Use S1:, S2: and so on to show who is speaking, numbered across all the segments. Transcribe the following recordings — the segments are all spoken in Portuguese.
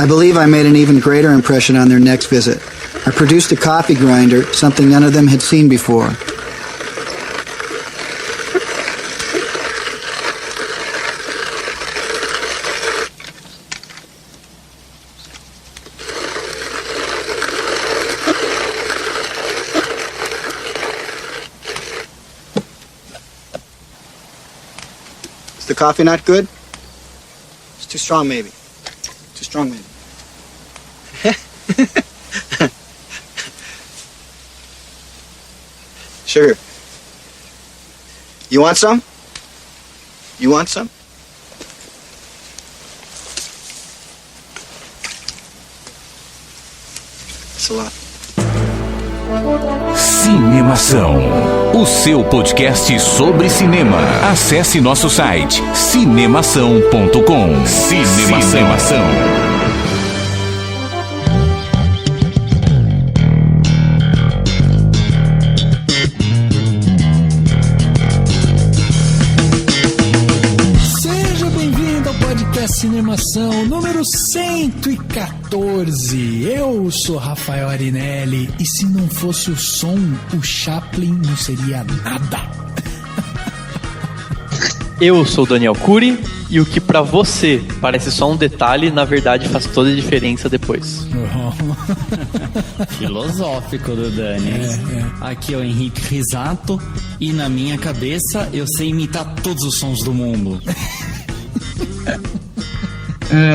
S1: I believe I made an even greater impression on their next visit. I produced a coffee grinder, something none of them had seen before. Is the coffee not good? It's too strong, maybe. Too strong, maybe. Sugar. You want some? You want some? It's a lot.
S2: Cinemação, o seu podcast sobre cinema. Acesse nosso site cinemação.com. Cinemação.
S3: Cinemação número 114. Eu sou Rafael Arinelli e se não fosse o som, o Chaplin não seria nada.
S4: Eu sou Daniel Cury e o que pra você parece só um detalhe, na verdade faz toda a diferença depois.
S5: Filosófico do Dani. Aqui é o Henrique Risato e na minha cabeça eu sei imitar todos os sons do mundo.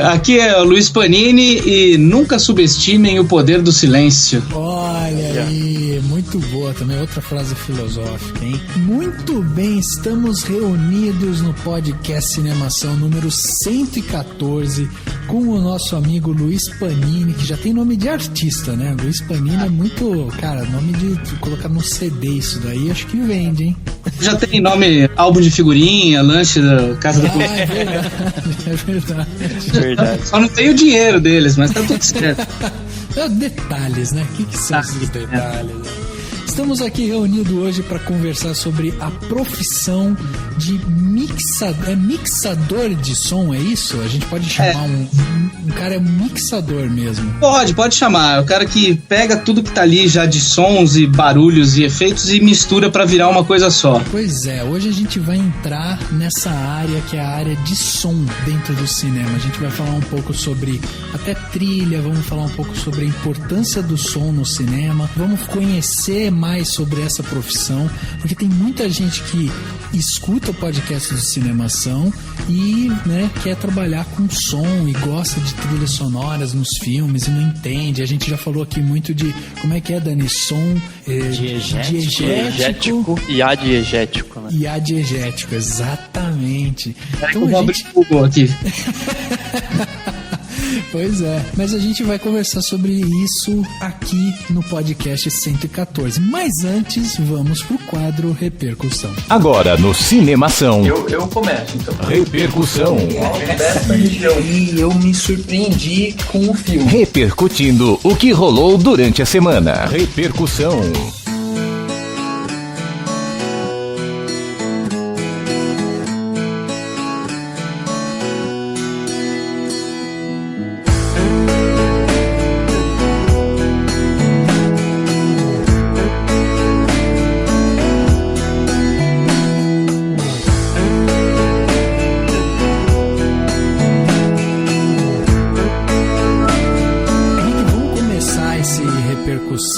S6: Aqui é o Luiz Panini e nunca subestimem o poder do silêncio.
S3: Olha aí, muito boa também, outra frase filosófica, hein? Muito bem, estamos reunidos no podcast Cinemação número 114 com o nosso amigo Luiz Panini, que já tem nome de artista, né? Luiz Panini é muito, cara, nome de colocar no CD isso daí, acho que vende, hein?
S6: Já tem nome, álbum de figurinha, lanche da Casa da Cultura.
S3: É verdade.
S6: Só não tem o dinheiro deles, mas tá tudo certo.
S3: Detalhes, né? O que são esses detalhes? Estamos aqui reunidos hoje para conversar sobre a profissão de mixador de som, é isso? A gente pode chamar um cara mixador mesmo.
S6: Pode chamar. É o cara que pega tudo que tá ali já de sons e barulhos e efeitos e mistura para virar uma coisa só.
S3: Pois é, hoje a gente vai entrar nessa área que é a área de som dentro do cinema. A gente vai falar um pouco sobre até trilha, vamos falar um pouco sobre a importância do som no cinema, vamos conhecer mais sobre essa profissão, porque tem muita gente que escuta o podcast do Cinemação e, né, quer trabalhar com som e gosta de trilhas sonoras nos filmes e não entende. A gente já falou aqui muito de, como é que é, Dani? Som diegético
S4: e adiegético, né?
S3: E adiegético, exatamente.
S6: Então, eu vou abrir o Google aqui.
S3: Pois é, mas a gente vai conversar sobre isso aqui no podcast 114. Mas antes, vamos pro quadro Repercussão.
S2: Agora no Cinemação.
S4: Eu começo, então.
S2: Repercussão.
S7: E eu me surpreendi com o filme.
S2: Repercutindo o que rolou durante a semana. Repercussão.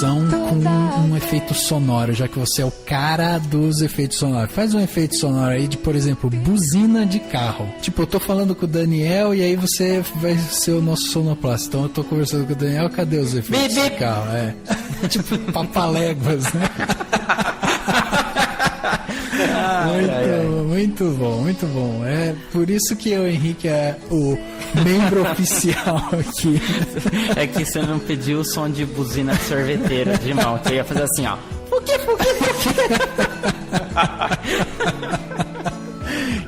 S3: Com um efeito sonoro, já que você é o cara dos efeitos sonoros. Faz um efeito sonoro aí de, por exemplo, buzina de carro. Tipo, eu tô falando com o Daniel e aí você vai ser o nosso sonoplasta. Então eu tô conversando com o Daniel, cadê os efeitos de carro? Tipo, papaléguas, né? Muito bom. É por isso que o Henrique é o membro oficial aqui.
S5: É que você não pediu o som de buzina de sorveteira de mão, que eu ia fazer assim, ó.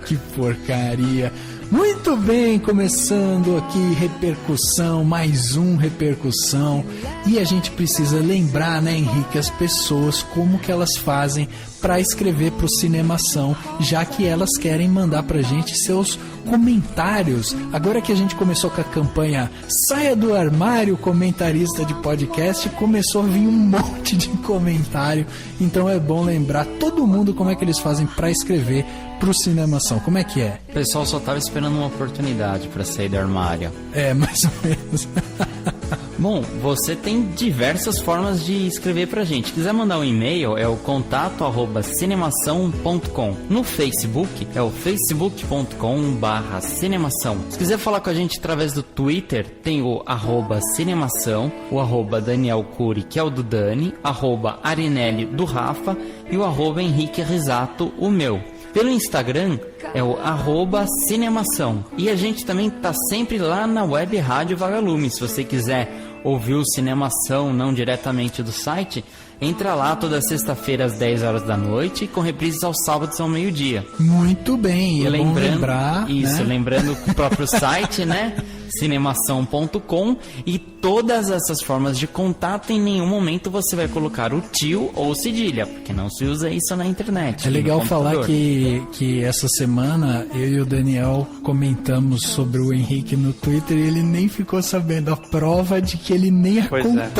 S3: Que porcaria. Muito bem, começando aqui Repercussão, mais um Repercussão. E a gente precisa lembrar, né, Henrique, as pessoas como que elas fazem para escrever pro Cinemação, já que elas querem mandar pra gente seus comentários. Agora que a gente começou com a campanha Saia do Armário, comentarista de podcast, começou a vir um monte de comentário. Então é bom lembrar todo mundo como é que eles fazem para escrever pro Cinemação. Como é que é?
S5: O pessoal só tava esperando uma oportunidade pra sair do armário.
S3: É, mais ou menos.
S5: Bom, você tem diversas formas de escrever pra gente. Se quiser mandar um e-mail, é o contato@cinemação.com. No Facebook, é o facebook.com/cinemação. Se quiser falar com a gente através do Twitter, tem o @cinemação, o @Daniel Cury, que é o do Dani, @Arinelli do Rafa e o @Henrique Risato, o meu. Pelo Instagram é o @cinemação. E a gente também tá sempre lá na web Rádio Vagalume. Se você quiser ouvir o Cinemação não diretamente do site, entra lá toda sexta-feira às 10 horas da noite, com reprises aos sábados ao meio-dia.
S3: Muito bem, é bom lembrar.
S5: Isso,
S3: né?
S5: Lembrando o próprio site, né? cinemação.com. E todas essas formas de contato, em nenhum momento você vai colocar o tio ou cedilha, porque não se usa isso na internet.
S3: É legal falar que essa semana eu e o Daniel comentamos sobre o Henrique no Twitter e ele nem ficou sabendo. A prova de que ele nem acompanha.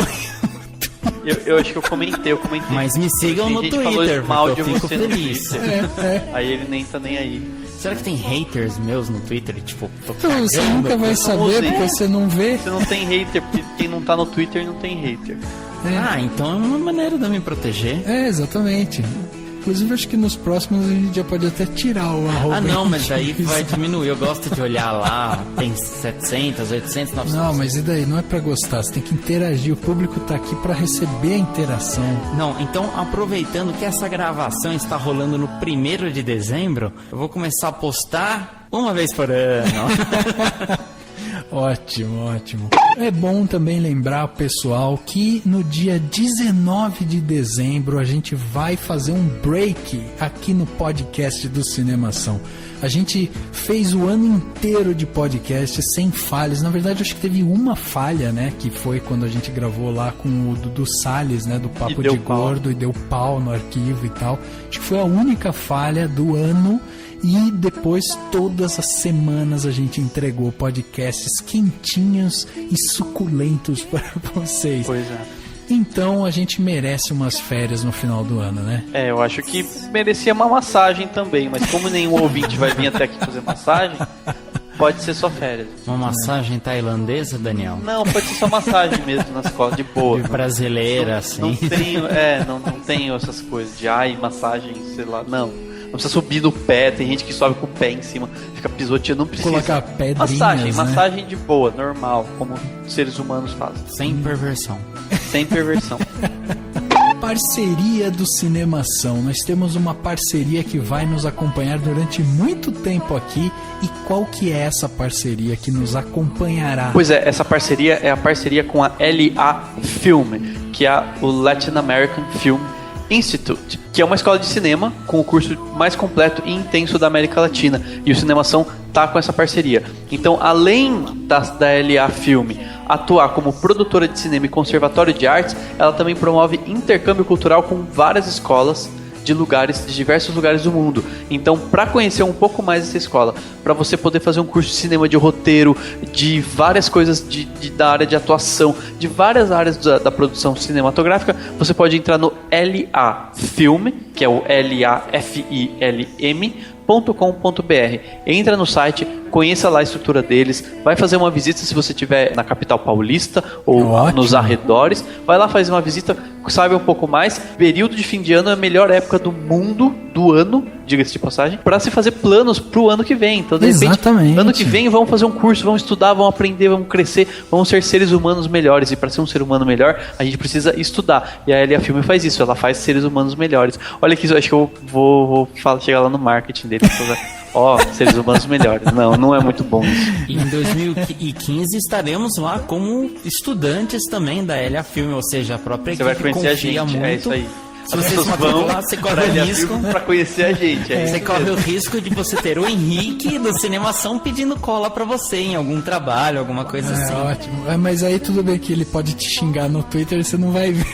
S4: Eu acho que eu comentei.
S5: Mas me sigam no Twitter,
S4: mal
S5: porque
S4: de
S5: eu fico
S4: você
S5: feliz.
S4: Aí ele nem tá nem aí.
S5: Será que tem haters meus no Twitter? Tipo,
S3: Então, você nunca vai saber porque você não vê.
S4: Você não tem hater, porque quem não tá no Twitter não tem hater.
S5: Ah, então é uma maneira de eu me proteger.
S3: É, exatamente. Inclusive, acho que nos próximos a gente já pode até tirar o @.
S5: Ah, não, mas daí vai diminuir. Eu gosto de olhar lá, tem 700, 800, 900.
S3: Não, mas e daí? Não é pra gostar, você tem que interagir. O público tá aqui pra receber a interação.
S5: Não, então aproveitando que essa gravação está rolando no 1º de dezembro, eu vou começar a postar uma vez por ano.
S3: Ótimo, ótimo. É bom também lembrar, pessoal, que no dia 19 de dezembro a gente vai fazer um break aqui no podcast do Cinemação. A gente fez o ano inteiro de podcast sem falhas. Na verdade, acho que teve uma falha, né? Que foi quando a gente gravou lá com o Dudu Salles, né? Do Papo de Gordo, e deu pau no arquivo e tal. Acho que foi a única falha do ano. E depois, todas as semanas, a gente entregou podcasts quentinhos e suculentos para vocês.
S4: Pois é.
S3: Então, a gente merece umas férias no final do ano, né?
S4: É, eu acho que merecia uma massagem também, mas como nenhum ouvinte vai vir até aqui fazer massagem, pode ser só férias.
S5: Uma massagem tailandesa, Daniel?
S4: Não, pode ser só massagem mesmo nas costas, de boa.
S5: De brasileira, assim.
S4: Não tenho essas coisas de massagem, sei lá, não. Não precisa subir no pé, tem gente que sobe com o pé em cima, fica pisoteando, não precisa.
S3: Colocar pedrinhas,
S4: massagem de boa, normal, como seres humanos fazem.
S5: Sem perversão.
S4: Sem perversão.
S3: Parceria do Cinemação. Nós temos uma parceria que vai nos acompanhar durante muito tempo aqui. E qual que é essa parceria que nos acompanhará?
S4: Pois é, essa parceria é a parceria com a LA Film, que é o Latin American Film Institute, que é uma escola de cinema com o curso mais completo e intenso da América Latina, e o Cinemação tá com essa parceria. Então, além da LA Film atuar como produtora de cinema e conservatório de artes, ela também promove intercâmbio cultural com várias escolas de diversos lugares do mundo. Então, para conhecer um pouco mais essa escola, para você poder fazer um curso de cinema, de roteiro, de várias coisas da área de atuação, de várias áreas da produção cinematográfica, você pode entrar no LA Film, que é o LAFILM.com.br. Entra no site, conheça lá a estrutura deles, vai fazer uma visita se você estiver na capital paulista ou nos arredores, vai lá fazer uma visita, saiba um pouco mais. Período de fim de ano é a melhor época do mundo, do ano, diga-se de passagem, para se fazer planos pro ano que vem. Então, de repente, ano que vem vamos fazer um curso, vamos estudar, vamos aprender, vamos crescer, vamos ser seres humanos melhores. E para ser um ser humano melhor, a gente precisa estudar. E a LA Film faz isso, ela faz seres humanos melhores. Olha aqui, acho que eu vou chegar lá no marketing dele. Seres humanos melhores. Não é muito bom isso.
S5: E em 2015 estaremos lá como estudantes também da LA Film, ou seja, a própria equipe
S4: confia
S5: muito.
S4: É isso aí.
S5: Se
S4: As
S5: você
S4: pessoas
S5: se matricular, você corre o risco.
S4: pra conhecer a gente. É
S5: Você
S4: isso
S5: corre o
S4: mesmo.
S5: risco de você ter o Henrique do Cinemação pedindo cola pra você em algum trabalho, alguma coisa assim.
S3: Ótimo. Mas aí tudo bem que ele pode te xingar no Twitter e você não vai ver.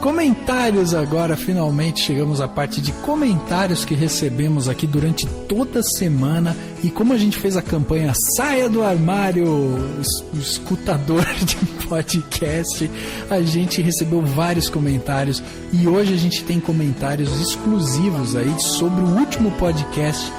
S3: Comentários agora, finalmente chegamos à parte de comentários que recebemos aqui durante toda a semana. E como a gente fez a campanha Saia do Armário, o escutador de podcast, a gente recebeu vários comentários. E hoje a gente tem comentários exclusivos aí sobre o último podcast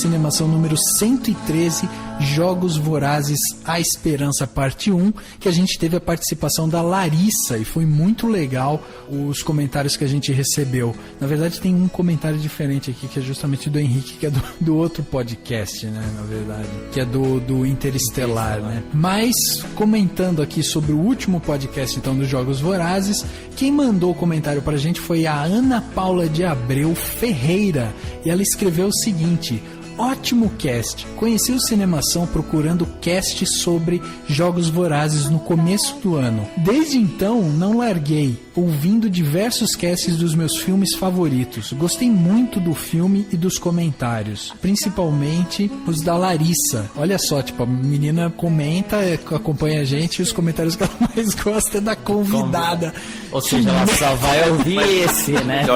S3: Cinemação número 113, Jogos Vorazes, A Esperança, parte 1, que a gente teve a participação da Larissa e foi muito legal os comentários que a gente recebeu. Na verdade tem um comentário diferente aqui, que é justamente do Henrique, que é do outro podcast, né, na verdade, que é do Interestelar, né. Mas, comentando aqui sobre o último podcast, então, dos Jogos Vorazes, quem mandou o comentário pra gente foi a Ana Paula de Abreu Ferreira, e ela escreveu o seguinte: ótimo cast. Conheci o Cinemação procurando cast sobre Jogos Vorazes no começo do ano. Desde então, não larguei, ouvindo diversos casts dos meus filmes favoritos. Gostei muito do filme e dos comentários, principalmente os da Larissa. Olha só, tipo, a menina comenta, acompanha a gente, e os comentários que ela mais gosta é da convidada.
S5: Ou seja, ela só vai ouvir esse, né?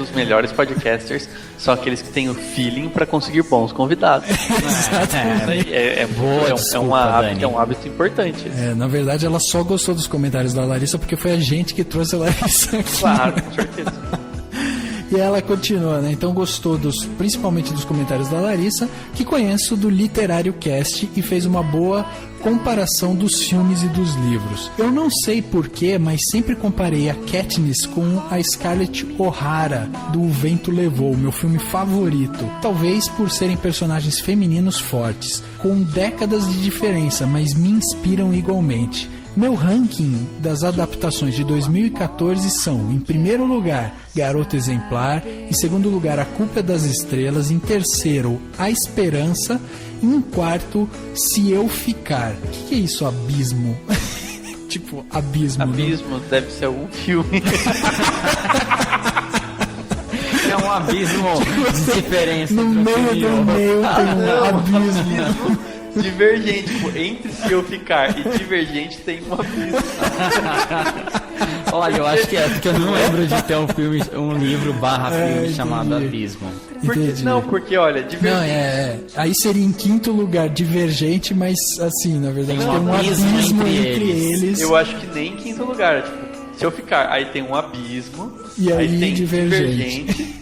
S4: Os melhores podcasters são aqueles que têm o feeling para conseguir bons convidados.
S3: Exatamente.
S4: É um hábito importante.
S3: Na verdade, ela só gostou dos comentários da Larissa porque foi a gente que trouxe a Larissa aqui.
S4: Claro, com certeza.
S3: E ela continua, né? Então gostou principalmente dos comentários da Larissa, que conheço do Literário Cast e fez uma boa comparação dos filmes e dos livros. Eu não sei porquê, mas sempre comparei a Katniss com a Scarlett O'Hara do O Vento Levou, meu filme favorito. Talvez por serem personagens femininos fortes, com décadas de diferença, mas me inspiram igualmente. Meu ranking das adaptações de 2014 são: em primeiro lugar, Garota Exemplar; em segundo lugar, A Culpa é das Estrelas; em terceiro, A Esperança; e em quarto, Se Eu Ficar. O que é isso, abismo? Tipo, abismo.
S4: Abismo, deve ser algum filme.
S5: É um abismo de diferença.
S3: No meio do meio tem um abismo.
S4: Divergente, tipo, entre Se Eu Ficar e Divergente tem um abismo.
S5: Olha, eu acho que é, porque eu não lembro de ter um livro barra filme chamado Abismo.
S4: Porque olha, Divergente...
S3: Aí seria em quinto lugar Divergente, mas assim, na verdade tem um abismo entre eles.
S4: Eu acho que nem em quinto lugar, tipo, Se Eu Ficar, aí tem um abismo,
S3: e aí
S4: tem
S3: Divergente.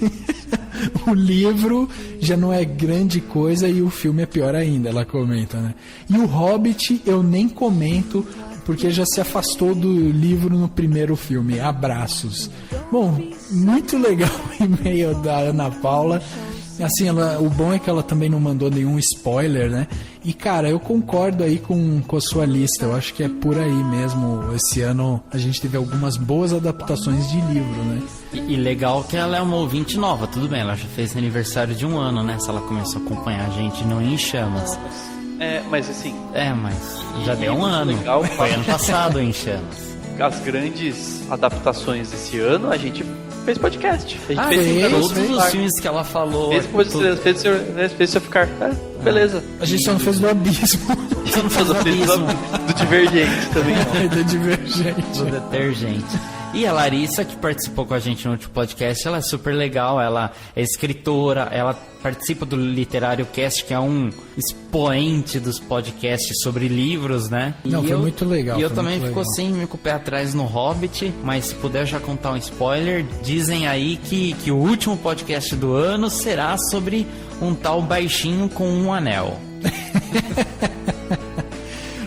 S3: O livro já não é grande coisa e o filme é pior ainda, ela comenta, né? E o Hobbit eu nem comento, porque já se afastou do livro no primeiro filme. Abraços. Bom, muito legal o e-mail da Ana Paula. Assim, o bom é que ela também não mandou nenhum spoiler, né? E, cara, eu concordo aí com a sua lista. Eu acho que é por aí mesmo. Esse ano a gente teve algumas boas adaptações de livro, né?
S5: E legal que ela é uma ouvinte nova. Tudo bem, ela já fez aniversário de 1 ano, né? Se ela começou a acompanhar a gente no Em Chamas.
S4: Mas assim...
S5: mas já deu 1 ano.
S4: Legal,
S5: foi ano passado Em Chamas.
S4: As grandes adaptações desse ano, a gente fez podcast. A gente
S5: fez todos os filmes que ela falou.
S4: Fez Se Eu Ficar. Beleza.
S3: A gente só não fez do Abismo.
S5: Só não fez do Abismo.
S4: Do Divergente também.
S3: Do Divergente.
S5: Do Detergente. E a Larissa, que participou com a gente no último podcast, ela é super legal, ela é escritora, ela participa do Literário Cast, que é um expoente dos podcasts sobre livros, né?
S3: Não, foi muito legal.
S5: E eu também fico assim, com o pé atrás no Hobbit, mas se puder já contar um spoiler, dizem aí que o último podcast do ano será sobre um tal baixinho com um anel.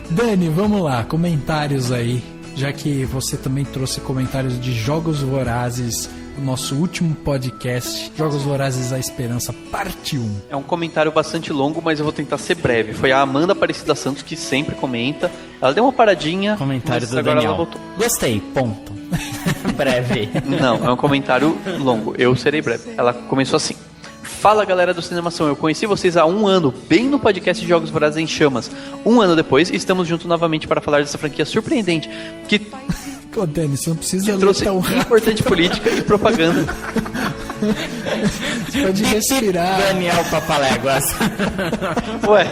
S3: Dani, vamos lá, comentários aí. Já que você também trouxe comentários de Jogos Vorazes, o nosso último podcast, Jogos Vorazes, A Esperança, parte 1.
S4: É um comentário bastante longo, mas eu vou tentar ser breve. Foi a Amanda Aparecida Santos que sempre comenta. Ela deu uma paradinha.
S5: Comentário do
S4: agora
S5: Daniel.
S4: Ela voltou.
S5: Gostei, ponto. Breve.
S4: Não, é um comentário longo. Eu serei breve. Ela começou assim. Fala, galera do Cinemação, eu conheci vocês há 1 ano, bem no podcast de Jogos Vorazes em Chamas. 1 ano depois, estamos juntos novamente para falar dessa franquia surpreendente, que
S3: Ô, Dani, você não precisa
S4: Que
S3: ler
S4: trouxe
S3: tão rápido.
S4: importante política e propaganda.
S3: Você pode respirar.
S5: Daniel Papaléguas.
S4: Ué,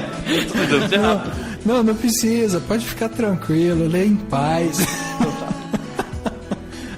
S4: tudo errado.
S3: Não precisa. Pode ficar tranquilo. Lê em paz.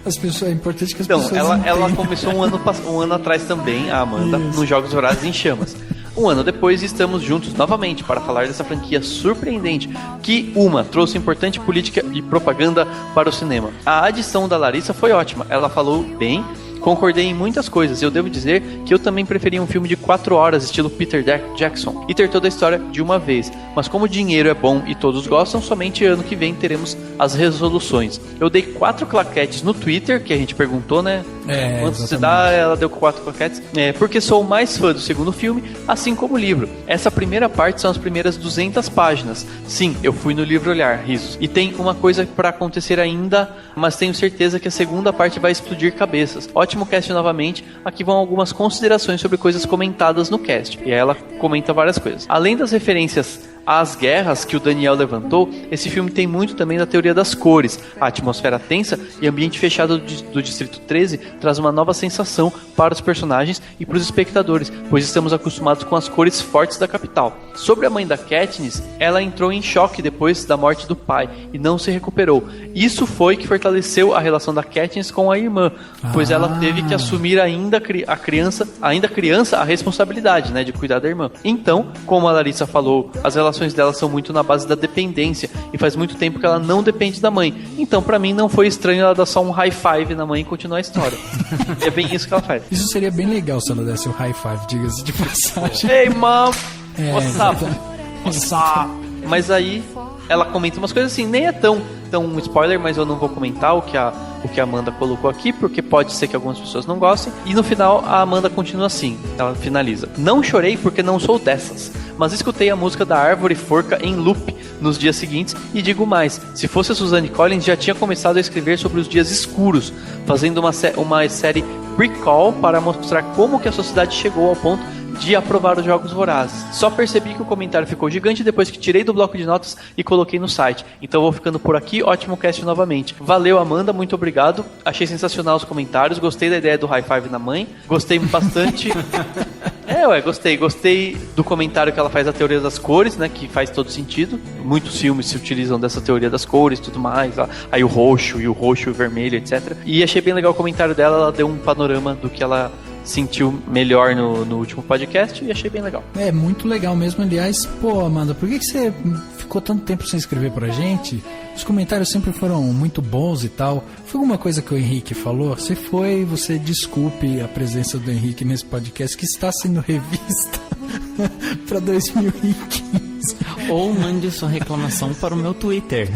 S3: As pessoas, é importante que as
S4: Então,
S3: pessoas
S4: ela
S3: entendam.
S4: começou um ano atrás também, a Amanda, nos Jogos Vorazes em Chamas. Um ano depois, estamos juntos novamente para falar dessa franquia surpreendente que, trouxe importante política e propaganda para o cinema. A adição da Larissa foi ótima, ela falou bem, concordei em muitas coisas. Eu devo dizer que eu também preferia um filme de 4 horas, estilo Peter Jackson, e ter toda a história de uma vez. Mas como o dinheiro é bom e todos gostam, somente ano que vem teremos as resoluções. Eu dei 4 claquetes no Twitter, que a gente perguntou, né? Quanto se dá, ela deu 4 claquetes. Porque sou mais fã do segundo filme, assim como o livro. Essa primeira parte são as primeiras 200 páginas. Sim, eu fui no livro olhar, risos. E tem uma coisa para acontecer ainda, mas tenho certeza que a segunda parte vai explodir cabeças. Ótimo cast novamente. Aqui vão algumas considerações sobre coisas comentadas no cast. E aí ela comenta várias coisas. Além das referências às guerras que o Daniel levantou, esse filme tem muito também da teoria das cores. A atmosfera tensa e ambiente fechado do Distrito 13 traz uma nova sensação para os personagens e para os espectadores, pois estamos acostumados com as cores fortes da capital. Sobre a mãe da Katniss, ela entrou em choque depois da morte do pai e não se recuperou. Isso foi que fortaleceu a relação da Katniss com a irmã, pois ela teve que assumir ainda criança, a responsabilidade, né, de cuidar da irmã. Então, como a Larissa falou, as relações dela são muito na base da dependência e faz muito tempo que ela não depende da mãe. Então, pra mim, não foi estranho ela dar só um high five na mãe e continuar a história. É bem isso que ela faz.
S3: Isso seria bem legal se ela desse o high five, diga-se de passagem.
S4: Ei, mom! What's up?
S3: exatamente.
S4: What's up? Mas aí, ela comenta umas coisas assim, nem é tão spoiler, mas eu não vou comentar o que a Amanda colocou aqui, porque pode ser que algumas pessoas não gostem. E no final, a Amanda continua assim, ela finaliza: não chorei porque não sou dessas, mas escutei a música da Árvore Forca em loop nos dias seguintes, e digo mais, se fosse a Suzanne Collins, já tinha começado a escrever sobre os dias escuros, fazendo uma série prequel para mostrar como que a sociedade chegou ao ponto de aprovar os Jogos Vorazes. Só percebi que o comentário ficou gigante depois que tirei do bloco de notas e coloquei no site. Então vou ficando por aqui, ótimo cast novamente. Valeu, Amanda, muito obrigado. Achei sensacional os comentários, gostei da ideia do high five na mãe, gostei bastante. Gostei do comentário que ela faz da teoria das cores, né, que faz todo sentido. Muitos filmes se utilizam dessa teoria das cores e tudo mais, aí o roxo e o vermelho, etc. E achei bem legal o comentário dela, ela deu um panorama do que ela sentiu melhor no último podcast e achei bem legal.
S3: É muito legal mesmo. Aliás, pô, Amanda, por que você ficou tanto tempo sem escrever pra gente? Os comentários sempre foram muito bons e tal. Foi alguma coisa que o Henrique falou? Você desculpe a presença do Henrique nesse podcast que está sendo revista para 2015.
S5: Ou mande sua reclamação para o meu Twitter.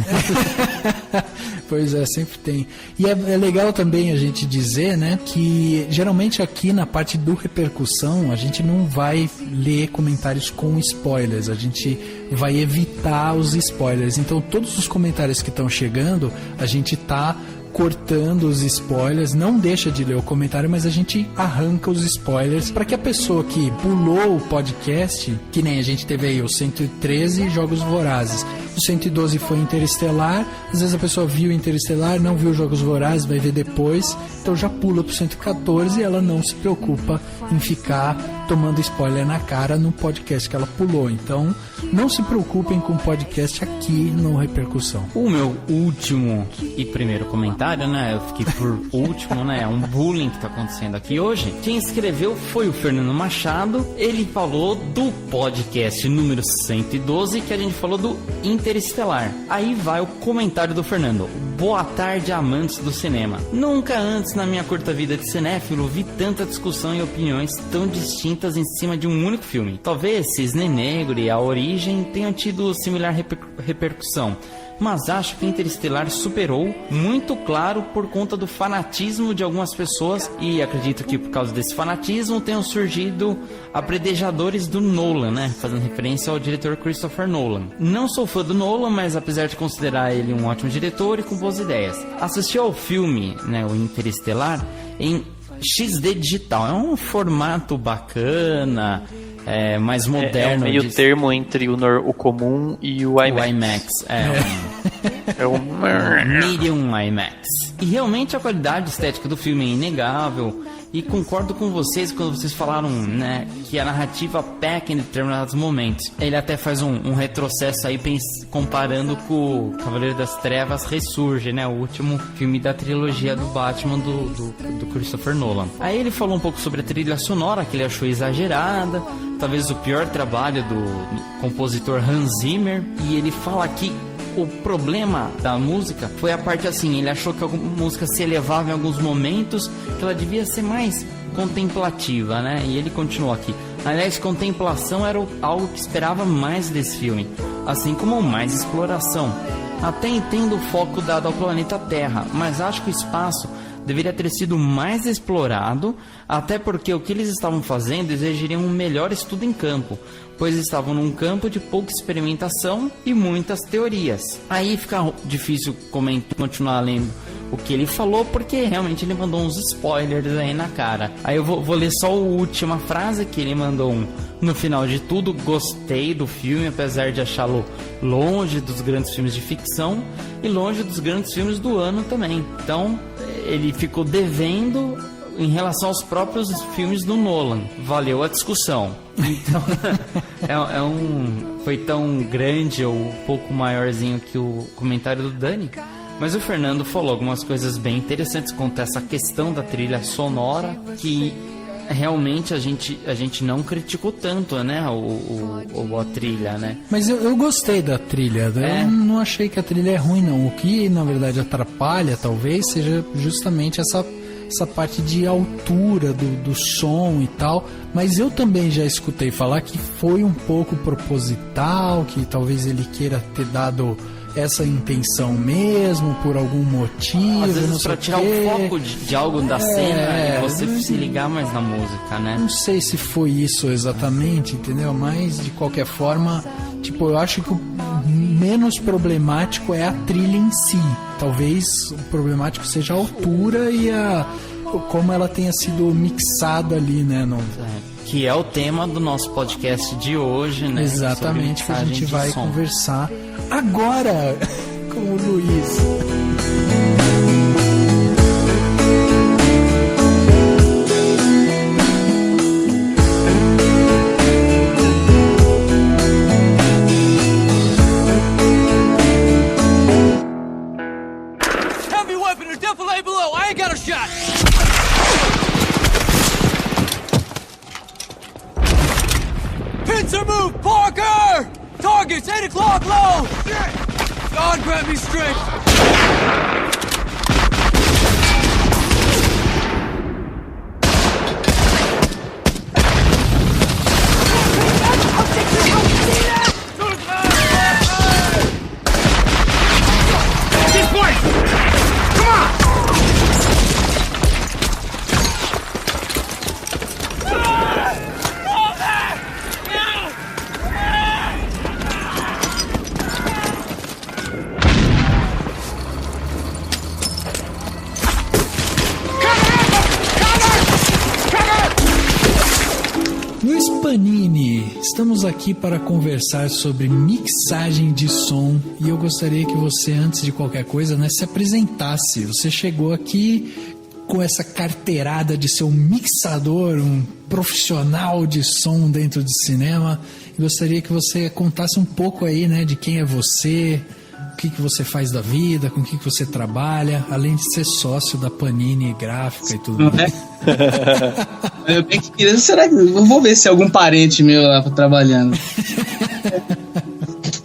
S3: Pois é, sempre tem. E é legal também a gente dizer, né, que geralmente aqui na parte do repercussão a gente não vai ler comentários com spoilers, a gente vai evitar os spoilers. Então todos os comentários que estão chegando, a gente tá cortando os spoilers, não deixa de ler o comentário, mas a gente arranca os spoilers para que a pessoa que pulou o podcast, que nem a gente teve aí o 113 Jogos Vorazes, o 112 foi Interestelar, às vezes a pessoa viu Interestelar, não viu Jogos Vorazes, vai ver depois, então já pula pro 114 e ela não se preocupa em ficar tomando spoiler na cara no podcast que ela pulou. Então não se preocupem com o podcast aqui no Repercussão.
S5: O meu último e primeiro comentário, né? Eu fiquei por último, né? É um bullying que tá acontecendo aqui hoje. Quem escreveu foi o Fernando Machado. Ele falou do podcast número 112, que a gente falou do Interestelar. Aí vai o comentário do Fernando. Boa tarde, amantes do cinema. Nunca antes na minha curta vida de cinéfilo vi tanta discussão e opiniões tão distintas em cima de um único filme. Talvez Cisne Negro e A Origem tenham tido similar repercussão, mas acho que Interestelar superou, muito claro por conta do fanatismo de algumas pessoas, e acredito que por causa desse fanatismo tenham surgido apredejadores do Nolan, né? Fazendo referência ao diretor Christopher Nolan. Não sou fã do Nolan, mas apesar de considerar ele um ótimo diretor e com boas ideias, assisti ao filme, né, o Interestelar, em XD digital. É um formato bacana, mais moderno.
S4: É um meio termo entre o comum e o IMAX.
S5: O IMAX,
S4: É o...
S5: Medium IMAX. E realmente a qualidade estética do filme é inegável. E concordo com vocês quando vocês falaram, né, que a narrativa peca em determinados momentos. Ele até faz um retrocesso aí comparando com o Cavaleiro das Trevas Ressurge, né, o último filme da trilogia do Batman do Christopher Nolan. Aí ele falou um pouco sobre a trilha sonora, que ele achou exagerada, talvez o pior trabalho do compositor Hans Zimmer. E ele fala que o problema da música foi a parte assim, ele achou que a música se elevava em alguns momentos, que ela devia ser mais contemplativa, né? E ele continuou aqui. Aliás, contemplação era algo que esperava mais desse filme, assim como mais exploração. Até entendo o foco dado ao planeta Terra, mas acho que o espaço deveria ter sido mais explorado, até porque o que eles estavam fazendo exigiria um melhor estudo em campo, pois estavam num campo de pouca experimentação e muitas teorias. Aí fica difícil continuar lendo o que ele falou, porque realmente ele mandou uns spoilers aí na cara. Aí eu vou ler só a última frase que ele mandou. No final de tudo, gostei do filme, apesar de achá-lo longe dos grandes filmes de ficção e longe dos grandes filmes do ano também. Então, ele ficou devendo em relação aos próprios filmes do Nolan. Valeu a discussão. Então, foi tão grande ou um pouco maiorzinho que o comentário do Dani. Mas o Fernando falou algumas coisas bem interessantes quanto a essa questão da trilha sonora, que realmente a gente não criticou tanto, né, a trilha, né?
S3: Mas eu gostei da trilha, eu não achei que a trilha é ruim, não. O que, na verdade, atrapalha, talvez, seja justamente essa parte de altura do som e tal. Mas eu também já escutei falar que foi um pouco proposital, que talvez ele queira ter dado essa intenção mesmo, por algum motivo.
S5: Às vezes
S3: não
S5: pra
S3: sei
S5: tirar o foco de algo da cena e você se ligar mais na música, né?
S3: Não sei se foi isso exatamente, entendeu? Mas, de qualquer forma, tipo, eu acho que o menos problemático é a trilha em si. Talvez o problemático seja a altura e como ela tenha sido mixada ali, né?
S5: Que é o tema do nosso podcast de hoje, né?
S3: Exatamente, que a gente vai conversar agora com o Luiz.
S8: Heavy weapon or defilade below. I ain't got a shot. Pincer move, Parker! Target's 8 o'clock low! God grant me strength! This way! Come on!
S3: Luiz Panini, estamos aqui para conversar sobre mixagem de som e eu gostaria que você, antes de qualquer coisa, né, se apresentasse. Você chegou aqui com essa carteirada de ser um mixador, um profissional de som dentro de cinema, e gostaria que você contasse um pouco aí, né, de quem é você, o que você faz da vida, com o que você trabalha, além de ser sócio da Panini Gráfica e tudo mais.
S6: Eu bem que queria, será que eu vou ver se é algum parente meu lá trabalhando.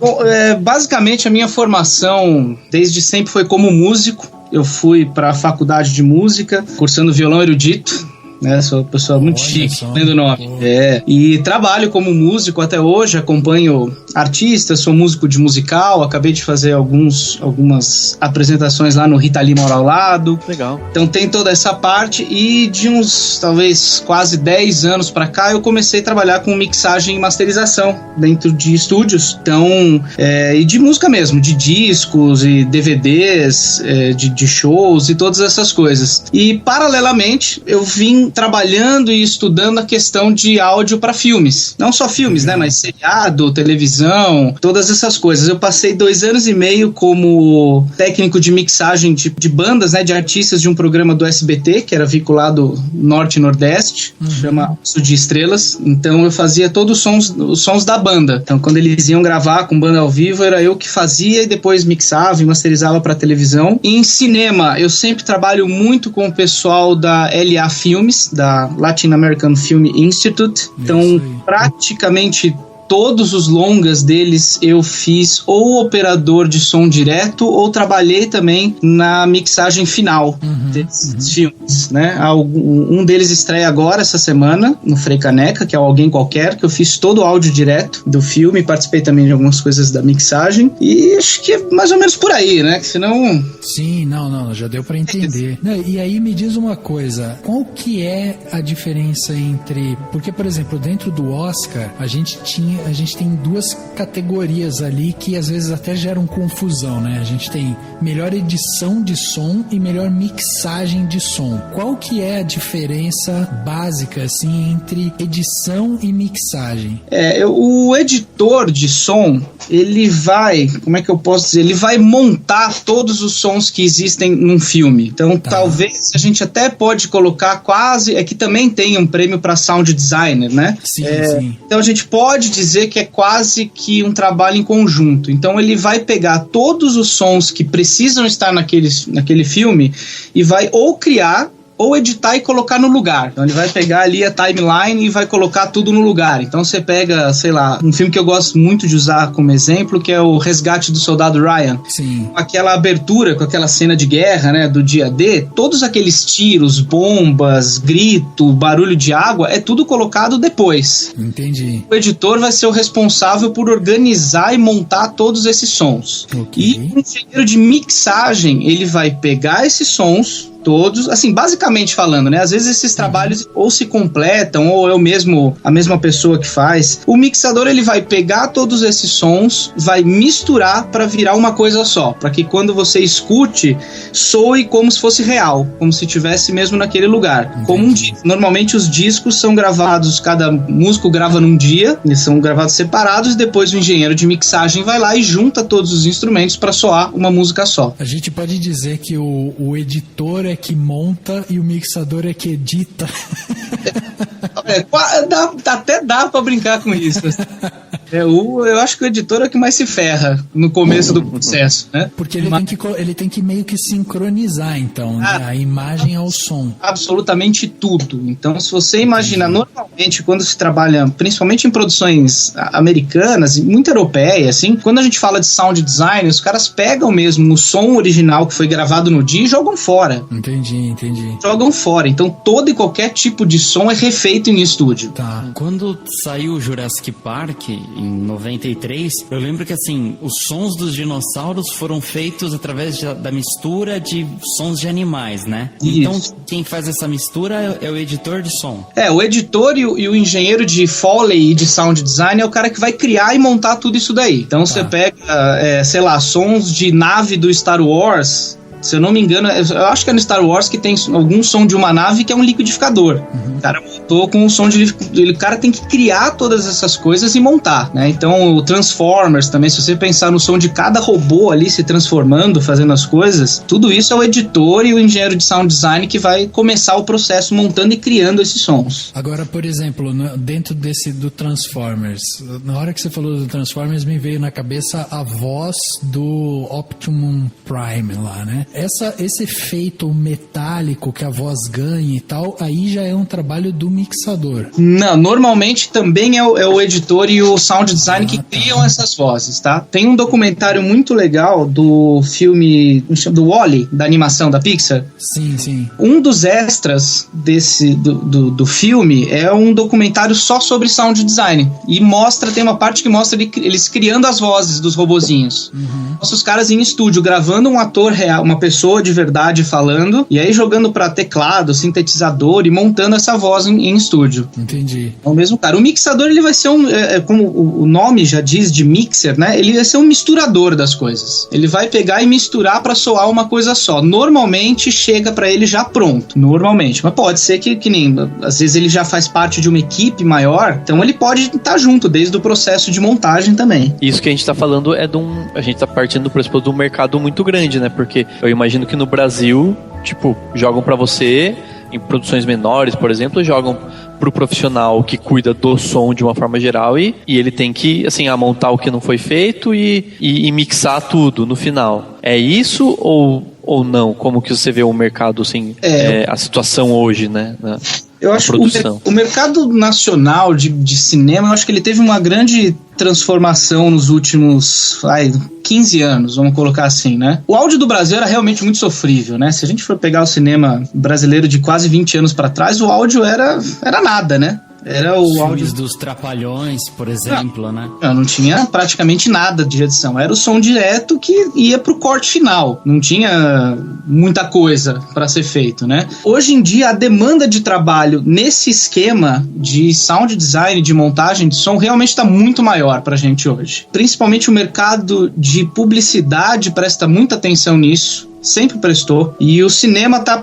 S6: Bom, basicamente a minha formação desde sempre foi como músico. Eu fui para a faculdade de música, cursando violão erudito. Sou uma pessoa muito chique, lendo o nome. E trabalho como músico até hoje, acompanho artistas, sou músico de musical, acabei de fazer algumas apresentações lá no Rita Lee Mora ao Lado.
S4: Legal.
S6: Então tem toda essa parte, e de uns, talvez, quase 10 anos pra cá, eu comecei a trabalhar com mixagem e masterização dentro de estúdios. Então, e de música mesmo, de discos e DVDs, de shows e todas essas coisas. E, paralelamente, eu vim trabalhando e estudando a questão de áudio para filmes. Não só filmes, né? Mas seriado, televisão, televisão, todas essas coisas. Eu passei 2 anos e meio como técnico de mixagem de bandas, né, de artistas de um programa do SBT, que era vinculado Norte e Nordeste, chama Isso de Estrelas. Então eu fazia todos os sons da banda. Então quando eles iam gravar com banda ao vivo, era eu que fazia e depois mixava e masterizava para televisão. E em cinema, eu sempre trabalho muito com o pessoal da LA Filmes, da Latin American Film Institute. Então, praticamente todos os longas deles eu fiz ou operador de som direto ou trabalhei também na mixagem final desses filmes, né? Um deles estreia agora, essa semana, no Frei Caneca, que é Alguém Qualquer, que eu fiz todo o áudio direto do filme, participei também de algumas coisas da mixagem, e acho que é mais ou menos por aí, né? Que senão...
S3: Sim, não, já deu pra entender. E aí me diz uma coisa, qual que é a diferença entre... Porque, por exemplo, dentro do Oscar, a gente tem 2 categorias ali que às vezes até geram confusão, né? A gente tem melhor edição de som e melhor mixagem de som. Qual que é a diferença básica, assim, entre edição e mixagem?
S6: O editor de som, ele vai, como é que eu posso dizer? Ele vai montar todos os sons que existem num filme. Então, talvez a gente até pode colocar quase... É que também tem um prêmio para sound designer, né?
S3: Sim.
S6: Então, a gente pode dizer que é quase que um trabalho em conjunto. Então ele vai pegar todos os sons que precisam estar naquele filme e vai ou criar ou editar e colocar no lugar. Então ele vai pegar ali a timeline e vai colocar tudo no lugar. Então você pega, sei lá, um filme que eu gosto muito de usar como exemplo, que é o Resgate do Soldado Ryan.
S3: Sim.
S6: Aquela abertura com aquela cena de guerra, né, do dia D, todos aqueles tiros, bombas, grito, barulho de água, é tudo colocado depois.
S3: Entendi.
S6: O editor vai ser o responsável por organizar e montar todos esses sons.
S3: Okay.
S6: E o engenheiro de mixagem, ele vai pegar esses sons todos, assim, basicamente falando, né? Às vezes esses trabalhos ou se completam, ou eu mesmo, a mesma pessoa que faz. O mixador, ele vai pegar todos esses sons, vai misturar para virar uma coisa só, para que quando você escute, soe como se fosse real, como se estivesse mesmo naquele lugar. Como um disco. Normalmente os discos são gravados, cada músico grava num dia, eles são gravados separados, e depois o engenheiro de mixagem vai lá e junta todos os instrumentos para soar uma música só.
S3: A gente pode dizer que o editor é que monta e o mixador é que edita.
S6: Até dá pra brincar com isso. Eu acho que o editor é o que mais se ferra no começo do processo, né?
S3: Porque ele tem que meio que sincronizar, então, né? A imagem ao som.
S6: Absolutamente tudo. Então, se você imagina, normalmente, quando se trabalha, principalmente em produções americanas, muito europeias, assim, quando a gente fala de sound design, os caras pegam mesmo o som original que foi gravado no dia e jogam fora.
S3: Entendi.
S6: Jogam fora. Então, todo e qualquer tipo de som é refeito em estúdio.
S3: Tá.
S5: Quando saiu o Jurassic Park, em 93, eu lembro que, assim, os sons dos dinossauros foram feitos através da mistura de sons de animais, né?
S6: Isso.
S5: Então, quem faz essa mistura é o editor de som.
S6: O editor e o engenheiro de Foley e de sound design é o cara que vai criar e montar tudo isso daí. Então, você pega, sei lá, sons de nave do Star Wars. Se eu não me engano, eu acho que é no Star Wars que tem algum som de uma nave que é um liquidificador. O cara montou com o som de... O cara tem que criar todas essas coisas e montar, né? Então, o Transformers também, se você pensar no som de cada robô ali se transformando, fazendo as coisas, tudo isso é o editor e o engenheiro de sound design que vai começar o processo montando e criando esses sons.
S3: Agora, por exemplo, dentro do Transformers, na hora que você falou do Transformers, me veio na cabeça a voz do Optimum Prime lá, né? Esse efeito metálico que a voz ganha e tal, aí já é um trabalho do mixador.
S6: Não, normalmente também é o editor e o sound design que criam essas vozes, tá? Tem um documentário muito legal do filme do Wall-E, da animação da Pixar.
S3: Sim.
S6: Um dos extras do filme é um documentário só sobre sound design. E tem uma parte que mostra eles criando as vozes dos robozinhos. Mostra os caras em estúdio, gravando um ator real, uma uma pessoa de verdade falando, e aí jogando pra teclado, sintetizador e montando essa voz em estúdio.
S3: Entendi.
S6: É o mesmo cara. O mixador, ele vai ser como o nome já diz, de mixer, né? Ele vai ser um misturador das coisas. Ele vai pegar e misturar pra soar uma coisa só. Normalmente chega pra ele já pronto. Normalmente. Mas pode ser que nem... Às vezes ele já faz parte de uma equipe maior, então ele pode estar junto desde o processo de montagem também.
S4: Isso que a gente tá falando é a gente tá partindo do pressuposto de um mercado muito grande, né? Porque eu imagino que no Brasil, tipo, jogam pra você, em produções menores, por exemplo, jogam pro profissional que cuida do som de uma forma geral e ele tem que, assim, montar o que não foi feito e mixar tudo no final. É isso ou não? Como que você vê o mercado, assim, a situação hoje, né?
S6: Eu acho que o mercado nacional de cinema, eu acho que ele teve uma grande transformação nos últimos 15 anos, vamos colocar assim, né? O áudio do Brasil era realmente muito sofrível, né? Se a gente for pegar o cinema brasileiro de quase 20 anos para trás, o áudio era nada, né? Era o áudio
S5: dos Trapalhões, por exemplo, né?
S6: Não tinha praticamente nada de edição. Era o som direto que ia pro corte final. Não tinha muita coisa para ser feito, né? Hoje em dia, a demanda de trabalho nesse esquema de sound design, de montagem de som, realmente está muito maior pra gente hoje. Principalmente o mercado de publicidade presta muita atenção nisso. Sempre prestou, e o cinema tá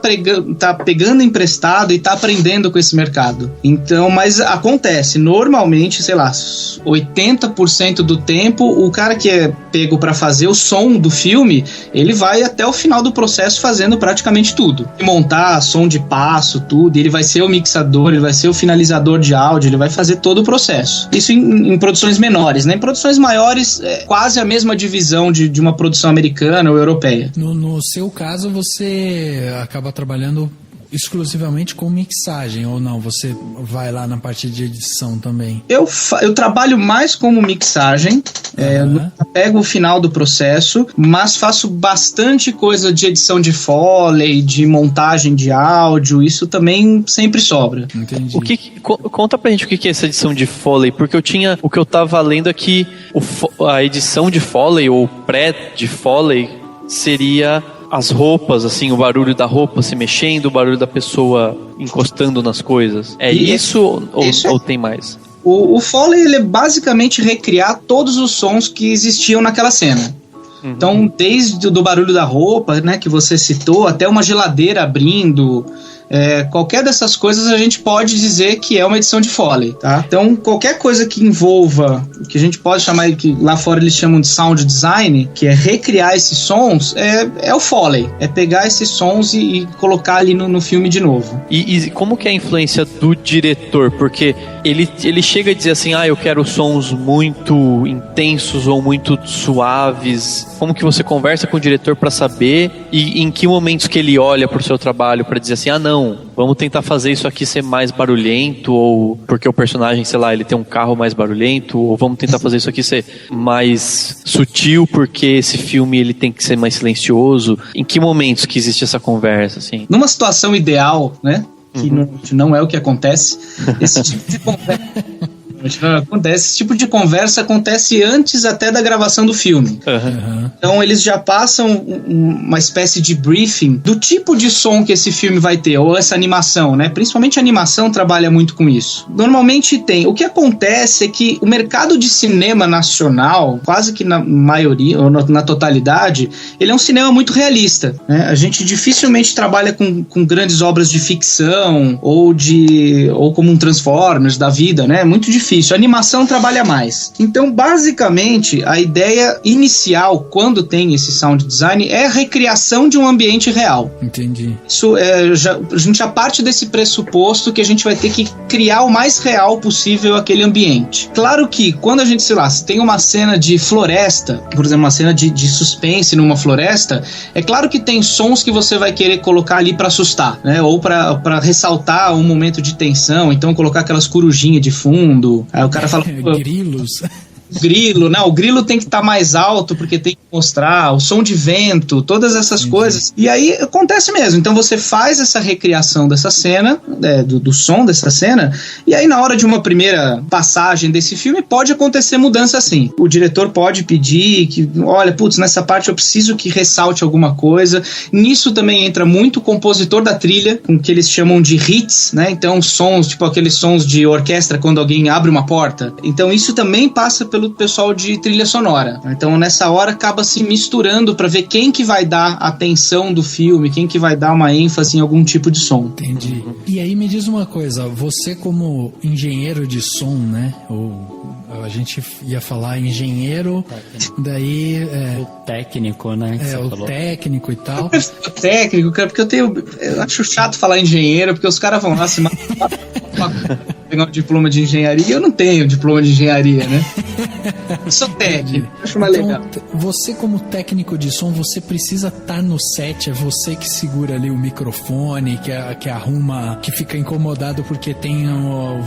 S6: pegando emprestado e tá aprendendo com esse mercado. Então, mas acontece, normalmente, sei lá, 80% do tempo, o cara que é pego pra fazer o som do filme, ele vai até o final do processo fazendo praticamente tudo. Montar som de passo, tudo, ele vai ser o mixador, ele vai ser o finalizador de áudio, ele vai fazer todo o processo. Isso em produções menores, né? Em produções maiores, é quase a mesma divisão de uma produção americana ou europeia.
S3: No seu caso, você acaba trabalhando exclusivamente com mixagem, ou não? Você vai lá na parte de edição também?
S6: Eu trabalho mais como mixagem, eu pego o final do processo, mas faço bastante coisa de edição de Foley, de montagem de áudio, isso também sempre sobra.
S3: Entendi.
S4: Conta pra gente o que é essa edição de Foley, porque o que eu tava lendo aqui, a edição de Foley, ou pré de Foley, seria as roupas, assim, o barulho da roupa se mexendo, o barulho da pessoa encostando nas coisas. É isso ou tem mais?
S6: O Foley, ele é basicamente recriar todos os sons que existiam naquela cena. Então, desde o barulho da roupa, né, que você citou, até uma geladeira abrindo... qualquer dessas coisas a gente pode dizer que é uma edição de Foley, tá? Então, qualquer coisa que envolva, o que a gente pode chamar, que lá fora eles chamam de sound design, que é recriar esses sons, é o Foley. É pegar esses sons e colocar ali no filme de novo.
S4: E como que é a influência do diretor? Porque ele chega a dizer assim, eu quero sons muito intensos ou muito suaves. Como que você conversa com o diretor pra saber e em que momentos que ele olha pro seu trabalho pra dizer assim, não, vamos tentar fazer isso aqui ser mais barulhento, ou porque o personagem, sei lá, ele tem um carro mais barulhento, ou vamos tentar fazer isso aqui ser mais sutil porque esse filme ele tem que ser mais silencioso. Em que momentos que existe essa conversa, assim?
S6: Numa situação ideal, né, que não é o que acontece, esse tipo de conversa... Esse tipo de conversa acontece antes até da gravação do filme. Então eles já passam uma espécie de briefing do tipo de som que esse filme vai ter, ou essa animação, né? Principalmente a animação trabalha muito com isso. Normalmente tem. O que acontece é que o mercado de cinema nacional, quase que na maioria, ou na totalidade, ele é um cinema muito realista, né? A gente dificilmente trabalha com grandes obras de ficção, ou como um Transformers da vida, né? É muito difícil. A animação trabalha mais. Então, basicamente, a ideia inicial, quando tem esse sound design, é a recriação de um ambiente real.
S3: Entendi.
S6: Isso a gente já parte desse pressuposto que a gente vai ter que criar o mais real possível aquele ambiente. Claro que, quando a gente, sei lá, se tem uma cena de floresta, por exemplo, uma cena de suspense numa floresta, é claro que tem sons que você vai querer colocar ali pra assustar, né? Ou pra ressaltar um momento de tensão, então colocar aquelas corujinhas de fundo. Aí o cara fala...
S3: Grilos.
S6: grilo, né? O grilo tem que estar mais alto porque tem que mostrar o som de vento, todas essas coisas. E aí acontece mesmo. Então você faz essa recriação dessa cena, do som dessa cena, e aí na hora de uma primeira passagem desse filme pode acontecer mudança assim. O diretor pode pedir que, olha, putz, nessa parte eu preciso que ressalte alguma coisa. Nisso também entra muito o compositor da trilha, com o que eles chamam de hits, né? Então sons, tipo aqueles sons de orquestra quando alguém abre uma porta. Então isso também passa pelo pessoal de trilha sonora. Então nessa hora acaba se misturando para ver quem que vai dar a atenção do filme, quem que vai dar uma ênfase em algum tipo de som.
S3: Entendi. E aí me diz uma coisa, você como engenheiro de som, né? Ou a gente ia falar engenheiro, daí...
S5: O técnico, né?
S3: O técnico e tal.
S6: O técnico, cara, porque eu acho chato falar engenheiro, porque os caras vão lá se matar. Pegar um diploma de engenharia, eu não tenho diploma de engenharia, né? Eu sou técnico, acho mais legal.
S3: Você como técnico de som, você precisa estar no set, é você que segura ali o microfone, que arruma, que fica incomodado porque tem o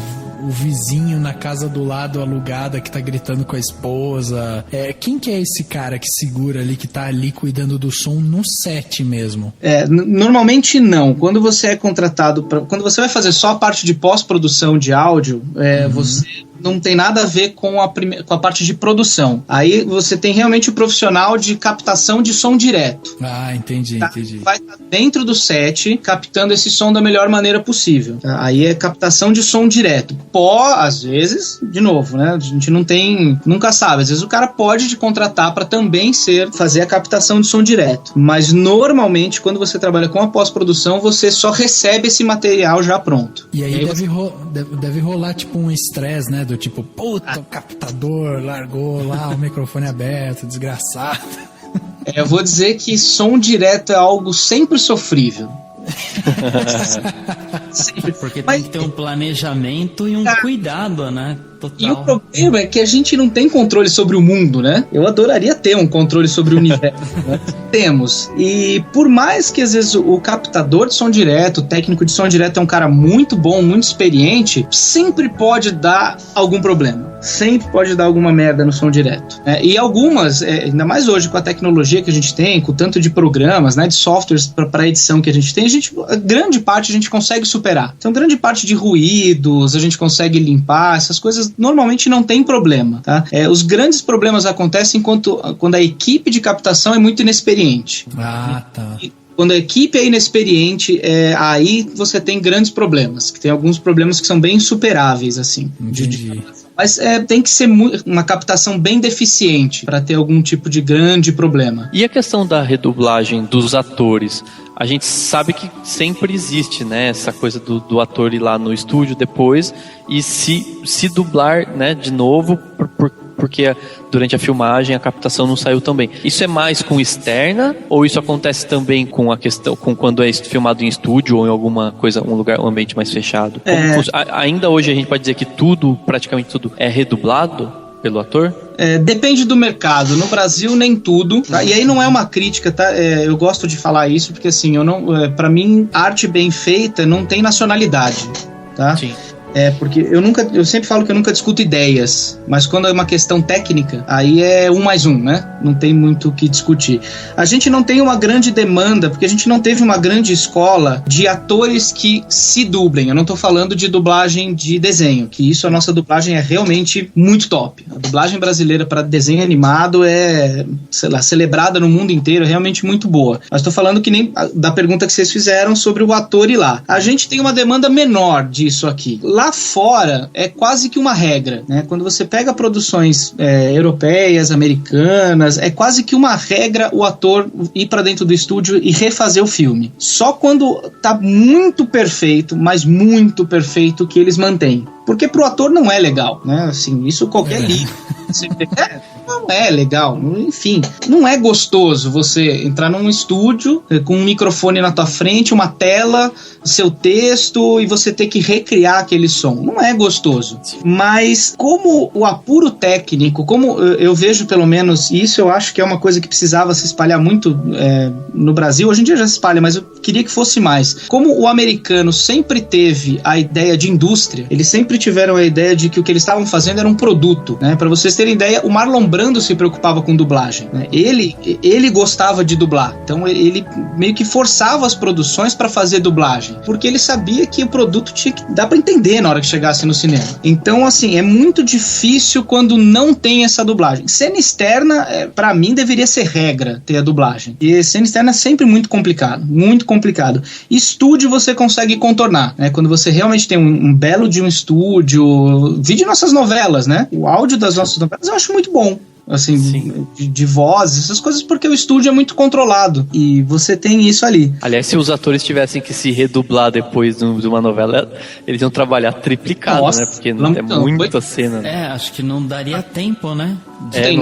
S3: vizinho na casa do lado alugada que tá gritando com a esposa. Quem que é esse cara que segura ali, que tá ali cuidando do som no set mesmo?
S6: Normalmente não. Quando você é contratado, quando você vai fazer só a parte de pós-produção de áudio, você não tem nada a ver com a parte de produção. Aí você tem realmente o profissional de captação de som direto.
S3: Ah, entendi.
S6: Vai estar dentro do set, captando esse som da melhor maneira possível. Tá? Aí é captação de som direto. Às vezes, de novo, né? A gente nunca sabe. Às vezes o cara pode te contratar para também fazer a captação de som direto. Mas normalmente, quando você trabalha com a pós-produção, você só recebe esse material já pronto.
S3: E aí deve rolar tipo um estresse, né? Do tipo, puta, o captador largou lá o microfone aberto, desgraçado.
S6: Eu vou dizer que som direto é algo sempre sofrível.
S5: Porque tem que ter um planejamento e um cuidado, né? Total.
S6: E o problema é que a gente não tem controle sobre o mundo, né? Eu adoraria ter um controle sobre o universo, né? Temos. E por mais que às vezes o captador de som direto, o técnico de som direto é um cara muito bom, muito experiente, sempre pode dar algum problema. Sempre pode dar alguma merda no som direto. E algumas, ainda mais hoje com a tecnologia que a gente tem, com o tanto de programas, né, de softwares para edição que a gente tem, grande parte a gente consegue superar. Então, grande parte de ruídos, a gente consegue limpar, essas coisas normalmente não tem problema, tá? Os grandes problemas acontecem quando a equipe de captação é muito inexperiente.
S3: Ah, tá.
S6: Quando a equipe é inexperiente, aí você tem grandes problemas, que tem alguns problemas que são bem insuperáveis, assim.
S3: Entendi.
S6: Mas tem que ser uma captação bem deficiente para ter algum tipo de grande problema.
S4: E a questão da redublagem dos atores? A gente sabe que sempre existe, né, essa coisa do ator ir lá no estúdio depois e se dublar, né, de novo, porque durante a filmagem a captação não saiu tão bem. Isso é mais com externa ou isso acontece também com a questão, com quando é filmado em estúdio ou em alguma coisa, um ambiente mais fechado? Ainda hoje a gente pode dizer que praticamente tudo é redublado pelo ator?
S6: Depende do mercado. No Brasil, nem tudo. Tá? E aí não é uma crítica, tá? Eu gosto de falar isso porque, assim, pra mim, arte bem feita não tem nacionalidade, tá?
S4: Sim.
S6: Porque eu sempre falo que eu nunca discuto ideias, mas quando é uma questão técnica, aí é 1 mais 1, né? Não tem muito o que discutir. A gente não tem uma grande demanda, porque a gente não teve uma grande escola de atores que se dublem. Eu não tô falando de dublagem de desenho, que isso, a nossa dublagem é realmente muito top. A dublagem brasileira para desenho animado é, sei lá, celebrada no mundo inteiro, é realmente muito boa. Mas tô falando que nem da pergunta que vocês fizeram sobre o ator ir lá. A gente tem uma demanda menor disso aqui. Lá fora é quase que uma regra, né? Quando você pega produções europeias, americanas, é quase que uma regra o ator ir pra dentro do estúdio e refazer o filme. Só quando tá muito perfeito, mas muito perfeito, que eles mantêm. Porque pro ator não é legal, né? Assim, isso qualquer livro. Não é legal, enfim, não é gostoso você entrar num estúdio com um microfone na tua frente, uma tela, seu texto e você ter que recriar aquele som. Não é gostoso. Mas como o apuro técnico, como eu vejo pelo menos isso, eu acho que é uma coisa que precisava se espalhar muito no Brasil. Hoje em dia já se espalha, mas eu queria que fosse mais. Como o americano sempre teve a ideia de indústria, eles sempre tiveram a ideia de que o que eles estavam fazendo era um produto, né? Para vocês terem ideia, o Marlon Brando se preocupava com dublagem, né? Ele gostava de dublar, então ele meio que forçava as produções para fazer dublagem, porque ele sabia que o produto tinha que dar para entender na hora que chegasse no cinema. Então, assim, é muito difícil quando não tem essa dublagem. Cena externa, para mim, deveria ser regra ter a dublagem. E cena externa é sempre muito complicado, muito complicado. Estúdio você consegue contornar, né? Quando você realmente tem um belo de um estúdio, vide nossas novelas, né? O áudio das nossas novelas eu acho muito bom. Assim, de voz, essas coisas, porque o estúdio é muito controlado e você tem isso ali.
S4: Aliás, se os atores tivessem que se redublar depois de uma novela, eles iam trabalhar triplicado, né? Porque não é muita cena.
S5: Né? Acho que não daria tempo, né?
S4: Não tem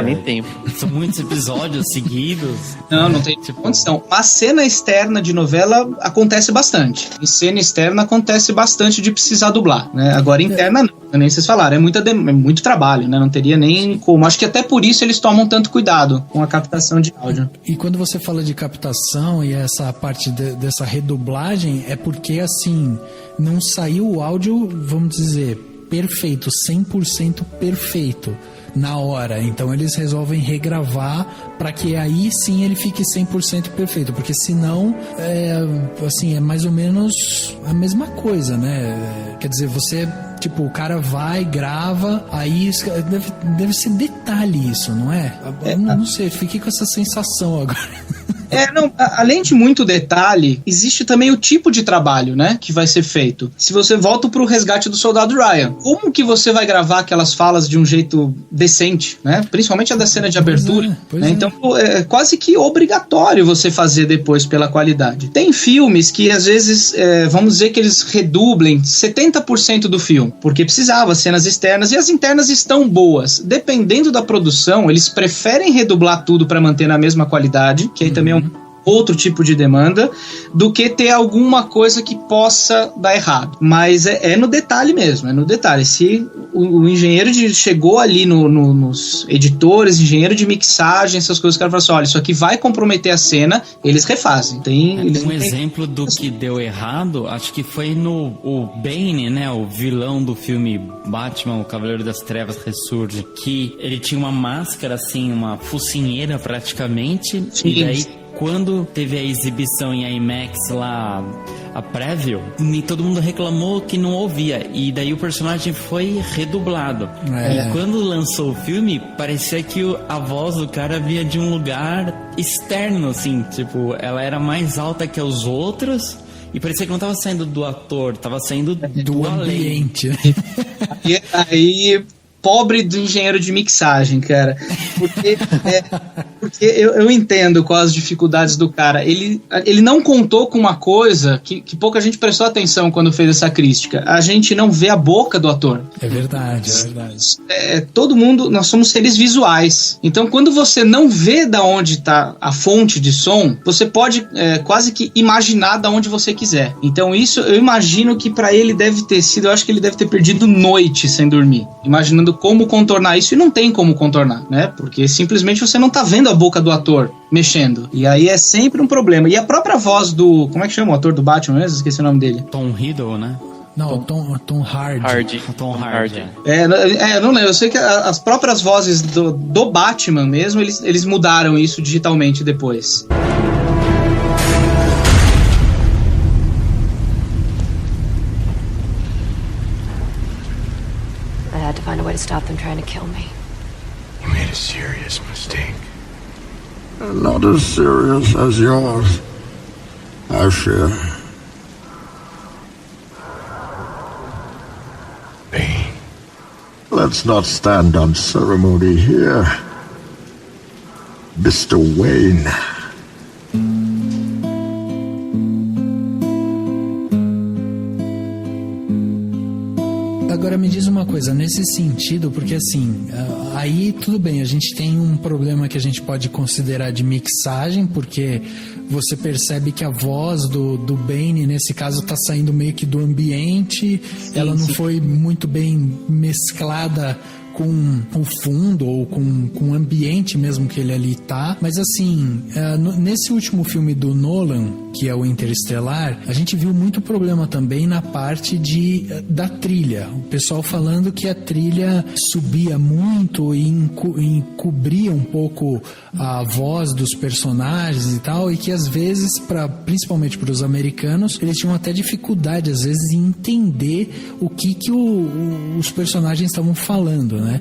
S4: nem tempo.
S5: São muitos episódios seguidos.
S6: Não tem condição. A cena externa de novela acontece bastante. Em cena externa acontece bastante de precisar dublar, né? Agora interna não, nem vocês falaram, é muito trabalho, né? Não teria nem como. Acho que até por isso eles tomam tanto cuidado com a captação de áudio.
S3: E quando você fala de captação e essa parte dessa redublagem, é porque, assim, não saiu o áudio, vamos dizer, perfeito, 100% perfeito na hora. Então eles resolvem regravar para que aí sim ele fique 100% perfeito, porque senão é mais ou menos a mesma coisa, né? Quer dizer, você, tipo, o cara vai, grava, aí deve ser detalhe isso, não é? Não sei, fiquei com essa sensação agora.
S6: Além de muito detalhe, existe também o tipo de trabalho, né, que vai ser feito. Se você volta pro Resgate do Soldado Ryan, como que você vai gravar aquelas falas de um jeito decente, né? Principalmente a da cena de abertura. Né? Então, é quase que obrigatório você fazer depois pela qualidade. Tem filmes que, às vezes, vamos dizer que eles redublem 70% do filme, porque precisava cenas externas, e as internas estão boas. Dependendo da produção, eles preferem redublar tudo para manter na mesma qualidade, que aí também outro tipo de demanda, do que ter alguma coisa que possa dar errado. Mas é no detalhe mesmo, é no detalhe. Se o engenheiro chegou ali nos editores, engenheiro de mixagem, essas coisas, o cara fala assim, olha, isso aqui vai comprometer a cena, eles refazem. Tem
S5: exemplo do que deu errado, acho que foi o Bane, né, o vilão do filme Batman, o Cavaleiro das Trevas Ressurge, que ele tinha uma máscara, assim, uma focinheira praticamente, e daí quando teve a exibição em IMAX lá, a preview, nem todo mundo reclamou que não ouvia. E daí o personagem foi redublado. E quando lançou o filme, parecia que a voz do cara vinha de um lugar externo, assim. Tipo, ela era mais alta que os outros. E parecia que não tava saindo do ator, tava saindo do
S3: ambiente.
S6: E aí... Pobre do engenheiro de mixagem, cara. Porque eu entendo quais as dificuldades do cara. Ele não contou com uma coisa que pouca gente prestou atenção quando fez essa crítica. A gente não vê a boca do ator.
S3: É verdade.
S6: Todo mundo, nós somos seres visuais. Então, quando você não vê da onde está a fonte de som, você pode quase que imaginar da onde você quiser. Então, isso eu imagino que para ele deve ter sido, eu acho que ele deve ter perdido noite sem dormir, imaginando como contornar isso, e não tem como contornar, né? Porque simplesmente você não tá vendo a boca do ator mexendo. E aí é sempre um problema. E a própria voz do... Como é que chama o ator do Batman mesmo? Esqueci o nome dele.
S5: Tom Riddle, né?
S3: Não, Tom Hardy.
S5: Tom Hardy.
S6: Eu não lembro. Eu sei que as próprias vozes do Batman mesmo, eles mudaram isso digitalmente depois.
S9: I had to find a way to stop them trying to kill me.
S10: You made a serious mistake. Not as serious as yours, I fear. Bane. Let's not stand on ceremony here. Mr. Wayne.
S3: Agora me diz uma coisa, nesse sentido, porque assim, aí tudo bem, a gente tem um problema que a gente pode considerar de mixagem, porque você percebe que a voz do Bane, nesse caso, tá saindo meio que do ambiente, ela não foi muito bem mesclada com o fundo ou com o ambiente mesmo que ele ali tá. Mas assim, nesse último filme do Nolan, que é o Interestelar, a gente viu muito problema também na parte da trilha. O pessoal falando que a trilha subia muito e encobria um pouco a voz dos personagens e tal, e que às vezes, principalmente para os americanos, eles tinham até dificuldade às vezes em entender o que os personagens estavam falando, né?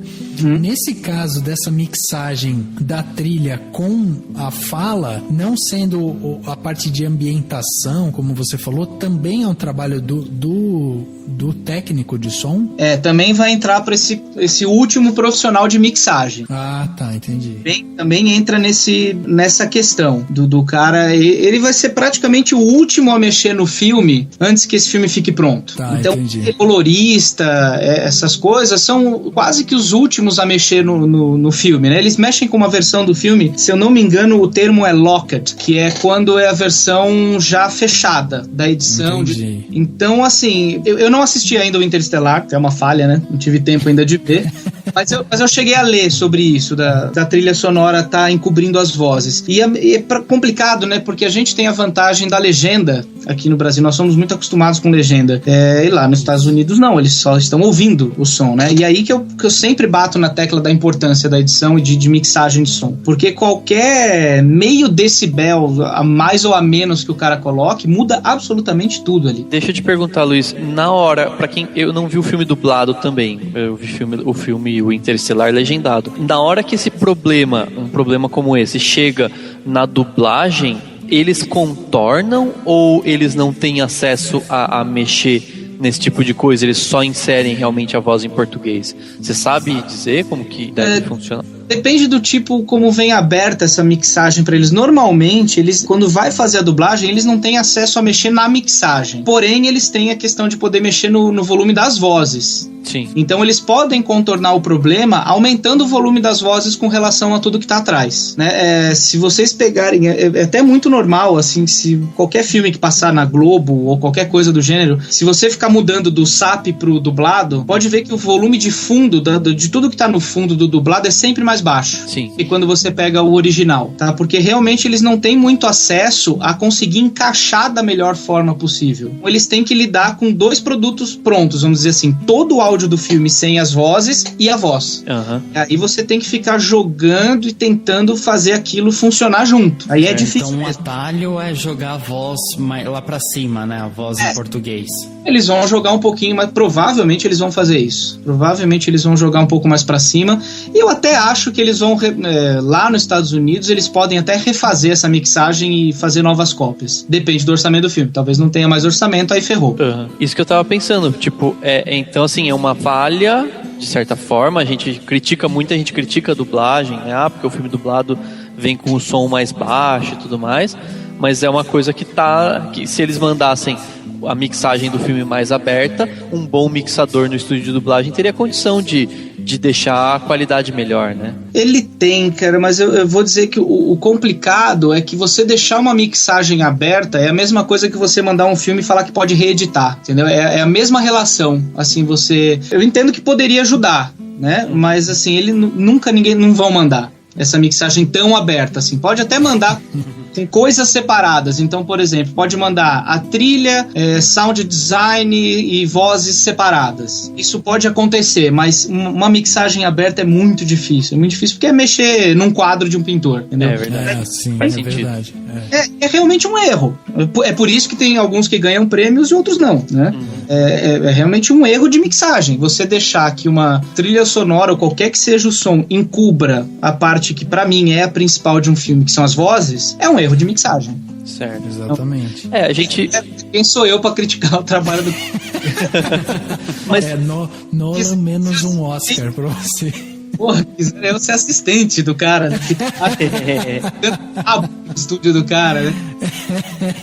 S3: Nesse caso dessa mixagem da trilha com a fala, não sendo a parte de ambientação, como você falou, também é um trabalho do técnico de som?
S6: Também vai entrar para esse último profissional de mixagem.
S3: Ah, tá, entendi.
S6: Também entra nessa questão do cara. Ele vai ser praticamente o último a mexer no filme antes que esse filme fique pronto.
S3: Tá,
S6: então,
S3: entendi.
S6: Colorista, essas coisas são quase que os últimos a mexer no filme, né? Eles mexem com uma versão do filme, se eu não me engano, o termo é locked, que é quando é a versão já fechada da edição. Então, assim, eu não assisti ainda o Interestelar, que é uma falha, né? Não tive tempo ainda de ver. Mas eu cheguei a ler sobre isso, da trilha sonora tá encobrindo as vozes. E é complicado, né? Porque a gente tem a vantagem da legenda aqui no Brasil. Nós somos muito acostumados com legenda. E lá nos Estados Unidos, não. Eles só estão ouvindo o som, né? E aí que eu sempre bato na tecla da importância da edição e de mixagem de som. Porque qualquer meio decibel a mais ou a menos que o cara coloque, muda absolutamente tudo ali.
S4: Deixa eu te perguntar, Luiz. Na hora, pra quem... Eu não vi o filme dublado também. Eu vi o filme O Interestelar legendado. Na hora que um problema como esse, chega na dublagem, eles contornam ou eles não têm acesso a mexer nesse tipo de coisa? Eles só inserem realmente a voz em português? Você sabe dizer como que deve funcionar?
S6: Depende do tipo como vem aberta essa mixagem para eles. Normalmente, quando vai fazer a dublagem, eles não têm acesso a mexer na mixagem. Porém, eles têm a questão de poder mexer no volume das vozes.
S4: Sim.
S6: Então eles podem contornar o problema aumentando o volume das vozes com relação a tudo que tá atrás, né? Se vocês pegarem, é até muito normal, assim, se qualquer filme que passar na Globo ou qualquer coisa do gênero, se você ficar mudando do SAP pro dublado, pode ver que o volume de fundo, de tudo que tá no fundo do dublado é sempre mais baixo.
S4: Sim.
S6: E quando você pega o original, tá? Porque realmente eles não têm muito acesso a conseguir encaixar da melhor forma possível. Eles têm que lidar com dois produtos prontos, vamos dizer assim, todo o áudio do filme sem as vozes e a voz. Aí você tem que ficar jogando e tentando fazer aquilo funcionar junto. Aí é difícil.
S5: Então o atalho é jogar a voz lá pra cima, né? A voz em português.
S6: Eles vão jogar um pouquinho, mas provavelmente eles vão fazer isso. Provavelmente eles vão jogar um pouco mais pra cima. E eu até acho que eles vão, lá nos Estados Unidos, eles podem até refazer essa mixagem e fazer novas cópias. Depende do orçamento do filme. Talvez não tenha mais orçamento, aí ferrou.
S4: Isso que eu tava pensando. Tipo, então assim, é uma falha, de certa forma. Muita gente critica a dublagem, né? Porque o filme dublado vem com o som mais baixo e tudo mais. Mas é uma coisa que se eles mandassem a mixagem do filme mais aberta, um bom mixador no estúdio de dublagem teria condição de deixar a qualidade melhor, né? Ele
S6: tem, cara, mas eu vou dizer que o complicado é que você deixar uma mixagem aberta é a mesma coisa que você mandar um filme e falar que pode reeditar, entendeu? É a mesma relação, assim, eu entendo que poderia ajudar, né? Mas, assim, ninguém não vão mandar essa mixagem tão aberta, assim. Pode até mandar tem coisas separadas. Então, por exemplo, pode mandar a trilha, sound design e vozes separadas. Isso pode acontecer, mas uma mixagem aberta é muito difícil. É muito difícil porque é mexer num quadro de um pintor, entendeu?
S4: É verdade.
S3: Sim,
S4: faz
S3: sentido. Verdade.
S6: É realmente um erro. É por isso que tem alguns que ganham prêmios e outros não, né? É realmente um erro de mixagem. Você deixar que uma trilha sonora ou qualquer que seja o som encubra a parte que pra mim é a principal de um filme, que são as vozes, é um erro de mixagem.
S4: Certo.
S3: Exatamente.
S4: A gente...
S6: Quem sou eu pra criticar o trabalho do...
S3: Mas... Nolan menos um Oscar pra você.
S6: Porra, quiser eu ser assistente do cara, né? No estúdio do cara, né?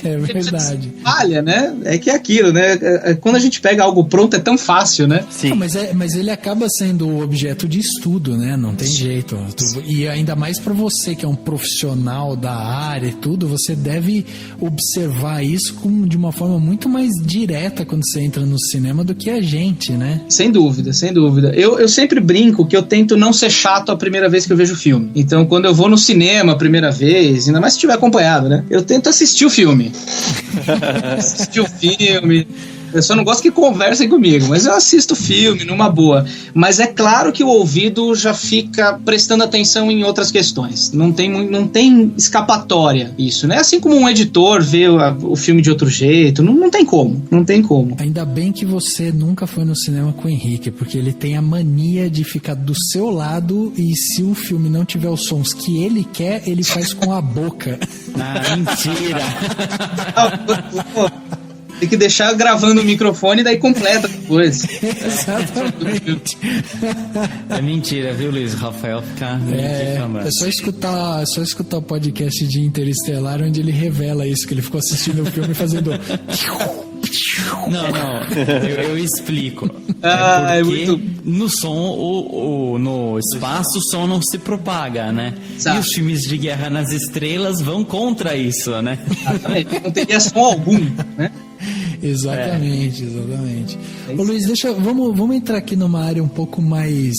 S3: É verdade.
S6: Falha, né? É que é aquilo, né? Quando a gente pega algo pronto é tão fácil, né?
S4: Sim.
S3: Não, mas ele acaba sendo objeto de estudo, né? Não tem jeito. E ainda mais pra você que é um profissional da área e tudo, você deve observar isso de uma forma muito mais direta quando você entra no cinema do que a gente, né?
S6: Sem dúvida, sem dúvida. Eu sempre brinco que eu tento não ser chato a primeira vez que eu vejo o filme. Então, quando eu vou no cinema a primeira vez, ainda mais se tiver acompanhado, né? Eu tento assistir o filme. Assistir o filme. Eu só não gosto que conversem comigo, mas eu assisto o filme numa boa. Mas é claro que o ouvido já fica prestando atenção em outras questões. Não tem escapatória isso, né? Assim como um editor vê o filme de outro jeito, não tem como. Não tem como.
S3: Ainda bem que você nunca foi no cinema com o Henrique, porque ele tem a mania de ficar do seu lado e se o filme não tiver os sons que ele quer, ele faz com a boca.
S5: Ah, mentira!
S6: Tem que deixar gravando o microfone e daí completa depois.
S3: Exatamente.
S5: É mentira, viu, Luiz? O Rafael fica
S3: É só escutar o podcast de Interestelar, onde ele revela isso, que ele ficou assistindo o filme fazendo...
S5: Não, eu explico.
S6: É
S5: porque
S6: muito...
S5: no som, no espaço, o som não se propaga, né?
S6: Exato.
S5: E os filmes de Guerra nas Estrelas vão contra isso, né?
S6: Exatamente. Não teria som algum, né?
S3: Exatamente. Ô Luiz, vamos entrar aqui numa área um pouco mais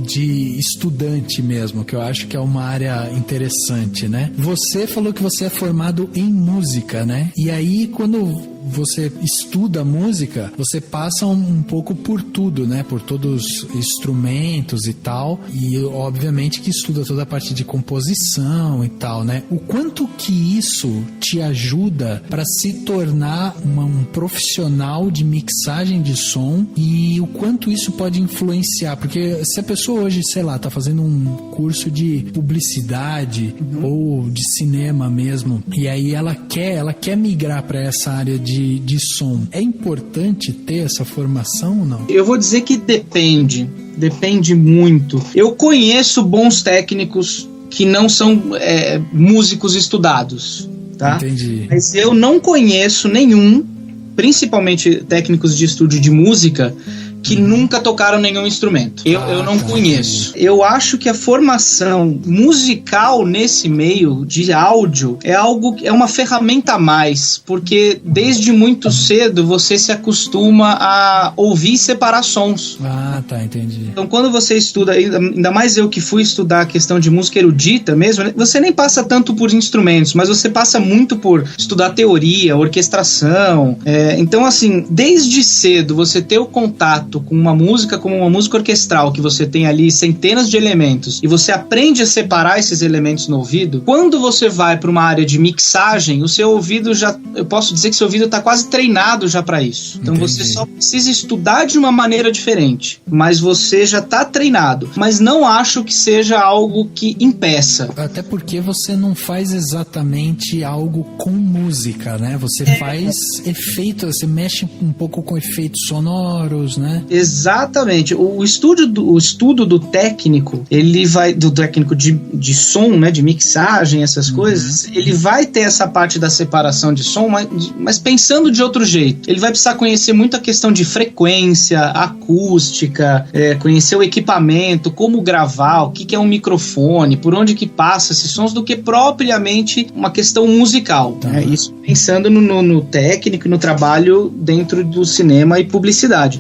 S3: de estudante mesmo, que eu acho que é uma área interessante, né? Você falou que você é formado em música, né? E aí, quando você estuda música, você passa um pouco por tudo, né? Por todos os instrumentos e tal, e obviamente que estuda toda a parte de composição e tal, né? O quanto que isso te ajuda para se tornar um profissional de mixagem de som e o quanto isso pode influenciar, porque se a pessoa hoje, sei lá, tá fazendo um curso de publicidade ou de cinema mesmo, e aí ela quer migrar para essa área de som, é importante ter essa formação ou não?
S6: Eu vou dizer que depende muito. Eu conheço bons técnicos que não são músicos estudados, tá?
S3: Entendi.
S6: Mas eu não conheço nenhum, principalmente técnicos de estúdio de música, que nunca tocaram nenhum instrumento. Eu não conheço. Eu acho que a formação musical nesse meio de áudio é uma ferramenta a mais, porque desde muito cedo você se acostuma a ouvir e separar sons.
S3: Ah, tá, entendi.
S6: Então quando você estuda, ainda mais eu que fui estudar a questão de música erudita mesmo, você nem passa tanto por instrumentos, mas você passa muito por estudar teoria, orquestração. Então assim, desde cedo você ter o contato com uma música como uma música orquestral, que você tem ali centenas de elementos e você aprende a separar esses elementos no ouvido, quando você vai para uma área de mixagem, o seu ouvido eu posso dizer que seu ouvido está quase treinado já para isso. Então
S3: Entendi.
S6: Você só precisa estudar de uma maneira diferente, mas você já está treinado. Mas não acho que seja algo que impeça.
S3: Até porque você não faz exatamente algo com música, né? Você faz efeitos, você mexe um pouco com efeitos sonoros, né? Exatamente.
S6: O estudo do técnico, do técnico de som, né, de mixagem, essas coisas, ele vai ter essa parte da separação de som, mas pensando de outro jeito. Ele vai precisar conhecer muito a questão de frequência, acústica, conhecer o equipamento, como gravar, o que é um microfone, por onde que passa esses sons, do que propriamente uma questão musical.
S3: Tá.
S6: Isso pensando no técnico e no trabalho dentro do cinema e publicidade.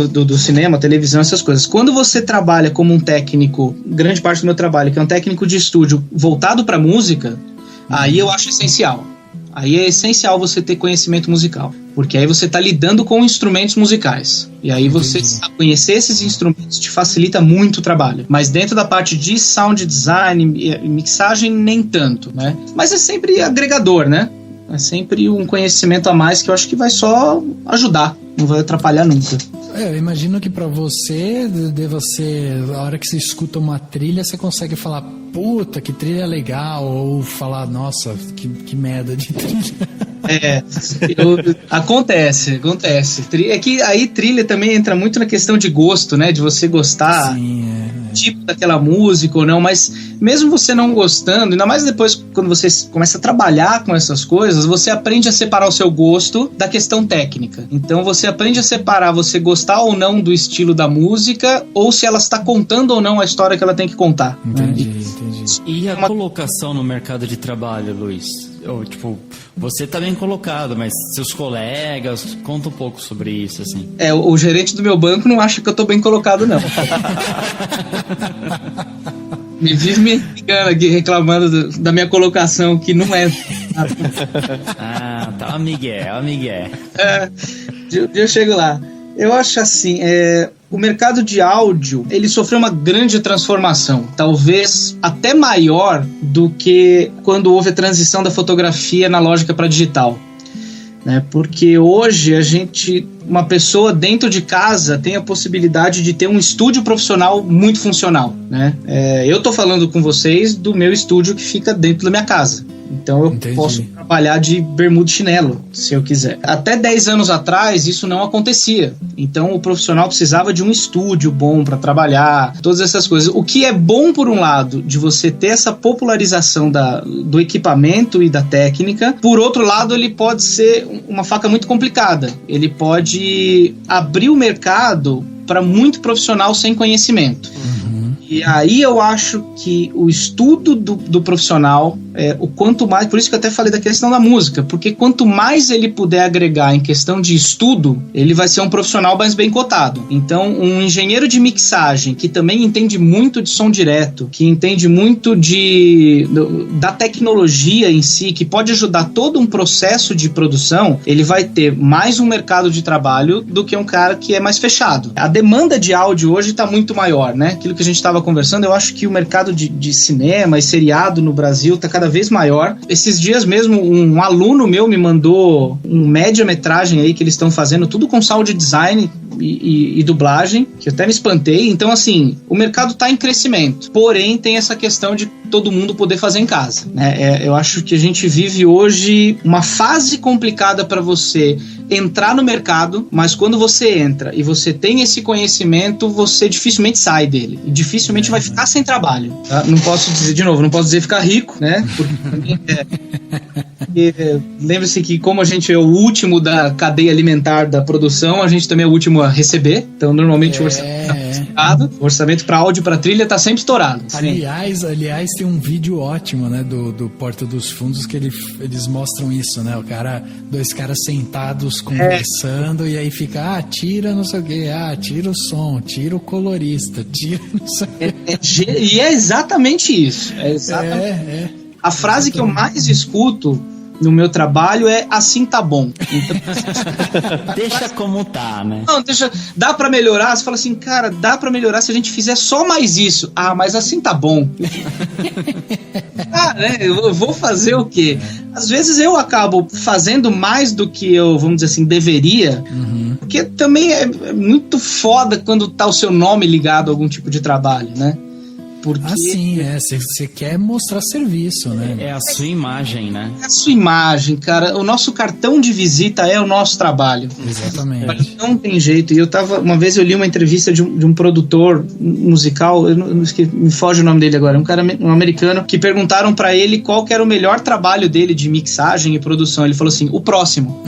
S6: Do cinema, televisão, essas coisas. Quando você trabalha como um técnico, grande parte do meu trabalho, que é um técnico de estúdio voltado para música, aí eu acho essencial. Aí é essencial você ter conhecimento musical, porque aí você está lidando com instrumentos musicais. E aí você conhecer esses instrumentos te facilita muito o trabalho. Mas dentro da parte de sound design e mixagem, nem tanto, né? Mas é sempre agregador, né? É sempre um conhecimento a mais que eu acho que vai só ajudar, não vai atrapalhar nunca.
S3: Eu imagino que pra você, a hora que você escuta uma trilha, você consegue falar, puta, que trilha legal, ou falar, nossa, que merda de trilha.
S6: Acontece. É que aí trilha também entra muito na questão de gosto, né? De você gostar.
S3: Sim,
S6: tipo daquela música ou não, mas mesmo você não gostando, ainda mais depois quando você começa a trabalhar com essas coisas, você aprende a separar o seu gosto da questão técnica. Então você aprende a separar você gostar ou não do estilo da música, ou se ela está contando ou não a história que ela tem que contar.
S3: Entendi.
S5: E a colocação no mercado de trabalho, Luiz? Tipo, você tá bem colocado, mas seus colegas, conta um pouco sobre isso, assim.
S6: O gerente do meu banco não acha que eu tô bem colocado, não. Me vive me ligando aqui, reclamando da minha colocação, que não é.
S5: Tá, Miguel.
S6: Eu chego lá. Eu acho assim, o mercado de áudio, ele sofreu uma grande transformação, talvez até maior do que quando houve a transição da fotografia analógica para digital, né? Porque hoje uma pessoa dentro de casa tem a possibilidade de ter um estúdio profissional muito funcional, né? Eu tô falando com vocês do meu estúdio que fica dentro da minha casa. Então eu posso trabalhar de bermuda e chinelo, se eu quiser. Até 10 anos atrás, isso não acontecia. Então o profissional precisava de um estúdio bom para trabalhar, todas essas coisas. O que é bom, por um lado, de você ter essa popularização do equipamento e da técnica. Por outro lado, ele pode ser uma faca muito complicada. Ele pode abrir o mercado para muito profissional sem conhecimento. E aí eu acho que o estudo do profissional, o quanto mais, por isso que eu até falei da questão da música, porque quanto mais ele puder agregar em questão de estudo, ele vai ser um profissional mais bem cotado. Então, um engenheiro de mixagem que também entende muito de som direto, que entende muito da tecnologia em si, que pode ajudar todo um processo de produção, ele vai ter mais um mercado de trabalho do que um cara que é mais fechado. A demanda de áudio hoje está muito maior, né? Aquilo que a gente estava conversando, eu acho que o mercado de cinema e seriado no Brasil está cada vez maior. Esses dias mesmo, um aluno meu me mandou um média-metragem aí que eles estão fazendo, tudo com sound design e dublagem, que eu até me espantei. Então, assim, o mercado está em crescimento, porém tem essa questão de todo mundo poder fazer em casa, né? Eu acho que a gente vive hoje uma fase complicada para você entrar no mercado, mas quando você entra e você tem esse conhecimento, você dificilmente sai dele e dificilmente vai ficar sem trabalho, tá? Não posso dizer ficar rico, né? Porque lembre-se que como a gente é o último da cadeia alimentar da produção, a gente também é o último a receber. Então normalmente o orçamento para áudio, para trilha tá sempre estourado.
S3: Aliás, tem um vídeo ótimo, né, do Porta dos Fundos, que eles mostram isso, né? Dois caras sentados conversando, e aí fica, tira não sei o que, tira o som, tira o colorista, tira não sei o que.
S6: E é exatamente isso. A frase que eu mais escuto no meu trabalho é assim tá bom. Então,
S5: deixa como tá, né?
S6: Não, dá pra melhorar. Você fala assim, cara, dá pra melhorar se a gente fizer só mais isso. Mas assim tá bom. Eu vou fazer o quê? Às vezes eu acabo fazendo mais do que eu, vamos dizer assim, deveria, porque também é muito foda quando tá o seu nome ligado a algum tipo de trabalho, né? Porque
S3: você quer mostrar serviço, né?
S5: É a sua imagem, né?
S6: É a sua imagem, cara. O nosso cartão de visita é o nosso trabalho.
S3: Exatamente.
S6: Não tem jeito. E uma vez eu li uma entrevista de um produtor musical, eu não esqueci, me foge o nome dele agora, um americano, que perguntaram pra ele qual que era o melhor trabalho dele de mixagem e produção. Ele falou assim, o próximo.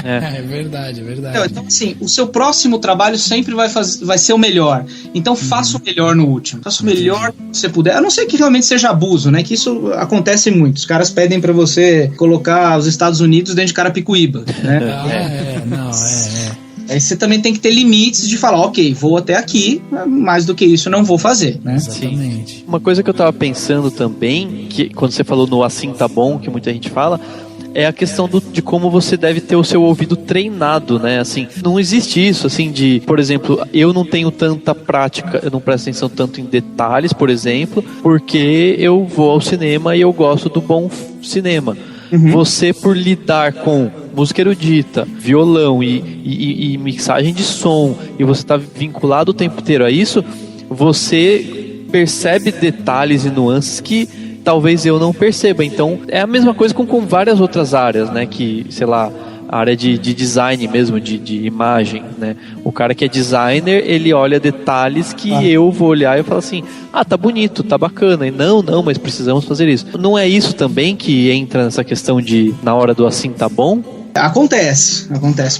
S3: É verdade.
S6: Então, assim, o seu próximo trabalho sempre vai ser o melhor. Então, faça o melhor no último. Faça o melhor que você puder. A não ser que realmente seja abuso, né? Que isso acontece muito. Os caras pedem pra você colocar os Estados Unidos dentro de Carapicuíba, né? Aí você também tem que ter limites de falar, ok, vou até aqui, mais do que isso não vou fazer, né?
S3: Exatamente.
S4: Sim. Uma coisa que eu tava pensando também, que quando você falou no assim tá bom, que muita gente fala, é a questão de como você deve ter o seu ouvido treinado, né? Assim, não existe isso, assim, por exemplo, eu não tenho tanta prática, eu não presto atenção tanto em detalhes, por exemplo, porque eu vou ao cinema e eu gosto do bom cinema. Você, por lidar com música erudita, violão e mixagem de som, e você tá vinculado o tempo inteiro a isso, você percebe detalhes e nuances que talvez eu não perceba. Então é a mesma coisa com várias outras áreas, né? Que, sei lá, a área de design mesmo, de imagem, né? O cara que é designer, ele olha detalhes que eu vou olhar e eu falo assim, tá bonito, tá bacana, e não, mas precisamos fazer isso. Não é isso também que entra nessa questão de, na hora do assim tá bom?
S6: Acontece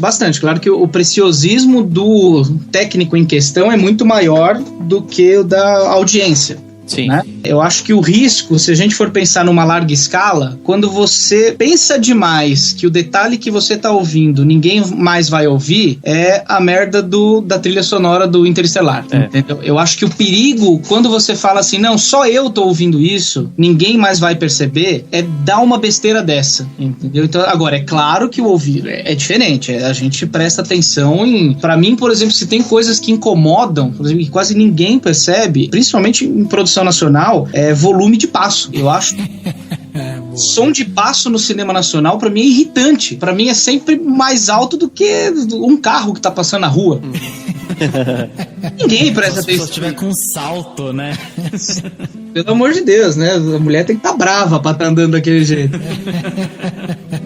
S6: bastante. Claro que o preciosismo do técnico em questão é muito maior do que o da audiência.
S4: Sim.
S6: Né? Eu acho que o risco, se a gente for pensar numa larga escala, quando você pensa demais que o detalhe que você tá ouvindo ninguém mais vai ouvir, é a merda da trilha sonora do Interestelar. Entendeu? Eu acho que o perigo, quando você fala assim, não, só eu tô ouvindo isso, ninguém mais vai perceber, é dar uma besteira dessa. Entendeu? Então, agora, é claro que o ouvir é diferente. A gente presta atenção em... Pra mim, por exemplo, se tem coisas que incomodam, por exemplo, que quase ninguém percebe, principalmente em produção nacional, é volume de passo. Eu acho som de passo no cinema nacional pra mim é irritante. Pra mim é sempre mais alto do que um carro que tá passando na rua. Ninguém presta atenção.
S5: Se tiver com salto, né?
S6: Pelo amor de Deus, né? A mulher tem que estar brava pra estar andando daquele jeito.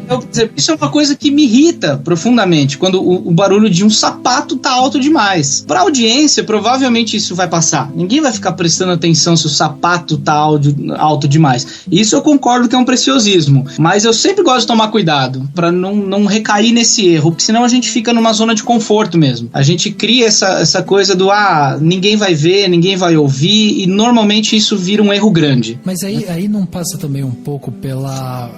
S6: Então, por exemplo, isso é uma coisa que me irrita profundamente, quando o barulho de um sapato tá alto demais. Pra audiência, provavelmente isso vai passar. Ninguém vai ficar prestando atenção se o sapato tá alto demais. Isso eu concordo que é um preciosismo. Mas eu sempre gosto de tomar cuidado pra não recair nesse erro, porque senão a gente fica numa zona de conforto mesmo. A gente cria essa coisa do ninguém vai ver, ninguém vai ouvir, e normalmente isso vira um erro grande.
S3: Mas aí não passa também um pouco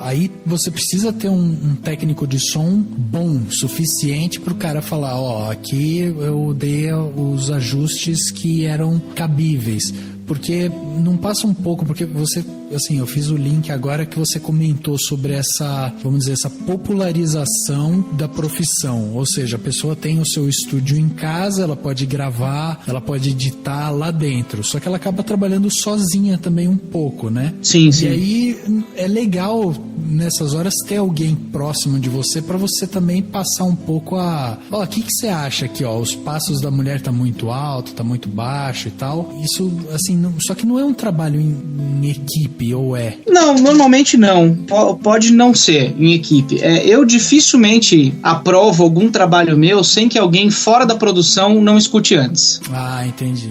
S3: aí você precisa ter um técnico de som bom, suficiente pro cara falar, aqui eu dei os ajustes que eram cabíveis. Porque não passa um pouco, porque você, assim, eu fiz o link agora que você comentou sobre essa, vamos dizer, essa popularização da profissão, ou seja, a pessoa tem o seu estúdio em casa, ela pode gravar, ela pode editar lá dentro, só que ela acaba trabalhando sozinha também um pouco, né?
S6: Sim.
S3: E aí é legal nessas horas ter alguém próximo de você pra você também passar um pouco o que você acha aqui, os passos da mulher tá muito alto, tá muito baixo e tal, isso, assim, só que não é um trabalho em equipe, ou é?
S6: Não, normalmente não. Pode não ser em equipe. Eu dificilmente aprovo algum trabalho meu sem que alguém fora da produção não escute antes.
S3: Entendi.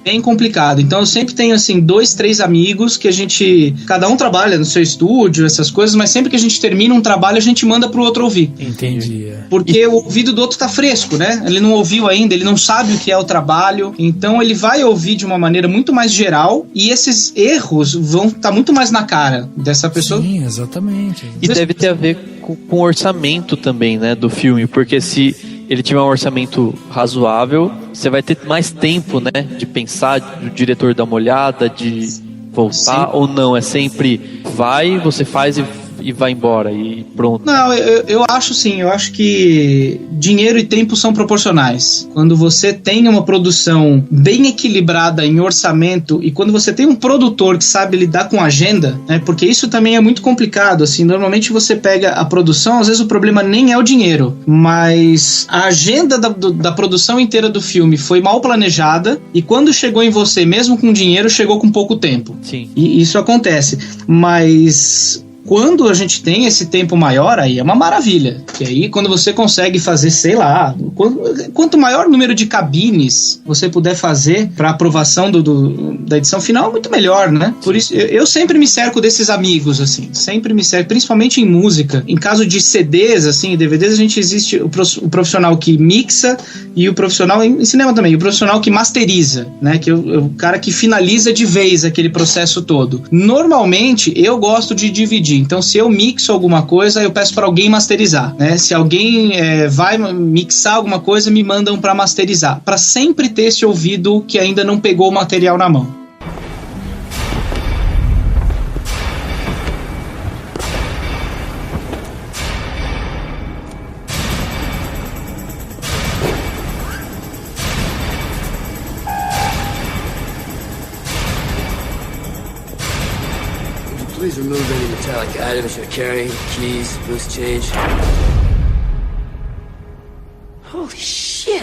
S6: Bem complicado. Então eu sempre tenho, assim, 2, 3 amigos que cada um trabalha no seu estúdio, essas coisas, mas sempre que a gente termina um trabalho, a gente manda pro outro ouvir.
S3: Entendi.
S6: Porque o ouvido do outro tá fresco, né? Ele não ouviu ainda, ele não sabe o que é o trabalho, então ele vai ouvir de uma maneira muito mais geral, e esses erros vão estar muito mais na cara dessa pessoa.
S3: Sim, exatamente.
S4: E deve ter a ver com o orçamento também, né, do filme, porque se ele tiver um orçamento razoável, você vai ter mais tempo, né, de pensar, do diretor dar uma olhada, de voltar. Sim. Ou não, é sempre você faz e vai embora e pronto.
S6: Não, eu acho sim, eu acho que dinheiro e tempo são proporcionais. Quando você tem uma produção bem equilibrada em orçamento, e quando você tem um produtor que sabe lidar com agenda, né, porque isso também é muito complicado, assim, normalmente você pega a produção, às vezes o problema nem é o dinheiro, mas a agenda da produção inteira do filme foi mal planejada, e quando chegou em você, mesmo com dinheiro, chegou com pouco tempo.
S4: Sim.
S6: E isso acontece, mas quando a gente tem esse tempo maior, aí é uma maravilha. Que aí, quando você consegue fazer, sei lá, quanto maior número de cabines você puder fazer para aprovação da edição final, muito melhor, né? Por isso, eu sempre me cerco desses amigos, assim. Sempre me cerco, principalmente em música. Em caso de CDs, assim, DVDs, a gente existe o profissional que mixa e o profissional, em cinema também, o profissional que masteriza, né? Que é o cara que finaliza de vez aquele processo todo. Normalmente, eu gosto de dividir. Então, se eu mixo alguma coisa, eu peço para alguém masterizar, né? Se alguém vai mixar alguma coisa, me mandam para masterizar, para sempre ter esse ouvido que ainda não pegou o material na mão.
S11: Please remove any metallic items you're carrying, keys, loose change. Holy shit!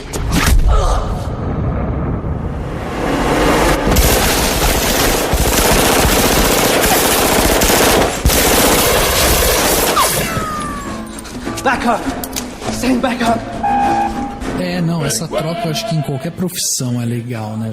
S8: Back up! hang back up.
S3: Não, essa troca eu acho que em qualquer profissão é legal, né?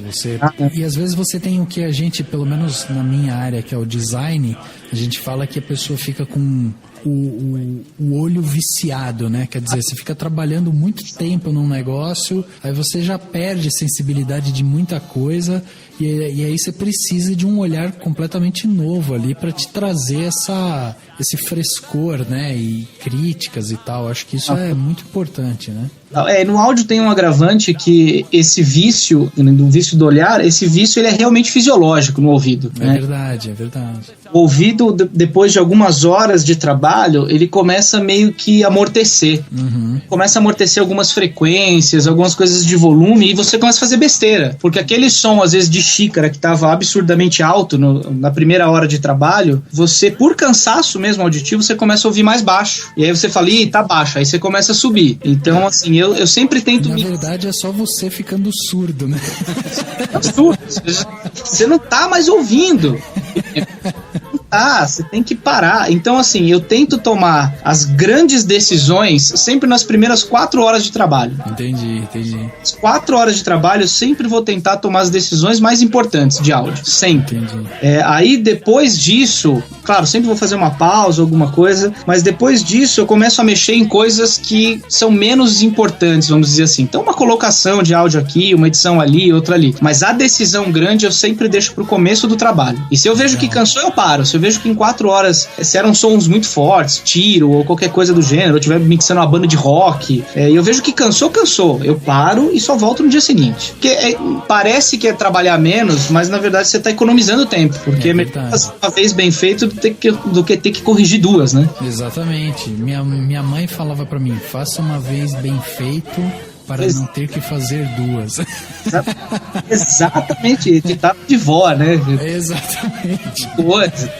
S3: E às vezes você tem o que a gente, pelo menos na minha área, que é o design, a gente fala que a pessoa fica com o olho viciado, né? Quer dizer, você fica trabalhando muito tempo num negócio, aí você já perde sensibilidade de muita coisa e aí você precisa de um olhar completamente novo ali para te trazer esse frescor, né? E críticas e tal. Acho que isso é muito importante, né?
S6: No áudio tem um agravante que esse vício, do vício do olhar, esse vício ele é realmente fisiológico no ouvido.
S3: É verdade, é verdade.
S6: O ouvido, depois de algumas horas de trabalho, ele começa meio que a amortecer. Começa a amortecer algumas frequências, algumas coisas de volume, e você começa a fazer besteira. Porque aquele som, às vezes, de xícara que estava absurdamente alto na primeira hora de trabalho, você, por cansaço mesmo auditivo, você começa a ouvir mais baixo. E aí você fala, tá baixo. Aí você começa a subir. Então, assim, eu sempre tento...
S3: Na verdade, é só você ficando surdo, né?
S6: Surdo. Você não tá mais ouvindo. Você tem que parar. Então, assim, eu tento tomar as grandes decisões sempre nas primeiras 4 horas de trabalho.
S3: Entendi.
S6: As 4 horas de trabalho eu sempre vou tentar tomar as decisões mais importantes de áudio. Sempre.
S3: Entendi.
S6: Aí, depois disso, claro, sempre vou fazer uma pausa, alguma coisa, mas depois disso eu começo a mexer em coisas que são menos importantes, vamos dizer assim. Então, uma colocação de áudio aqui, uma edição ali, outra ali. Mas a decisão grande eu sempre deixo pro começo do trabalho. E se eu vejo que cansou, eu paro. Se eu vejo que em 4 horas, se eram sons muito fortes, tiro ou qualquer coisa do gênero, eu estiver mixando uma banda de rock, e eu vejo que cansou. Eu paro e só volto no dia seguinte. Porque parece que é trabalhar menos, mas na verdade você tá economizando tempo, porque uma vez bem feito do que ter que corrigir 2, né?
S3: Exatamente. Minha mãe falava pra mim, faça uma vez bem feito para não ter que fazer 2.
S6: Exatamente, ditado de vó, né?
S3: Exatamente.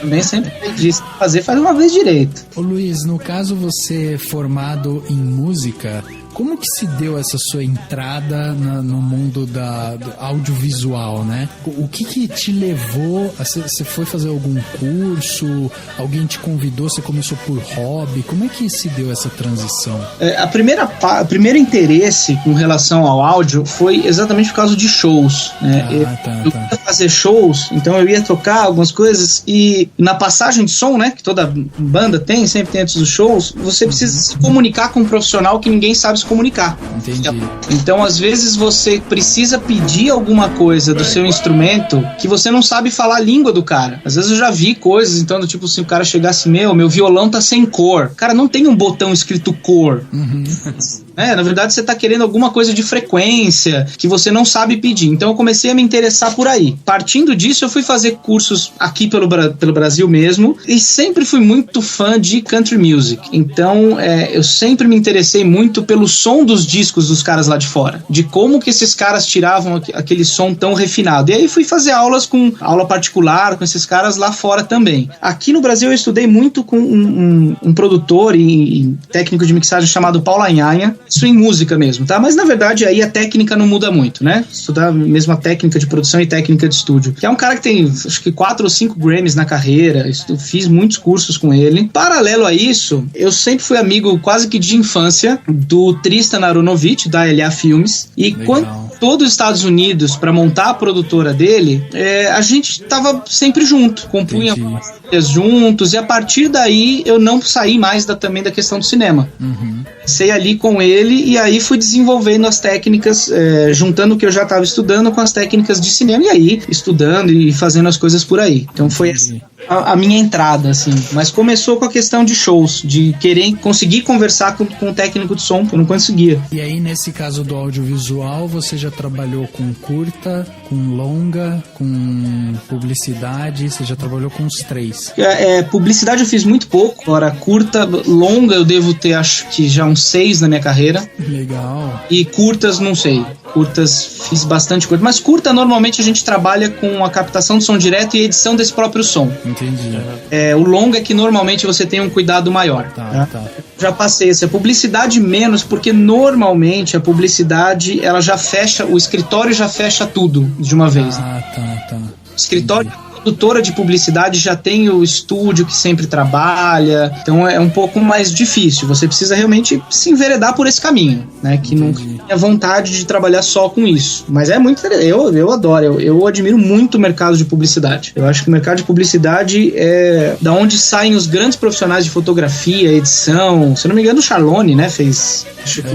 S6: Também sempre disse, faz uma vez direito.
S3: Ô Luiz, no caso você formado em música, como que se deu essa sua entrada no mundo do audiovisual, né? O que te levou? Você foi fazer algum curso? Alguém te convidou? Você começou por hobby? Como é que se deu essa transição?
S6: O primeiro interesse com relação ao áudio foi exatamente por causa de shows, né? Eu ia fazer shows, então eu ia tocar algumas coisas e na passagem de som, né? Que toda banda tem, sempre tem antes dos shows, você precisa se comunicar com um profissional que ninguém sabe se comunicar.
S3: Entendi.
S6: Então, às vezes, você precisa pedir alguma coisa do seu instrumento que você não sabe falar a língua do cara. Às vezes eu já vi coisas, então, do tipo, se o cara chegasse, meu violão tá sem cor. Cara, não tem um botão escrito cor. Na verdade, você tá querendo alguma coisa de frequência que você não sabe pedir. Então, eu comecei a me interessar por aí. Partindo disso, eu fui fazer cursos aqui pelo Brasil mesmo e sempre fui muito fã de country music. Então, eu sempre me interessei muito pelo som dos discos dos caras lá de fora, de como que esses caras tiravam aquele som tão refinado. E aí fui fazer aula particular com esses caras lá fora também. Aqui no Brasil eu estudei muito com um produtor e técnico de mixagem chamado Paulo Anhanha, isso em música mesmo, tá? Mas na verdade aí a técnica não muda muito, né? Estudar mesmo a técnica de produção e técnica de estúdio. Que é um cara que tem acho que 4 ou 5 Grammys na carreira, eu fiz muitos cursos com ele. Paralelo a isso, eu sempre fui amigo quase que de infância do Tristan Aronovich, da LA Filmes, e quando todos os Estados Unidos para montar a produtora dele, a gente tava sempre junto, compunha juntos, e a partir daí eu não saí mais também da questão do cinema. Comecei ali com ele e aí fui desenvolvendo as técnicas, juntando o que eu já estava estudando com as técnicas de cinema, e aí estudando e fazendo as coisas por aí. Então foi a minha entrada, assim. Mas começou com a questão de shows, de querer conseguir conversar com o técnico de som, que eu não conseguia.
S3: E aí, nesse caso do audiovisual, você já trabalhou com curta, com longa, com publicidade, você já trabalhou com os 3?
S6: Publicidade eu fiz muito pouco, agora curta, longa eu devo ter, acho que já uns 6 na minha carreira. Legal. E curtas, não sei. Curtas, fiz bastante coisa. Mas curta, normalmente a gente trabalha com a captação do som direto e edição desse próprio som. Entendi. O longa é que normalmente você tem um cuidado maior. Tá. Já passei essa publicidade menos, porque normalmente a publicidade, ela já fecha, o escritório já fecha tudo de uma vez. O escritório produtora de publicidade já tem o estúdio que sempre trabalha, então é um pouco mais difícil. Você precisa realmente se enveredar por esse caminho, né? Que não tenha vontade de trabalhar só com isso. Mas é muito interessante. Eu adoro, eu admiro muito o mercado de publicidade. Eu acho que o mercado de publicidade é da onde saem os grandes profissionais de fotografia, edição. Se eu não me engano, o Charlone, né, fez... Acho que...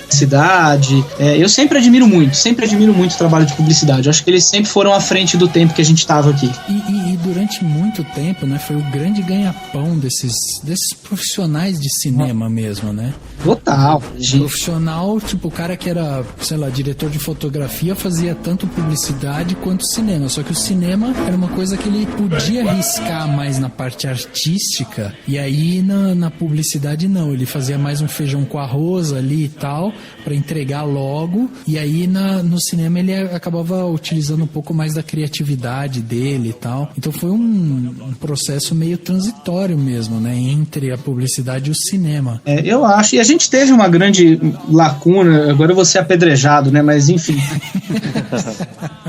S6: Publicidade. Eu sempre admiro muito o trabalho de publicidade. Acho que eles sempre foram à frente do tempo que a gente estava aqui.
S3: E durante muito tempo, né, foi o grande ganha-pão desses profissionais de cinema mesmo, né?
S6: Total.
S3: Profissional, tipo, o cara que era, sei lá, diretor de fotografia fazia tanto publicidade quanto cinema. Só que o cinema era uma coisa que ele podia arriscar mais na parte artística, e aí na publicidade não. Ele fazia mais um feijão com arroz ali e tal, para entregar logo, e aí no cinema ele acabava utilizando um pouco mais da criatividade dele e tal. Então foi um processo meio transitório mesmo, né, entre a publicidade e o cinema.
S6: Eu acho, e a gente teve uma grande lacuna, agora eu vou ser apedrejado, né, mas enfim.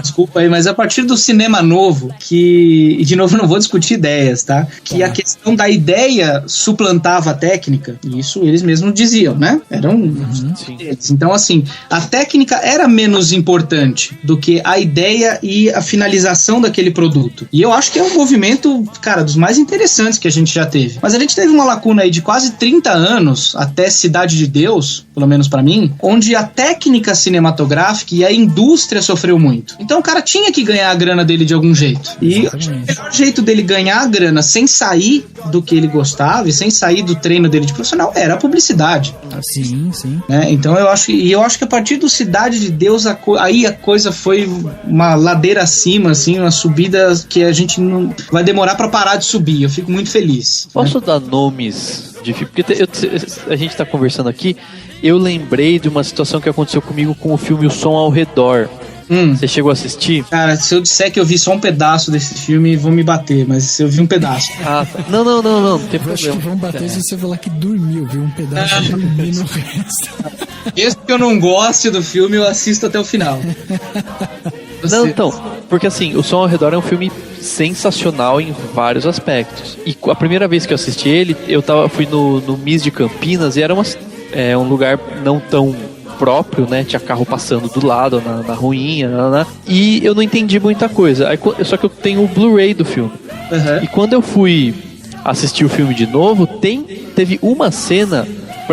S6: Desculpa aí, mas a partir do cinema novo, e de novo não vou discutir ideias, tá? Que a questão da ideia suplantava a técnica, e isso eles mesmos diziam, né? Então, assim, a técnica era menos importante do que a ideia e a finalização daquele produto. E eu acho que é um movimento, cara, dos mais interessantes que a gente já teve. Mas a gente teve uma lacuna aí de quase 30 anos, até Cidade de Deus, pelo menos pra mim, onde a técnica cinematográfica e a indústria sofreu muito. Então o cara tinha que ganhar a grana dele de algum jeito. E o melhor jeito dele ganhar a grana sem sair do que ele gostava e sem sair do treino dele de profissional era a publicidade.
S3: Sim.
S6: Né? Então eu acho que a partir do Cidade de Deus aí a coisa foi uma ladeira acima, assim, uma subida que a gente não vai demorar pra parar de subir. Eu fico muito feliz.
S4: Posso dar nomes de filme? Porque a gente tá conversando aqui, eu lembrei de uma situação que aconteceu comigo com o filme O Som ao Redor. Você chegou a assistir?
S6: Cara, se eu disser que eu vi só um pedaço desse filme, vão me bater, mas eu vi um pedaço.
S4: Tá. Não tem problema.
S3: Acho que vão bater se você falar que dormiu, viu um pedaço e dormiu no resto.
S6: Esse que eu não gosto do filme, eu assisto até o final.
S4: Não, então, porque assim, O Som ao Redor é um filme sensacional em vários aspectos. E a primeira vez que eu assisti ele, fui no MIS de Campinas e era um lugar não tão próprio, né? Tinha carro passando do lado, na ruinha, e eu não entendi muita coisa. Só que eu tenho o Blu-ray do filme. E quando eu fui assistir o filme de novo, teve uma cena,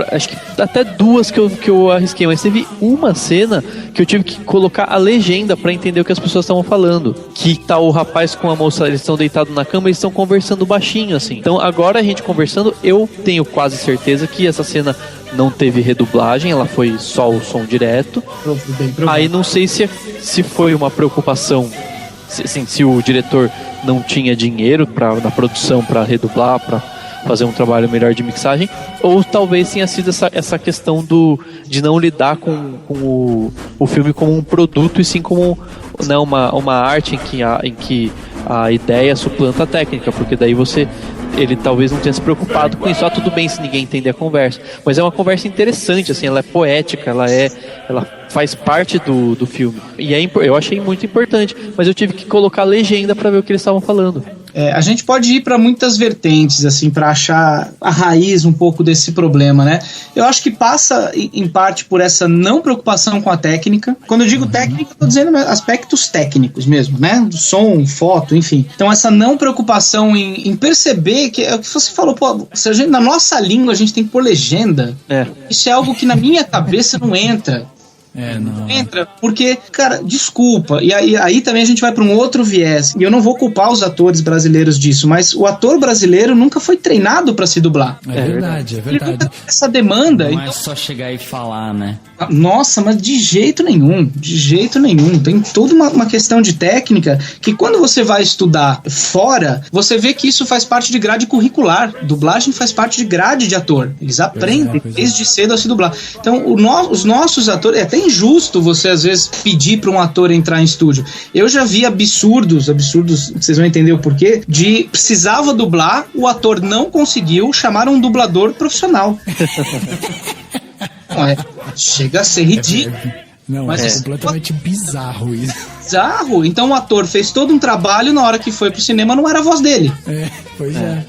S4: acho que até duas que eu arrisquei, mas teve uma cena que eu tive que colocar a legenda pra entender o que as pessoas estavam falando. Que tá o rapaz com a moça, eles estão deitados na cama, eles estão conversando baixinho, assim. Então agora a gente conversando, eu tenho quase certeza que essa cena não teve redublagem, ela foi só o som direto. Aí não sei se foi uma preocupação, se o diretor não tinha dinheiro na produção para redublar, para fazer um trabalho melhor de mixagem, ou talvez tenha sido essa questão de não lidar com o filme como um produto, e sim como, né, uma arte em que a ideia suplanta a técnica, porque daí ele talvez não tenha se preocupado com isso. Tudo bem se ninguém entender a conversa, mas é uma conversa interessante, assim, ela é poética, ela faz parte do filme, e eu achei muito importante, mas eu tive que colocar legenda para ver o que eles estavam falando.
S6: A gente pode ir para muitas vertentes, assim, para achar a raiz um pouco desse problema, né? Eu acho que passa, em parte, por essa não preocupação com a técnica. Quando eu digo técnica, eu tô dizendo aspectos técnicos mesmo, né? Do som, foto, enfim. Então, essa não preocupação em perceber que é o que você falou, pô, na nossa língua a gente tem que pôr legenda. Isso é algo que na minha cabeça não entra.
S3: Não
S6: entra, porque, cara, desculpa, e aí também a gente vai para um outro viés, e eu não vou culpar os atores brasileiros disso, mas o ator brasileiro nunca foi treinado para se dublar.
S3: É verdade.
S6: Essa demanda...
S5: Não é só chegar e falar, né?
S6: Nossa, mas de jeito nenhum, tem toda uma questão de técnica, que quando você vai estudar fora, você vê que isso faz parte de grade curricular. Dublagem faz parte de grade de ator, eles aprendem desde cedo a se dublar. Então, os nossos atores, é até injusto você às vezes pedir para um ator entrar em estúdio. Eu já vi absurdos, vocês vão entender o porquê, de precisava dublar, o ator não conseguiu, chamaram um dublador profissional. Chega a ser ridículo.
S3: Não,
S6: Mas
S3: é completamente bizarro isso.
S6: Bizarro. Então o ator fez todo um trabalho, na hora que foi pro cinema não era a voz dele.
S3: Pois é.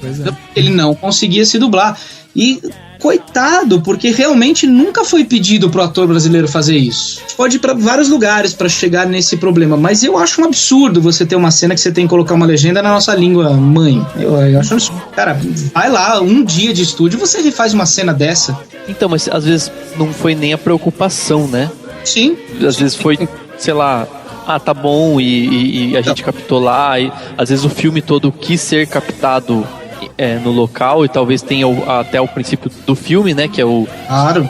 S6: Ele não conseguia se dublar. E coitado, porque realmente nunca foi pedido pro ator brasileiro fazer isso. Pode ir pra vários lugares pra chegar nesse problema, mas eu acho um absurdo você ter uma cena que você tem que colocar uma legenda na nossa língua mãe. Eu acho um absurdo. Cara, vai lá, um dia de estúdio, você refaz uma cena dessa.
S4: Então, mas às vezes não foi nem a preocupação, né?
S6: Sim.
S4: Às vezes foi, sei lá, tá bom, e a gente captou lá, e às vezes o filme todo quis ser captado no local, e talvez tenha até o princípio do filme, né, que é o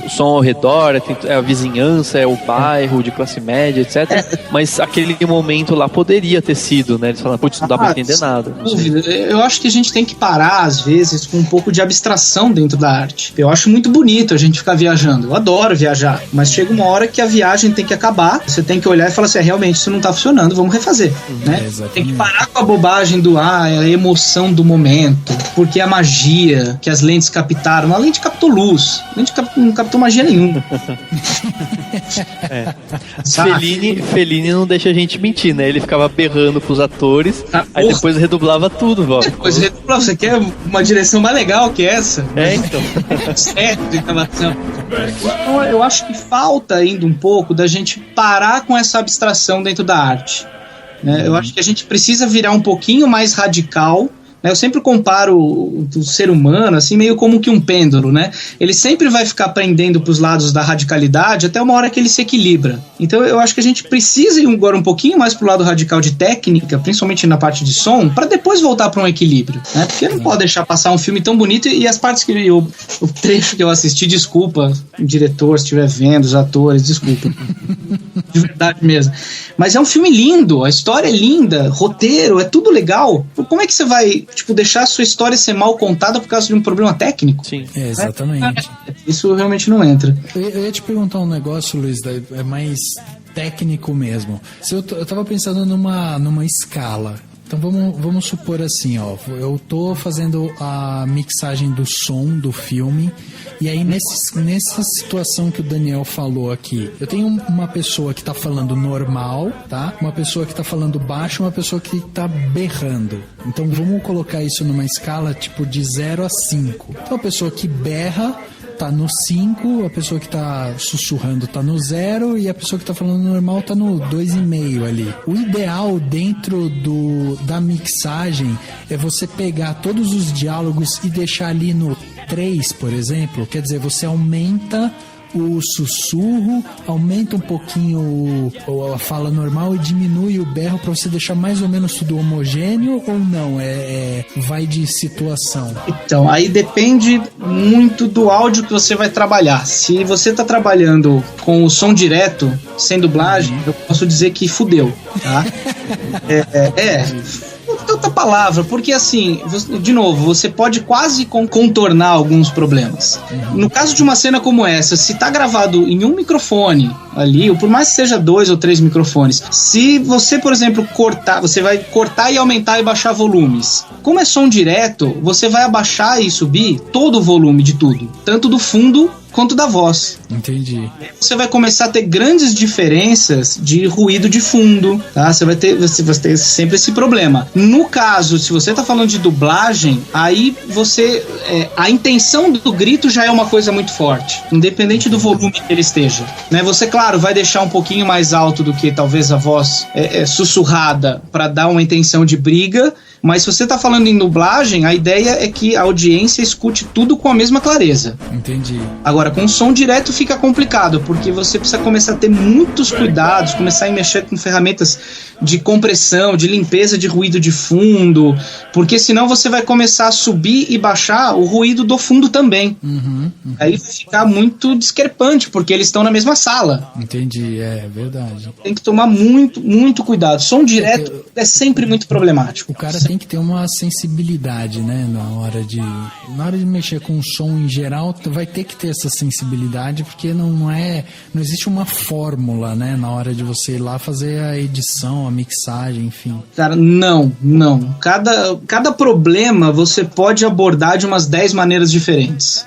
S4: som ao redor, é a vizinhança, é o bairro de classe média, etc. Mas aquele momento lá poderia ter sido, né, eles falaram, putz, não dá pra entender nada.
S6: Eu acho que a gente tem que parar, às vezes, com um pouco de abstração dentro da arte. Eu acho muito bonito a gente ficar viajando, eu adoro viajar, mas chega uma hora que a viagem tem que acabar, você tem que olhar e falar assim, realmente isso não tá funcionando, vamos refazer, né? Tem que parar com a bobagem do, a emoção do momento, porque a magia que as lentes captaram, a lente captou luz, a lente não captou magia nenhuma.
S4: Fellini não deixa a gente mentir, né? Ele ficava berrando pros atores, aí depois redublava tudo, Val.
S6: Depois redublava, você quer uma direção mais legal que essa?
S4: Então.
S6: Certo, de gravação. Então, eu acho que falta ainda um pouco da gente parar com essa abstração dentro da arte, né? Eu acho que a gente precisa virar um pouquinho mais radical. Eu sempre comparo o ser humano assim, meio como que um pêndulo, né? Ele sempre vai ficar pendendo para os lados da radicalidade até uma hora que ele se equilibra. Então eu acho que a gente precisa ir agora um pouquinho mais pro lado radical de técnica, principalmente na parte de som, para depois voltar para um equilíbrio, né? Porque não pode deixar passar um filme tão bonito e as partes que o trecho que eu assisti, desculpa, o diretor, se estiver vendo, os atores, desculpa. De verdade mesmo. Mas é um filme lindo, a história é linda, roteiro, é tudo legal. Como é que você vai, deixar a sua história ser mal contada por causa de um problema técnico?
S4: Sim.
S3: Exatamente.
S6: Isso realmente não entra.
S3: Eu ia te perguntar um negócio, Luiz, é mais técnico mesmo. Eu tava pensando numa escala. Então vamos supor assim, ó, eu tô fazendo a mixagem do som do filme, e aí nessa situação que o Daniel falou aqui, eu tenho uma pessoa que tá falando normal, tá? Uma pessoa que tá falando baixo, uma pessoa que tá berrando. Então vamos colocar isso numa escala tipo de 0 a 5. Então a pessoa que berra tá no 5, a pessoa que tá sussurrando tá no 0 e a pessoa que tá falando normal tá no 2,5 ali. O ideal dentro da mixagem é você pegar todos os diálogos e deixar ali no 3, por exemplo. Quer dizer, você aumenta o sussurro, aumenta um pouquinho a fala normal e diminui o berro para você deixar mais ou menos tudo homogêneo, ou não? Vai de situação?
S6: Então, aí depende muito do áudio que você vai trabalhar. Se você está trabalhando com o som direto, sem dublagem, eu posso dizer que fudeu, tá? Outra palavra, porque assim, de novo, você pode quase contornar alguns problemas. No caso de uma cena como essa, se tá gravado em um microfone ali, ou por mais que seja 2 ou 3 microfones, se você, por exemplo, cortar, você vai cortar e aumentar e baixar volumes. Como é som direto, você vai abaixar e subir todo o volume de tudo, tanto do fundo quanto da voz.
S3: Entendi.
S6: Você vai começar a ter grandes diferenças de ruído de fundo, tá? Você vai ter sempre esse problema. No caso, se você tá falando de dublagem, aí a intenção do grito já é uma coisa muito forte, independente do volume que ele esteja, né? Você, claro, vai deixar um pouquinho mais alto do que talvez a voz sussurrada para dar uma intenção de briga, mas se você tá falando em dublagem, a ideia é que a audiência escute tudo com a mesma clareza.
S3: Entendi.
S6: Agora, com som direto fica complicado, porque você precisa começar a ter muitos cuidados, começar a mexer com ferramentas de compressão, de limpeza de ruído de fundo, porque senão você vai começar a subir e baixar o ruído do fundo também. Aí vai ficar muito discrepante, porque eles estão na mesma sala.
S3: Entendi, é verdade.
S6: Tem que tomar muito, muito cuidado. Som direto é sempre muito problemático.
S3: O cara tem que ter uma sensibilidade, né, na hora de mexer com o som em geral, vai ter que ter essa sensibilidade, porque não existe uma fórmula, né, na hora de você ir lá fazer a edição, a mixagem, enfim?
S6: Cara, não. Cada problema você pode abordar de umas 10 maneiras diferentes.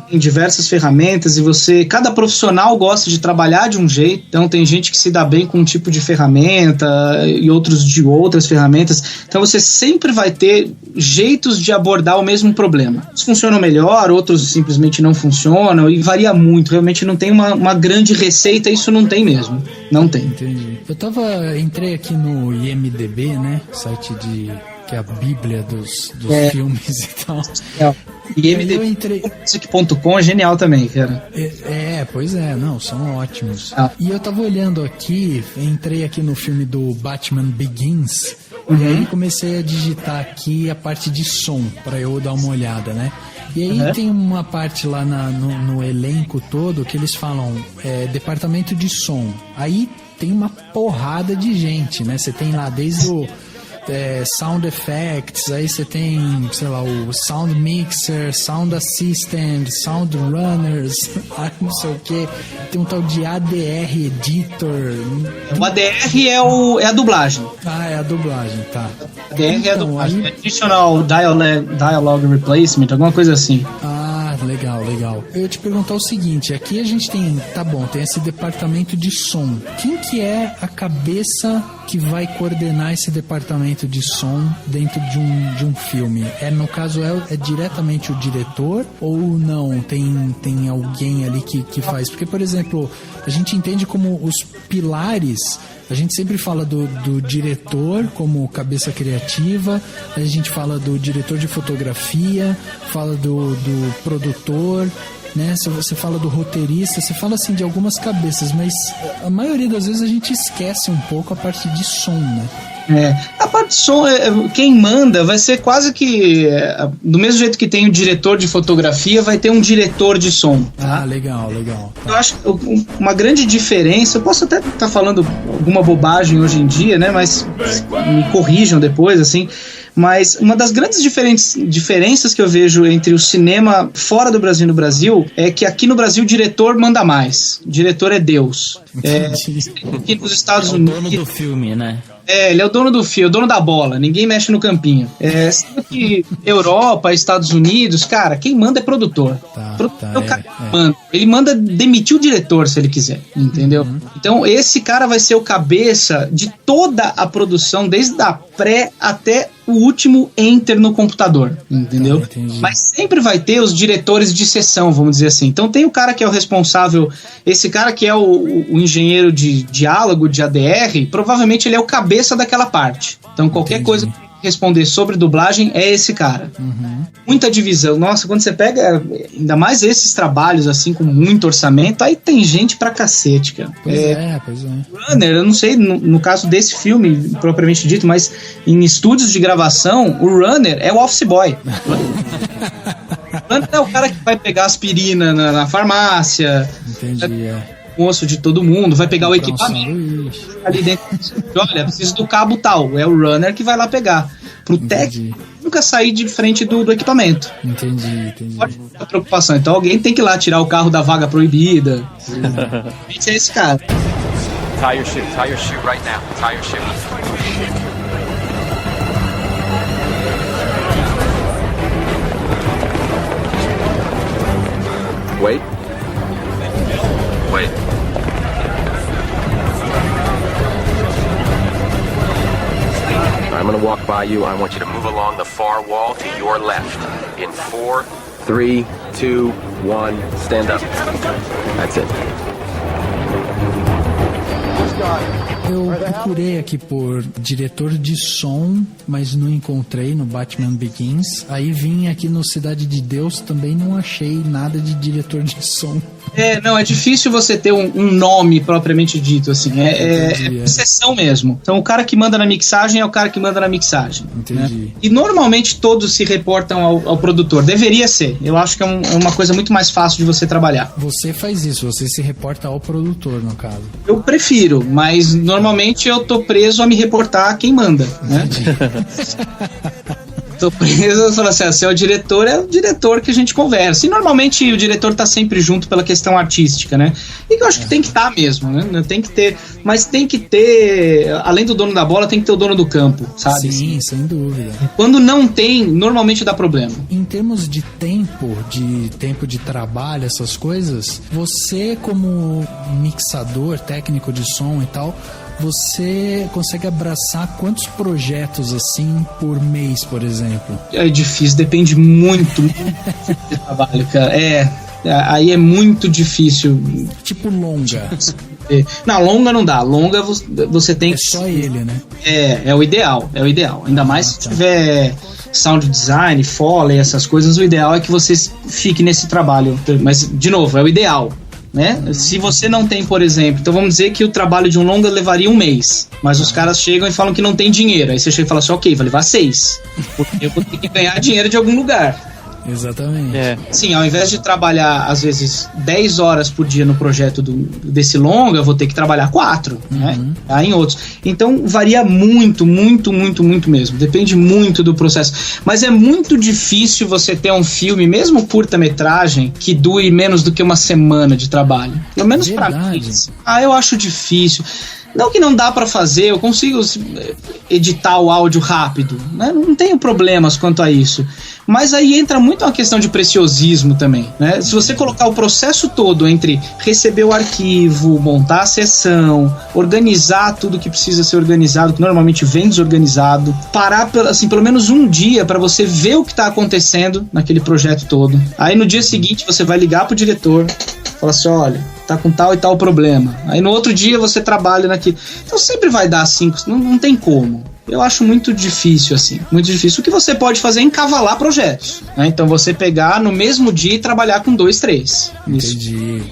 S6: Tem diversas ferramentas e cada profissional gosta de trabalhar de um jeito. Então tem gente que se dá bem com um tipo de ferramenta e outros de outras ferramentas. Então você sempre vai ter jeitos de abordar o mesmo problema. Uns funcionam melhor, outros simplesmente não funcionam e varia muito. Realmente não tem uma grande receita, isso não tem mesmo. Não tem.
S3: Entendi. Entrei aqui no IMDB, né? Site que é a bíblia dos filmes e tal.
S6: E IMDb.com é genial também, cara.
S3: Pois é, não, são ótimos. E eu tava olhando aqui, entrei aqui no filme do Batman Begins, e aí comecei a digitar aqui a parte de som, pra eu dar uma olhada, né? E aí tem uma parte lá no elenco todo que eles falam departamento de som. Aí tem uma porrada de gente, né? Você tem lá desde o sound effects, aí você tem, sei lá, o sound mixer, sound assistant, sound runners, não sei o que, tem um tal de ADR editor.
S6: O ADR é a dublagem.
S3: É a dublagem, tá.
S6: ADR é a dublagem, Additional Dialogue Replacement, alguma coisa assim.
S3: Legal. Eu ia te perguntar o seguinte, aqui a gente tem esse departamento de som. Quem que é a cabeça que vai coordenar esse departamento de som dentro de um filme? No caso, é diretamente o diretor ou não? Tem alguém ali que faz? Porque, por exemplo, a gente entende como os pilares. A gente sempre fala do diretor como cabeça criativa, a gente fala do diretor de fotografia, fala do produtor, né? Você fala do roteirista, você fala assim de algumas cabeças, mas a maioria das vezes a gente esquece um pouco a parte de som, né?
S6: A parte de som, quem manda vai ser quase que do mesmo jeito que tem o diretor de fotografia, vai ter um diretor de som, tá?
S3: Legal.
S6: Eu acho uma grande diferença, eu posso até estar falando alguma bobagem hoje em dia, né, mas me corrijam depois, assim, mas uma das grandes diferenças que eu vejo entre o cinema fora do Brasil e no Brasil é que aqui no Brasil o diretor manda mais, o diretor é Deus. Aqui nos Estados Unidos...
S5: É o dono do filme, né?
S6: Ele é o dono do filme, o dono da bola, ninguém mexe no campinho. Sendo que Europa, Estados Unidos, cara, quem manda é produtor. O cara manda. Ele manda demitir o diretor se ele quiser, entendeu? Então esse cara vai ser o cabeça de toda a produção, desde a pré até o último enter no computador, entendeu? Mas sempre vai ter os diretores de sessão, vamos dizer assim. Então tem o cara que é o responsável, esse cara que é o engenheiro de diálogo, de ADR, provavelmente ele é o cabeça daquela parte. Então qualquer coisa que responder sobre dublagem é esse cara. Muita divisão. Nossa, quando você pega ainda mais esses trabalhos assim com muito orçamento, aí tem gente pra cacete, cara.
S3: Pois é.
S6: Runner, eu não sei no caso desse filme propriamente dito, mas em estúdios de gravação, o runner é o office boy. O runner é o cara que vai pegar aspirina na farmácia.
S3: Entendi,
S6: o osso de todo mundo, vai pegar o equipamento ali dentro. Olha, preciso do cabo tal. É o runner que vai lá pegar. Pro técnico nunca sair de frente do equipamento.
S3: Entendi.
S6: Pode ter preocupação. Então alguém tem que ir lá tirar o carro da vaga proibida. Esse é esse cara.
S12: Tie your shoe right now. Tie your shoe. Wait. I'm going to walk by you. I want you to move along the far wall to your left. In 4, 3, 2, 1, stand up. That's it.
S3: Eu procurei aqui por diretor de som, mas não encontrei no Batman Begins. Aí vim aqui no Cidade de Deus, também não achei nada de diretor de som.
S6: Não, é difícil você ter um nome propriamente dito, assim, é exceção mesmo. Então o cara que manda na mixagem é o cara que manda na mixagem.
S3: Entendi.
S6: Né? E normalmente todos se reportam ao produtor, deveria ser. Eu acho que é uma coisa muito mais fácil de você trabalhar.
S3: Você faz isso, você se reporta ao produtor, no caso.
S6: Eu prefiro, mas normalmente eu tô preso a me reportar a quem manda, né? tô preso, eu falo assim, se é o diretor que a gente conversa. E normalmente o diretor tá sempre junto pela questão artística, né? E que eu acho que tem que estar mesmo, né? Tem que ter, mas tem que ter, além do dono da bola, tem que ter o dono do campo, sabe?
S3: Sim, sem dúvida.
S6: Quando não tem, normalmente dá problema.
S3: Em termos de tempo de trabalho, essas coisas, você como mixador, técnico de som e tal, você consegue abraçar quantos projetos assim por mês, por exemplo?
S6: É difícil, depende muito do trabalho, cara. Aí é muito difícil.
S3: Tipo longa.
S6: Não, longa não dá. Longa você tem que...
S3: É só ele, né?
S6: É o ideal. Ainda mais se tiver sound design, Foley, essas coisas, o ideal é que você fique nesse trabalho. Mas, de novo, é o ideal, né? Se você não tem, por exemplo, então vamos dizer que o trabalho de um longa levaria 1 mês, mas os caras chegam e falam que não tem dinheiro, aí você chega e fala assim, ok, vai levar 6, porque eu vou ter que ganhar dinheiro de algum lugar.
S3: Exatamente.
S6: Sim, ao invés de trabalhar às vezes 10 horas por dia no projeto desse longa, eu vou ter que trabalhar 4, né? Tá, em outros. Então varia muito mesmo. Depende muito do processo. Mas é muito difícil você ter um filme, mesmo curta-metragem, que dure menos do que 1 semana de trabalho. Pelo menos pra mim. Eu acho difícil. Não que não dá pra fazer, eu consigo editar o áudio rápido, né? Não tenho problemas quanto a isso. Mas aí entra muito uma questão de preciosismo também, né? Se você colocar o processo todo entre receber o arquivo, montar a sessão, organizar tudo que precisa ser organizado, que normalmente vem desorganizado, parar assim, pelo menos um dia para você ver o que tá acontecendo naquele projeto todo. Aí no dia seguinte você vai ligar pro diretor, fala assim, olha, tá com tal e tal problema. Aí no outro dia você trabalha naquilo. Então sempre vai dar 5, não tem como. Eu acho muito difícil, assim, muito difícil. O que você pode fazer é encavalar projetos, né? Então você pegar no mesmo dia e trabalhar com 2, 3.
S3: Entendi.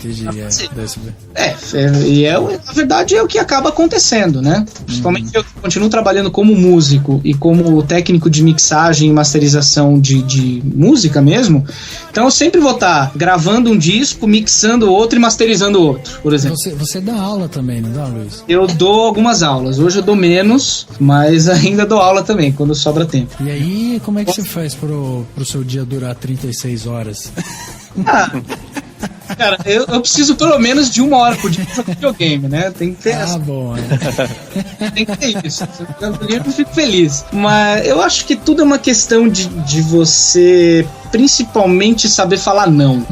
S6: Na verdade é o que acaba acontecendo, né? Principalmente eu que continuo trabalhando como músico e como técnico de mixagem e masterização de música mesmo. Então eu sempre vou estar gravando um disco, mixando outro e masterizando outro, por exemplo.
S3: Você dá aula também, não dá, Luiz?
S6: Eu dou algumas aulas. Hoje eu dou menos, mas ainda dou aula também, quando sobra tempo.
S3: E aí, como é que você faz pro seu dia durar 36 horas?
S6: Cara, eu preciso pelo menos de 1 hora por dia pra jogar videogame, né? Tem que ter
S3: bom,
S6: Tem que ter isso. Eu fico feliz. Mas eu acho que tudo é uma questão de você principalmente saber falar não.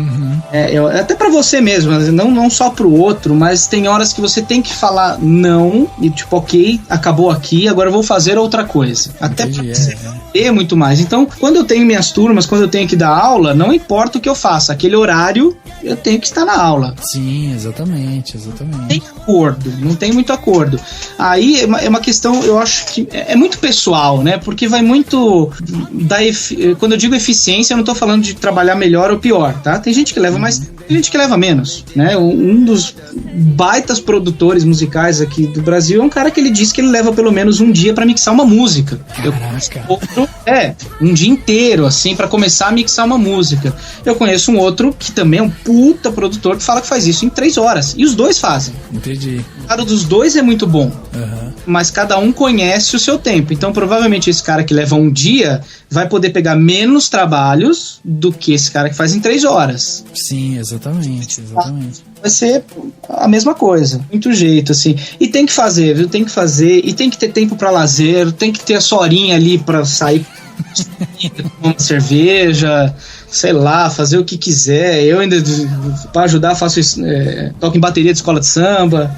S6: Até pra você mesmo, não só pro outro, mas tem horas que você tem que falar não e tipo, ok, acabou aqui, agora eu vou fazer outra coisa. Até pra você ter muito mais. Então, quando eu tenho minhas turmas, quando eu tenho que dar aula, não importa o que eu faça, aquele horário eu tenho que estar na aula.
S3: Sim, exatamente.
S6: Tem acordo, não tem muito acordo. Aí é uma questão, eu acho que é muito pessoal, né? Porque vai muito quando eu digo eficiência, eu não tô falando de trabalhar melhor ou pior, tá? Tem gente que leva mais, tem gente que leva menos, né? Um dos baitas produtores musicais aqui do Brasil é um cara que ele diz que ele leva pelo menos um dia pra mixar uma música. Um dia inteiro, assim, pra começar a mixar uma música. Eu conheço um outro que também é um puta produtor que fala que faz isso em 3 horas. E os dois fazem.
S3: Entendi.
S6: O cara dos dois é muito bom. Mas cada um conhece o seu tempo. Então, provavelmente, esse cara que leva um dia vai poder pegar menos trabalhos do que esse cara que faz em 3 horas.
S3: Sim, exatamente.
S6: Vai ser a mesma coisa. Muito jeito, assim. E tem que fazer, viu? Tem que fazer. E tem que ter tempo pra lazer. Tem que ter a sua horinha ali pra sair tomar uma cerveja, sei lá, fazer o que quiser. Eu ainda, pra ajudar, faço toco em bateria de escola de samba.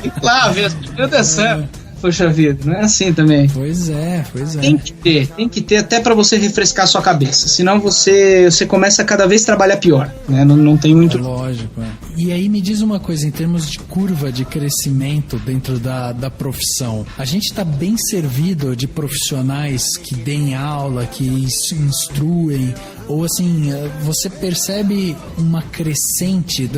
S6: Tem que lá ver as pessoas dançando. Poxa vida, não é assim também.
S3: Pois é.
S6: Tem que ter até pra você refrescar a sua cabeça. Senão você começa a cada vez trabalhar pior, né? Não tem muito...
S3: Lógico, E aí me diz uma coisa, em termos de curva de crescimento dentro da profissão, a gente tá bem servido de profissionais que deem aula, que instruem, ou assim, você percebe uma crescente,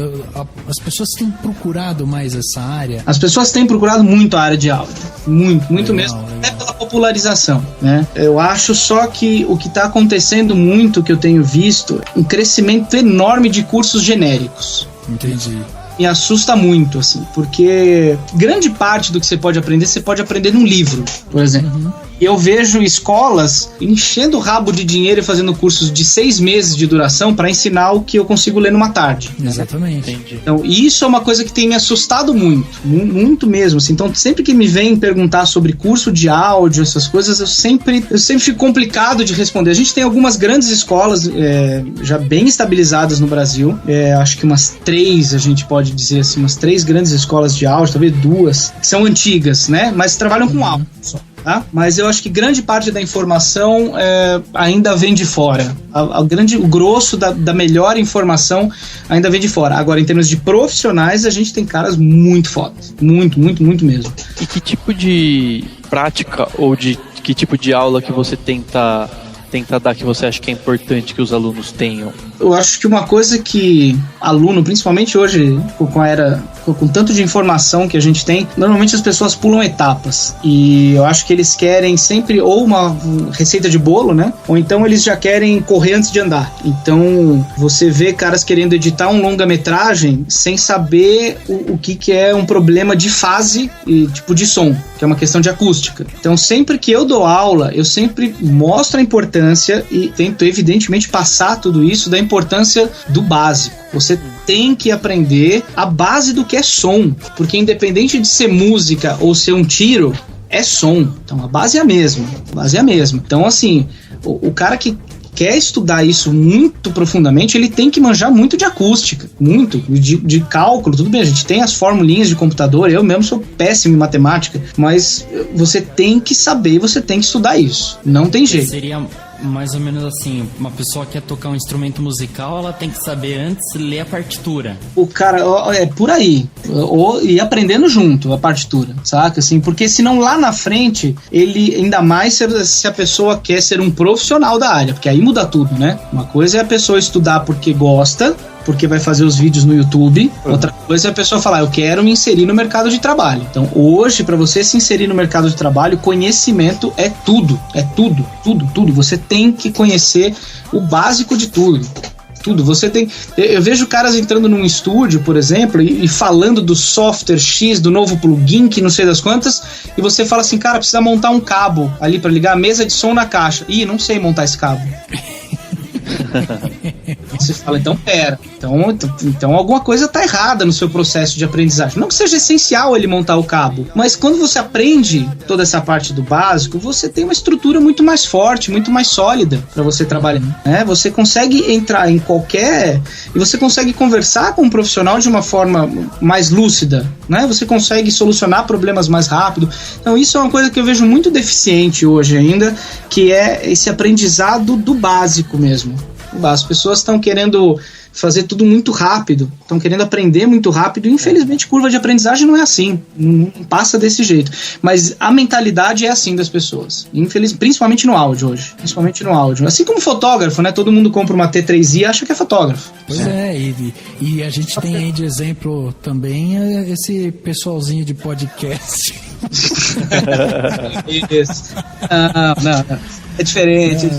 S3: as pessoas têm procurado mais essa área?
S6: As pessoas têm procurado muito a área de áudio. Muito mesmo, até pela popularização, né? Eu acho só que o que está acontecendo muito, que eu tenho visto, um crescimento enorme de cursos genéricos.
S3: Entendi.
S6: me assusta muito, assim, porque grande parte do que você pode aprender num livro, por exemplo. E eu vejo escolas enchendo o rabo de dinheiro e fazendo cursos de 6 meses de duração para ensinar o que eu consigo ler numa tarde.
S3: Exatamente.
S6: Entendi. Então, isso é uma coisa que tem me assustado muito mesmo, assim. Então, sempre que me vem perguntar sobre curso de áudio, essas coisas, eu sempre fico complicado de responder. A gente tem algumas grandes escolas já bem estabilizadas no Brasil, acho que umas 3, a gente pode dizer assim, umas 3 grandes escolas de áudio, talvez 2, que são antigas, né? Mas trabalham com áudio só. Tá? Mas eu acho que grande parte da informação ainda vem de fora. O grosso da melhor informação ainda vem de fora. Agora, em termos de profissionais, a gente tem caras muito fodas. Muito mesmo.
S4: E que tipo de prática ou de que tipo de aula que você tenta dar, que você acha que é importante que os alunos tenham?
S6: Eu acho que uma coisa que aluno, principalmente hoje, com tanto de informação que a gente tem, normalmente as pessoas pulam etapas. E eu acho que eles querem sempre ou uma receita de bolo, né? Ou então eles já querem correr antes de andar. Então, você vê caras querendo editar um longa-metragem sem saber o que é um problema de fase e tipo de som, que é uma questão de acústica. Então, sempre que eu dou aula, eu sempre mostro a importância e tento, evidentemente, passar tudo isso da importância do básico. Você tem que aprender a base do que é som, porque independente de ser música ou ser um tiro, é som. Então a base é a mesma. Então, assim, o cara que quer estudar isso muito profundamente, ele tem que manjar muito de acústica, muito, de cálculo. Tudo bem, a gente tem as formulinhas de computador, eu mesmo sou péssimo em matemática, mas você tem que saber, você tem que estudar isso. Não tem jeito.
S5: Seria mais ou menos assim, uma pessoa que quer tocar um instrumento musical, ela tem que saber antes ler a partitura.
S6: O cara, é por aí. E aprendendo junto a partitura, saca? Assim, porque senão lá na frente, ele, ainda mais se a pessoa quer ser um profissional da área, porque aí muda tudo, né? Uma coisa é a pessoa estudar porque gosta, porque vai fazer os vídeos no YouTube. Outra coisa é a pessoa falar, eu quero me inserir no mercado de trabalho. Então, hoje, para você se inserir no mercado de trabalho, conhecimento é tudo. Você tem que conhecer o básico de tudo. Você tem. Eu vejo caras entrando num estúdio, por exemplo, e falando do software X, do novo plugin, que não sei das quantas, e você fala assim, cara, precisa montar um cabo ali para ligar a mesa de som na caixa. Ih, não sei montar esse cabo. Você fala, então pera, então alguma coisa tá errada no seu processo de aprendizagem. Não que seja essencial ele montar o cabo, mas quando você aprende toda essa parte do básico, você tem uma estrutura muito mais forte, muito mais sólida para você trabalhar, né? Você consegue entrar em qualquer... e você consegue conversar com um profissional de uma forma mais lúcida, né? Você consegue solucionar problemas mais rápido. Então isso é uma coisa que eu vejo muito deficiente hoje ainda, que é esse aprendizado do básico mesmo. As pessoas estão querendo fazer tudo muito rápido, estão querendo aprender muito rápido, e infelizmente curva de aprendizagem não é assim, não passa desse jeito, mas a mentalidade é assim das pessoas, principalmente no áudio hoje, assim como fotógrafo, né? Todo mundo compra uma T3i e acha que é fotógrafo.
S3: Pois e a gente tem aí de exemplo também esse pessoalzinho de podcast.
S6: Isso. Não. É diferente.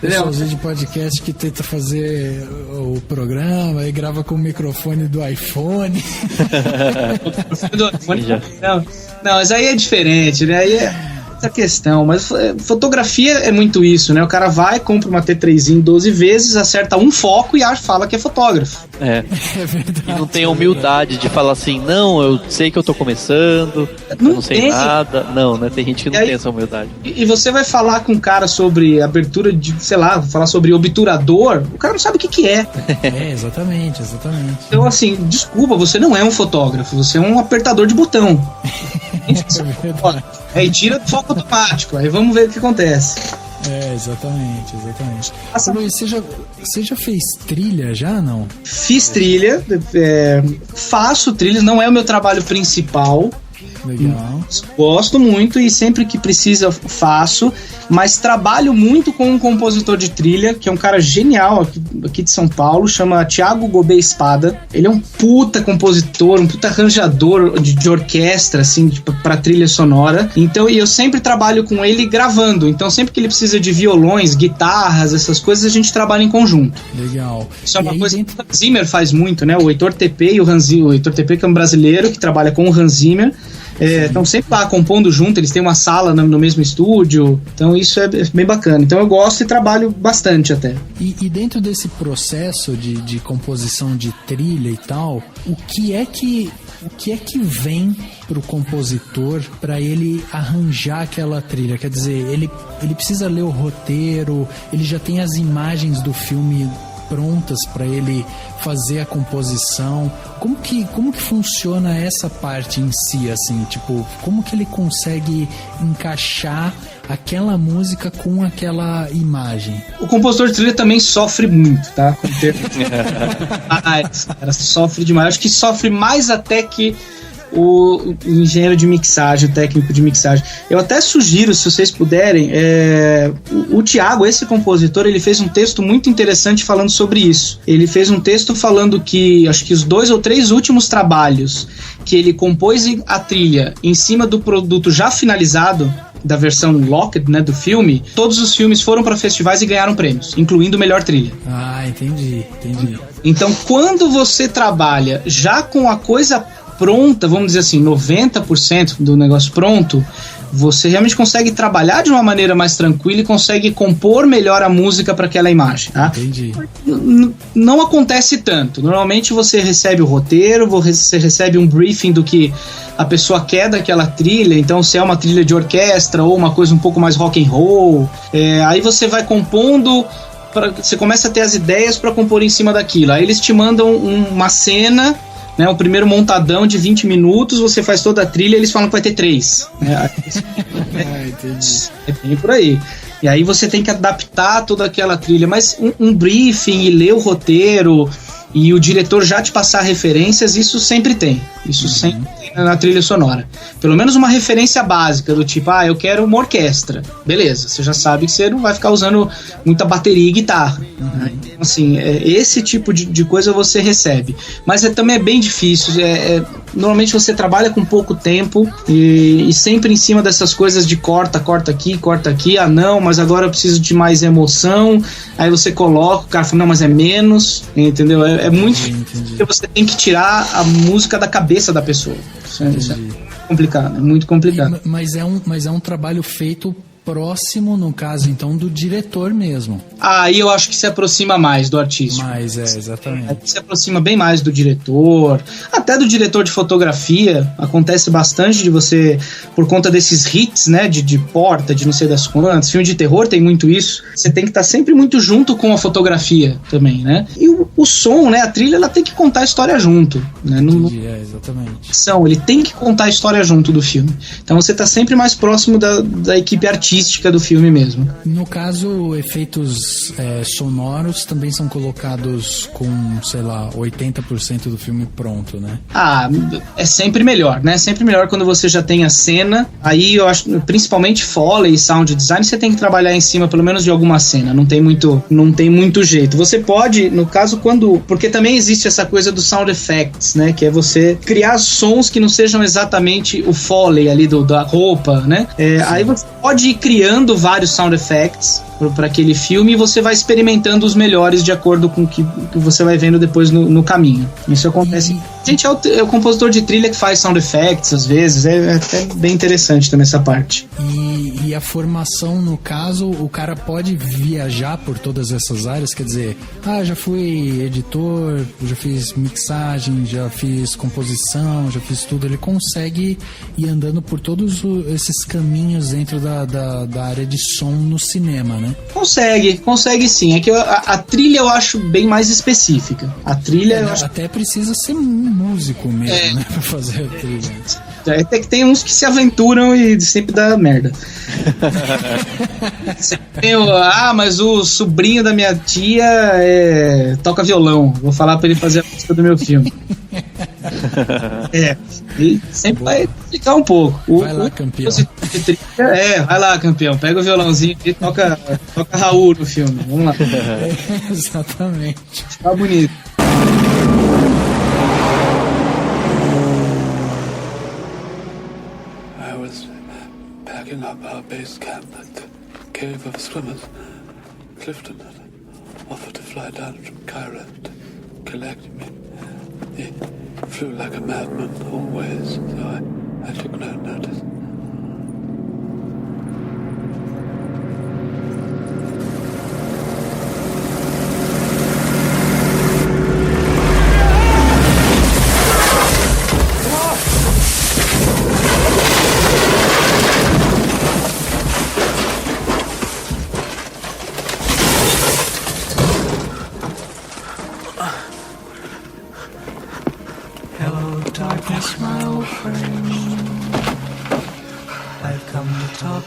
S3: Pessoalzinho de podcast que tenta fazer o programa e grava com o microfone do iPhone.
S6: Não, mas aí é diferente, né? Aí é outra questão. Mas fotografia é muito isso, né? O cara vai, compra uma T3 em 12 vezes, acerta um foco e fala que é fotógrafo.
S4: É verdade. E não tem a humildade de falar assim, não, eu sei que eu tô começando, eu não sei nada. Não, né? Tem gente que não tem essa humildade.
S6: E você vai falar com um cara sobre abertura de, sei lá, falar sobre obturador, o cara não sabe o que é.
S3: Exatamente.
S6: Então, assim, desculpa, você não é um fotógrafo, você é um apertador de botão. E tira do foco automático, aí vamos ver o que acontece.
S3: Exatamente. Luiz, você já fez trilha já, não?
S6: Fiz trilha, faço trilhas, não é o meu trabalho principal,
S3: Legal.
S6: Gosto muito e sempre que precisa faço, mas trabalho muito com um compositor de trilha, que é um cara genial aqui de São Paulo, chama Thiago Gobet Espada. Ele é um puta compositor, um puta arranjador de orquestra, assim, pra trilha sonora. Então, e eu sempre trabalho com ele gravando. Então, sempre que ele precisa de violões, guitarras, essas coisas, a gente trabalha em conjunto.
S3: Legal.
S6: Isso é uma coisa que o Hans Zimmer faz muito, né? O Heitor TP e o Hans Zimmer. O Heitor TP, que é um brasileiro que trabalha com o Hans Zimmer. Estão sempre lá compondo junto, eles têm uma sala no mesmo estúdio, então isso é bem bacana. Então eu gosto e trabalho bastante até.
S3: E dentro desse processo de composição de trilha e tal, o que é que vem pro compositor para ele arranjar aquela trilha? Quer dizer, ele precisa ler o roteiro, ele já tem as imagens do filme prontas para ele fazer a composição. Como que funciona essa parte em si, assim, tipo, como que ele consegue encaixar aquela música com aquela imagem? O
S6: compositor de trilha também sofre muito, tá? Cara, sofre demais. Acho que sofre mais até que o engenheiro de mixagem, o técnico de mixagem. Eu até sugiro, se vocês puderem, o Thiago, esse compositor, ele fez um texto muito interessante falando sobre isso. Ele fez um texto falando que, acho que os 2 ou 3 últimos trabalhos que ele compôs a trilha em cima do produto já finalizado, da versão Locked, né, do filme, todos os filmes foram para festivais e ganharam prêmios, incluindo melhor trilha.
S3: Ah, entendi.
S6: Então, quando você trabalha já com a coisa pronta, vamos dizer assim, 90% do negócio pronto, você realmente consegue trabalhar de uma maneira mais tranquila e consegue compor melhor a música para aquela imagem, tá?
S3: Entendi.
S6: Não acontece tanto. Normalmente você recebe o roteiro, você recebe um briefing do que a pessoa quer daquela trilha, então se é uma trilha de orquestra ou uma coisa um pouco mais rock and roll, aí você vai compondo, você começa a ter as ideias para compor em cima daquilo. Aí eles te mandam uma cena, né, o primeiro montadão de 20 minutos, você faz toda a trilha e eles falam que vai ter 3. É bem por aí. E aí você tem que adaptar toda aquela trilha, mas um briefing e ler o roteiro e o diretor já te passar referências, isso sempre tem. Isso sempre tem na trilha sonora. Pelo menos uma referência básica, do tipo, eu quero uma orquestra. Beleza, você já sabe que você não vai ficar usando muita bateria e guitarra. Né? Então, assim, esse tipo de coisa você recebe. Mas também é bem difícil. Normalmente você trabalha com pouco tempo e sempre em cima dessas coisas de corta aqui. Não, mas agora eu preciso de mais emoção. Aí você coloca, o cara fala, não, mas é menos. Entendeu? É muito difícil, porque você tem que tirar a música da cabeça da pessoa. Isso é complicado, é muito complicado.
S3: Mas é um trabalho feito próximo, no caso, então, do diretor mesmo.
S6: Aí eu acho que se aproxima mais do artista.
S3: Exatamente.
S6: Se aproxima bem mais do diretor, até do diretor de fotografia. Acontece bastante de você, por conta desses hits, né, de porta, de não sei das quantas. Filme de terror tem muito isso. Você tem que estar sempre muito junto com a fotografia também, né? E o som, né, a trilha, ela tem que contar a história junto, né?
S3: Exatamente.
S6: Ele tem que contar a história junto do filme. Então você tá sempre mais próximo da equipe artística do filme mesmo.
S3: No caso, efeitos sonoros também são colocados com, sei lá, 80% do filme pronto, né?
S6: É sempre melhor, né? Sempre melhor quando você já tem a cena. Aí eu acho, principalmente Foley e Sound Design, você tem que trabalhar em cima pelo menos de alguma cena. Não tem muito jeito. Você pode, no caso, porque também existe essa coisa do Sound Effects, né? Que é você criar sons que não sejam exatamente o Foley ali da roupa, né? Aí você pode ir criando vários sound effects para aquele filme e você vai experimentando os melhores de acordo com o que você vai vendo depois no caminho. Isso acontece. A gente é o compositor de trilha que faz sound effects às vezes, é até bem interessante também essa parte.
S3: E a formação, no caso, o cara pode viajar por todas essas áreas, quer dizer, já fui editor, já fiz mixagem, já fiz composição, já fiz tudo. Ele consegue ir andando por todos esses caminhos dentro da área de som no cinema, né? Consegue sim. É que a trilha eu acho bem mais específica. A trilha eu acho... Até precisa ser um músico mesmo, né? Pra fazer a trilha.
S6: Até que tem uns que se aventuram e sempre dá merda. Mas o sobrinho da minha tia toca violão. Vou falar pra ele fazer a música do meu filme. E sempre vai ficar um pouco.
S3: Vai lá, campeão.
S6: Vai lá, campeão. Pega o violãozinho e toca Raul no filme. Vamos lá.
S3: Exatamente.
S6: Tá bonito.
S13: I was packing up our base camp at the Cave of Swimmers. Clifton had offered to fly down from Cairo to collect me. He flew like a madman always, so I took no notice.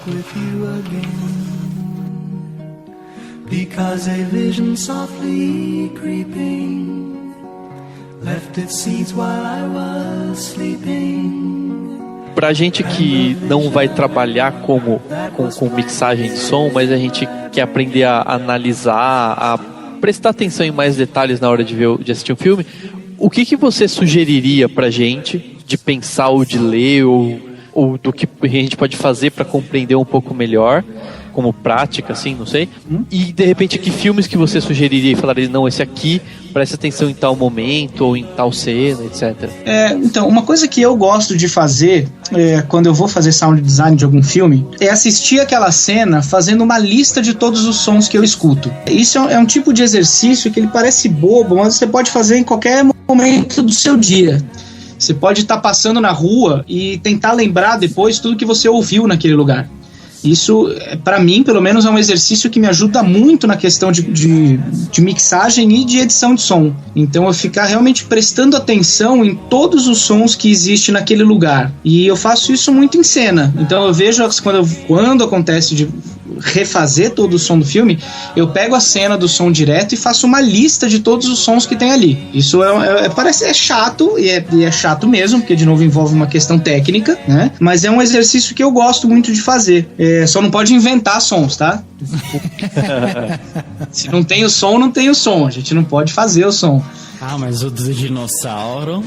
S14: With you again, because a vision softly creeping left its seeds while I was sleeping.
S4: Pra gente que não vai trabalhar com mixagem de som, mas a gente quer aprender a analisar, a prestar atenção em mais detalhes na hora de assistir um filme, o que você sugeriria pra gente de pensar ou de ler ou do que a gente pode fazer para compreender um pouco melhor, como prática, assim, não sei. E, de repente, que filmes que você sugeriria e falaria, não, esse aqui, presta atenção em tal momento, ou em tal cena, etc.
S6: Então, uma coisa que eu gosto de fazer, quando eu vou fazer sound design de algum filme, é assistir aquela cena fazendo uma lista de todos os sons que eu escuto. Isso é um tipo de exercício que ele parece bobo, mas você pode fazer em qualquer momento do seu dia. Você pode estar passando na rua e tentar lembrar depois tudo que você ouviu naquele lugar. Isso, para mim, pelo menos, é um exercício que me ajuda muito na questão de mixagem e de edição de som. Então, eu ficar realmente prestando atenção em todos os sons que existem naquele lugar. E eu faço isso muito em cena. Então, eu vejo quando acontece de refazer todo o som do filme, eu pego a cena do som direto e faço uma lista de todos os sons que tem ali. Isso parece chato, e é chato mesmo, porque de novo envolve uma questão técnica, né? Mas é um exercício que eu gosto muito de fazer. Só não pode inventar sons, tá? Se não tem o som, não tem o som. A gente não pode fazer o som.
S5: Ah, mas o do dinossauro...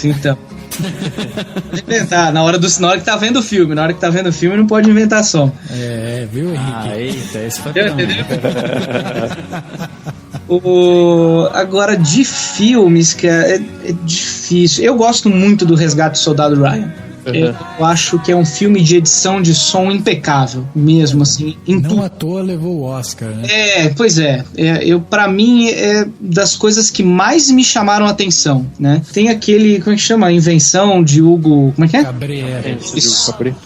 S6: Então... Pode inventar, na hora que tá vendo o filme. Na hora que tá vendo o filme, não pode inventar som.
S3: Viu, Henrique?
S5: Eita, esse foi
S6: entendeu? Agora, de filmes, que é difícil. Eu gosto muito do Resgate do Soldado Ryan. Eu acho que é um filme de edição de som impecável, mesmo assim.
S3: Não à toa levou o Oscar, né?
S6: Pois é. Pra mim, é das coisas que mais me chamaram a atenção, né? Tem aquele, como é que chama? Invenção de Hugo... Como é que é?
S3: Cabret.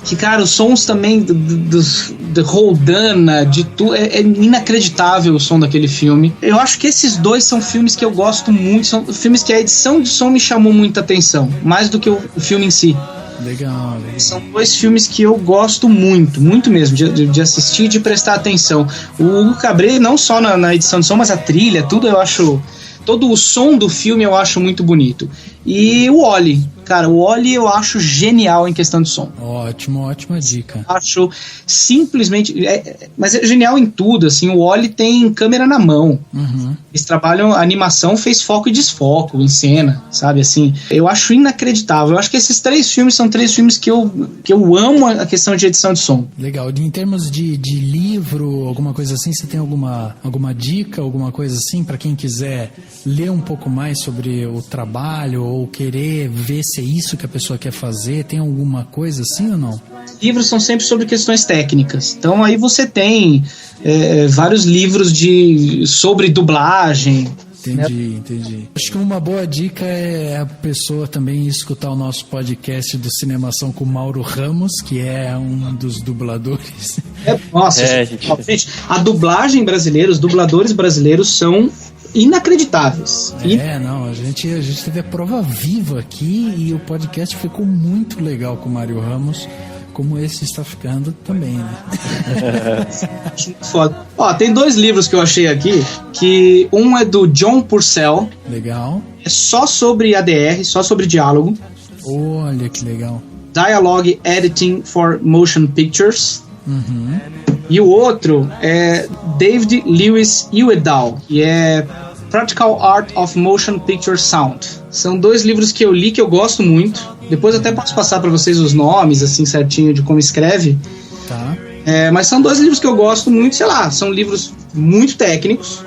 S6: Que, cara, os sons também de Roldana, de tudo... É inacreditável o som daquele filme. Eu acho que esses dois são filmes que eu gosto muito. São filmes que a edição de som me chamou muita atenção. Mais do que o filme em si.
S3: Legal.
S6: São dois filmes que eu gosto muito, muito mesmo, de assistir e de prestar atenção. O Hugo Cabret, não só na edição de som, mas a trilha, tudo eu acho... Todo o som do filme eu acho muito bonito. E o Wall-E, cara, o Wall-E eu acho genial em questão de som.
S3: Ótima dica.
S6: Acho simplesmente... mas é genial em tudo, assim, o Wall-E tem câmera na mão. Eles trabalham, a animação fez foco e desfoco em cena, sabe, assim. Eu acho inacreditável. Eu acho que esses 3 filmes são 3 filmes que eu amo a questão de edição de som.
S3: Legal. Em termos de livro, alguma coisa assim, você tem alguma dica, alguma coisa assim, para quem quiser ler um pouco mais sobre o trabalho ou querer ver se é isso que a pessoa quer fazer? Tem alguma coisa assim ou não?
S6: Livros são sempre sobre questões técnicas. Então aí você tem vários livros sobre dublagem.
S3: Entendi. Acho que uma boa dica é a pessoa também escutar o nosso podcast do Cinemação com o Mauro Ramos, que é um dos dubladores.
S6: Gente, a dublagem brasileira, os dubladores brasileiros são inacreditáveis.
S3: A gente teve a prova viva aqui e o podcast ficou muito legal com o Mário Ramos, como esse está ficando também, né?
S6: Foda. Ó, tem 2 livros que eu achei aqui, que um é do John Purcell.
S3: Legal.
S6: É só sobre ADR, só sobre diálogo.
S3: Olha que legal.
S6: Dialogue Editing for Motion Pictures.
S3: Uhum.
S6: E o outro é David Lewis Uedal, que é Practical Art of Motion Picture Sound. São 2 livros que eu li que eu gosto muito. Depois eu até posso passar para vocês os nomes, assim, certinho, de como escreve.
S3: Tá.
S6: Mas são 2 livros que eu gosto muito, sei lá, são livros muito técnicos,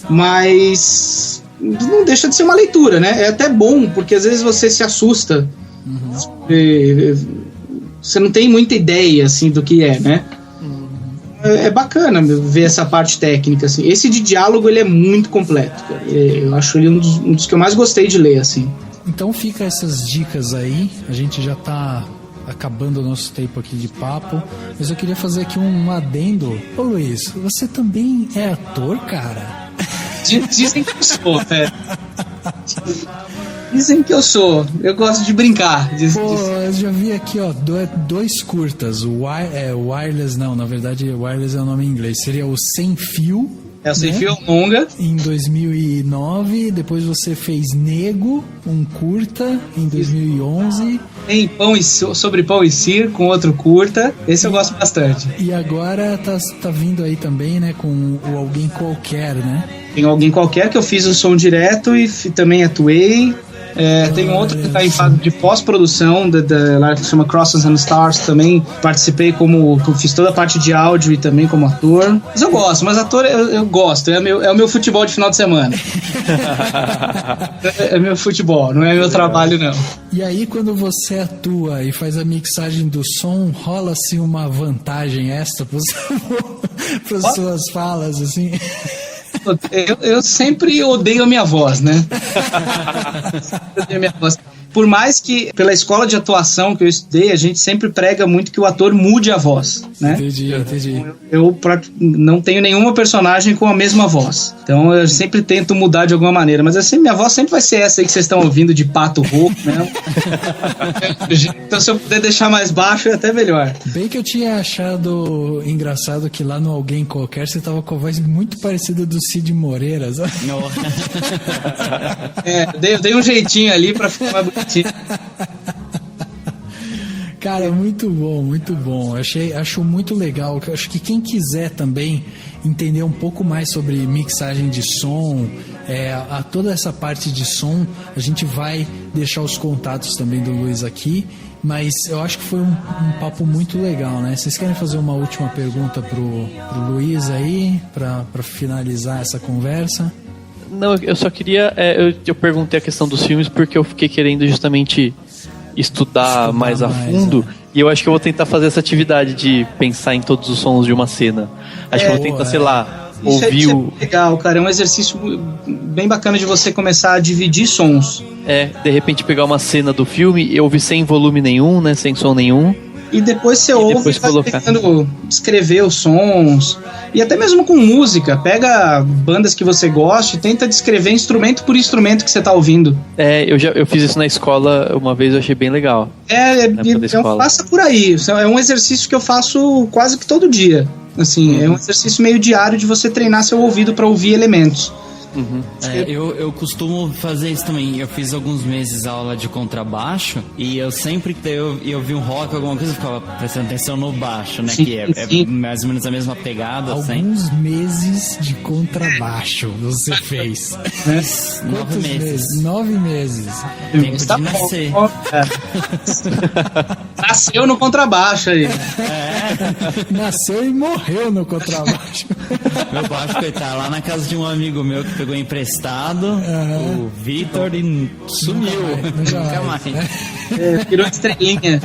S6: mas não deixa de ser uma leitura, né? É até bom, porque às vezes você se assusta. Você não tem muita ideia, assim, do que é, né? É bacana ver essa parte técnica, assim. Esse de diálogo, ele é muito completo, cara. Eu acho ele um dos que eu mais gostei de ler, assim.
S3: Então fica essas dicas aí. A gente já tá acabando o nosso tempo aqui de papo, mas eu queria fazer aqui um adendo. Ô Luiz, você também é ator, cara?
S6: Dizem que eu sou, Dizem que eu sou. Eu gosto de brincar.
S3: Eu já vi aqui, ó, 2 curtas. O Wireless, não, na verdade, Wireless é o nome em inglês. Seria o Sem Fio.
S6: É o Sem Fio longa.
S3: Em 2009. Depois você fez Nego, um curta, em 2011.
S6: Tem Sobre Pão e Circo, com outro curta. Esse eu gosto bastante.
S3: E agora tá vindo aí também, né, com o Alguém Qualquer, né?
S6: Tem Alguém Qualquer que eu fiz o som direto e também atuei. Tem um outro que está em fase de pós-produção, lá que se chama Crosses and Stars, também participei fiz toda a parte de áudio e também como ator. Mas eu gosto, ator eu gosto, é o meu futebol de final de semana. É meu futebol, não é meu trabalho, não.
S3: E aí, quando você atua e faz a mixagem do som, rola-se uma vantagem extra para suas falas, assim?
S6: Eu sempre odeio a minha voz, né? Por mais que, pela escola de atuação que eu estudei, a gente sempre prega muito que o ator mude a voz, né?
S3: Entendi.
S6: Eu não tenho nenhuma personagem com a mesma voz. Então eu sempre tento mudar de alguma maneira. Mas assim, minha voz sempre vai ser essa aí que vocês estão ouvindo, de pato rouco, né? Então se eu puder deixar mais baixo, é até melhor.
S3: Bem que eu tinha achado engraçado que lá no Alguém Qualquer você tava com a voz muito parecida do Cid Moreira, sabe?
S6: Eu dei um jeitinho ali pra ficar mais bonito.
S3: Cara, muito bom. Acho muito legal. Acho que quem quiser também entender um pouco mais sobre mixagem de som, toda essa parte de som, a gente vai deixar os contatos também do Luiz aqui. Mas eu acho que foi um papo muito legal, né? Vocês querem fazer uma última pergunta pro Luiz aí, pra finalizar essa conversa?
S4: Não, eu só queria... eu perguntei a questão dos filmes porque eu fiquei querendo justamente estudar mais a fundo. E eu acho que eu vou tentar fazer essa atividade de pensar em todos os sons de uma cena. Acho que eu vou tentar, sei lá, ouvir
S6: isso é legal, cara. É um exercício bem bacana de você começar a dividir sons.
S4: De repente pegar uma cena do filme e ouvir sem volume nenhum, né? Sem som nenhum.
S6: E depois você ouve e vai tentando descrever os sons. E até mesmo com música. Pega bandas que você gosta e tenta descrever instrumento por instrumento que você tá ouvindo.
S4: Eu fiz isso na escola uma vez, eu achei bem legal.
S6: Passa por aí. É um exercício que eu faço quase que todo dia. Assim, é um exercício meio diário de você treinar seu ouvido para ouvir elementos.
S5: Eu costumo fazer isso também. Eu fiz alguns meses aula de contrabaixo e eu sempre que eu vi um rock, alguma coisa, eu ficava prestando atenção no baixo, né?
S6: Sim,
S5: que é mais ou menos a mesma pegada.
S3: Alguns meses de contrabaixo você fez.
S5: 9 meses.
S3: 9 meses.
S5: Tempo de nascer.
S6: Nasceu no contrabaixo aí.
S3: Nasceu e morreu no contrabaixo.
S5: Meu baixo, coitado, lá na casa de um amigo meu que pegou emprestado, o Vitor, e sumiu. Nunca mais.
S6: Virou estrelinha.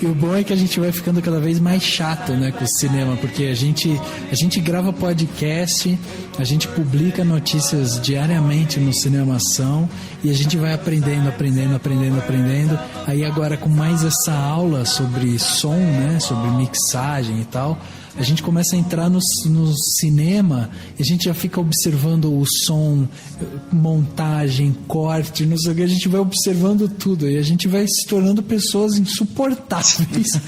S3: E o bom é que a gente vai ficando cada vez mais chato, né, com o cinema, porque a gente grava podcast, a gente publica notícias diariamente no Cinemação e a gente vai aprendendo. Aí agora com mais essa aula sobre som, né, sobre mixagem e tal, a gente começa a entrar no cinema e a gente já fica observando o som, montagem, corte, não sei o que, a gente vai observando tudo e a gente vai se tornando pessoas insuportáveis.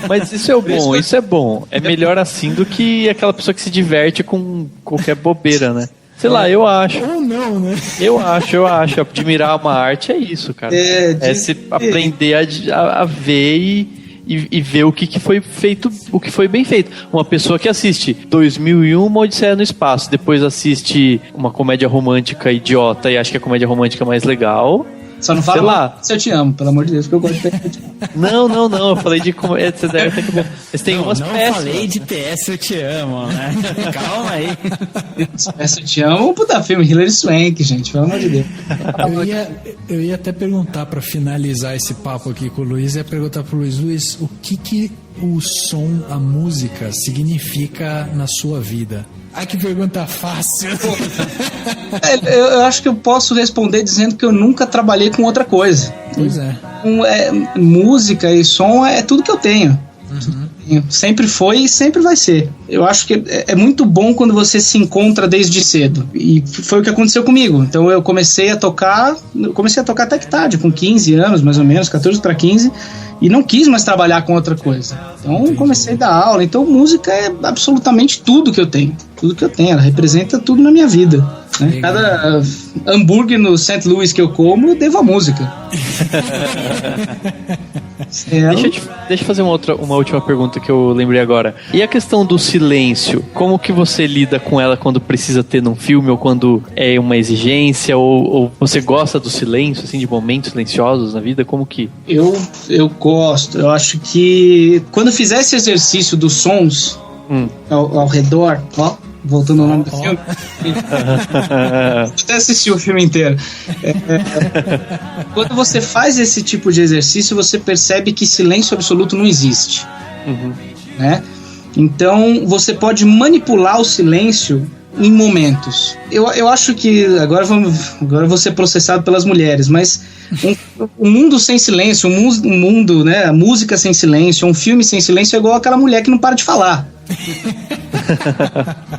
S4: Mas isso é bom, isso é bom. É melhor assim do que aquela pessoa que se diverte com qualquer bobeira, né? Sei lá, eu acho.
S3: Ou não, né?
S4: Eu acho. Admirar uma arte é isso, cara. É se aprender a ver e ver o que foi feito, o que foi bem feito. Uma pessoa que assiste 2001, Uma Odisseia no Espaço, depois assiste uma comédia romântica idiota e acha que a comédia romântica é mais legal.
S6: Só não fala Se Eu Te Amo, pelo amor de Deus, que eu gosto de PS.
S4: Não, eu falei de comédia. Você deve ter que ver. Mas tem umas
S5: peças. Não falei de PS Eu Te Amo, né? Calma aí.
S6: PS Eu Te Amo, puta filme, Hilary Swank, gente, pelo amor de Deus.
S3: Eu ia até perguntar, pra finalizar esse papo aqui com o Luiz, ia perguntar pro Luiz, o que o som, a música, significa na sua vida? Ai, que pergunta fácil.
S6: Eu acho que eu posso responder dizendo que eu nunca trabalhei com outra coisa.
S3: Pois é.
S6: Música e som é tudo que eu tenho. Uhum. Sempre foi e sempre vai ser. Eu acho que é muito bom quando você se encontra desde cedo. E foi o que aconteceu comigo. Então eu comecei a tocar até que tarde, com 15 anos, mais ou menos, 14 para 15. E não quis mais trabalhar com outra coisa. Então comecei a dar aula. Então música é absolutamente tudo que eu tenho. Tudo que eu tenho. Ela representa tudo na minha vida. Né? Cada hambúrguer no St. Louis que eu como, eu devo a música.
S4: Deixa eu fazer uma última pergunta que eu lembrei agora. E a questão do silêncio? Como que você lida com ela quando precisa ter num filme ou quando é uma exigência? Ou você gosta do silêncio, assim, de momentos silenciosos na vida? Como que... Eu
S6: gosto. Eu acho que quando fizer esse exercício dos sons ao redor, voltando ao nome do filme, até assisti o filme inteiro. Quando você faz esse tipo de exercício, você percebe que silêncio absoluto não existe. Né? Então você pode manipular o silêncio em momentos. Eu acho que agora eu vou ser processado pelas mulheres, mas um mundo sem silêncio, um mundo, né, a música sem silêncio, um filme sem silêncio é igual aquela mulher que não para de falar.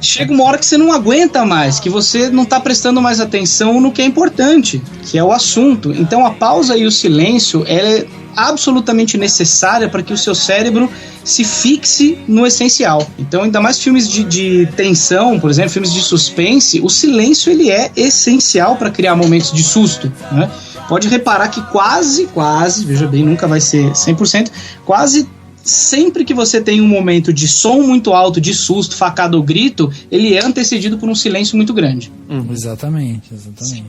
S6: Chega uma hora que você não aguenta mais, que você não está prestando mais atenção no que é importante, que é o assunto. Então a pausa e o silêncio, ela é absolutamente necessária para que o seu cérebro se fixe no essencial. Então, ainda mais filmes de tensão, por exemplo, filmes de suspense, o silêncio ele é essencial para criar momentos de susto, né? Pode reparar que quase, veja bem, nunca vai ser 100%, quase sempre que você tem um momento de som muito alto, de susto, facada ou grito, ele é antecedido por um silêncio muito grande.
S3: Exatamente.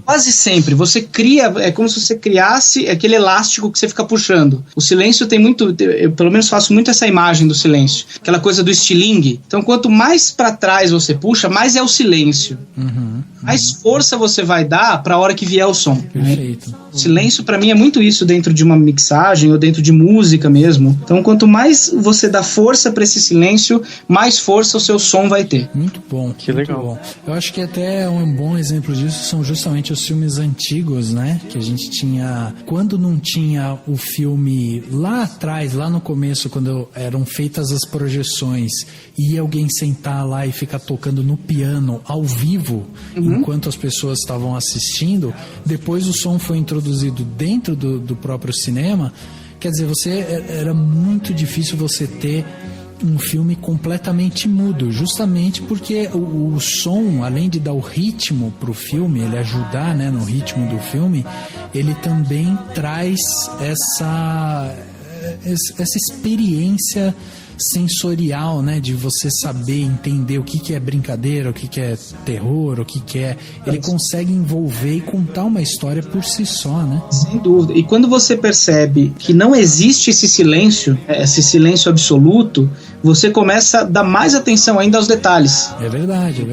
S6: Quase sempre. Você cria, é como se você criasse aquele elástico que você fica puxando. O silêncio tem muito, eu pelo menos faço muito essa imagem do silêncio, aquela coisa do estilingue. Então quanto mais pra trás você puxa, mais é o silêncio. Mais força você vai dar pra hora que vier o som.
S3: Perfeito.
S6: O silêncio pra mim é muito isso dentro de uma mixagem ou dentro de música mesmo. Então quanto mais você dá força pra esse silêncio, mais força o seu som vai ter.
S3: Muito bom.
S4: Que legal.
S3: Bom. Eu acho que até um bom exemplo disso são justamente os filmes antigos, né? Que a gente tinha... Quando não tinha o filme lá atrás, lá no começo, quando eram feitas as projeções, e alguém sentar lá e ficar tocando no piano ao vivo, enquanto as pessoas estavam assistindo, depois o som foi introduzido dentro do próprio cinema. Quer dizer, era muito difícil você ter um filme completamente mudo, justamente porque o som, além de dar o ritmo pro filme, ele ajudar, né, no ritmo do filme, ele também traz essa experiência sensorial, né, de você saber entender o que é brincadeira, o que é terror, o que é... Ele consegue envolver e contar uma história por si só, né?
S6: Sem dúvida. E quando você percebe que não existe esse silêncio absoluto, você começa a dar mais atenção ainda aos detalhes.
S3: É verdade.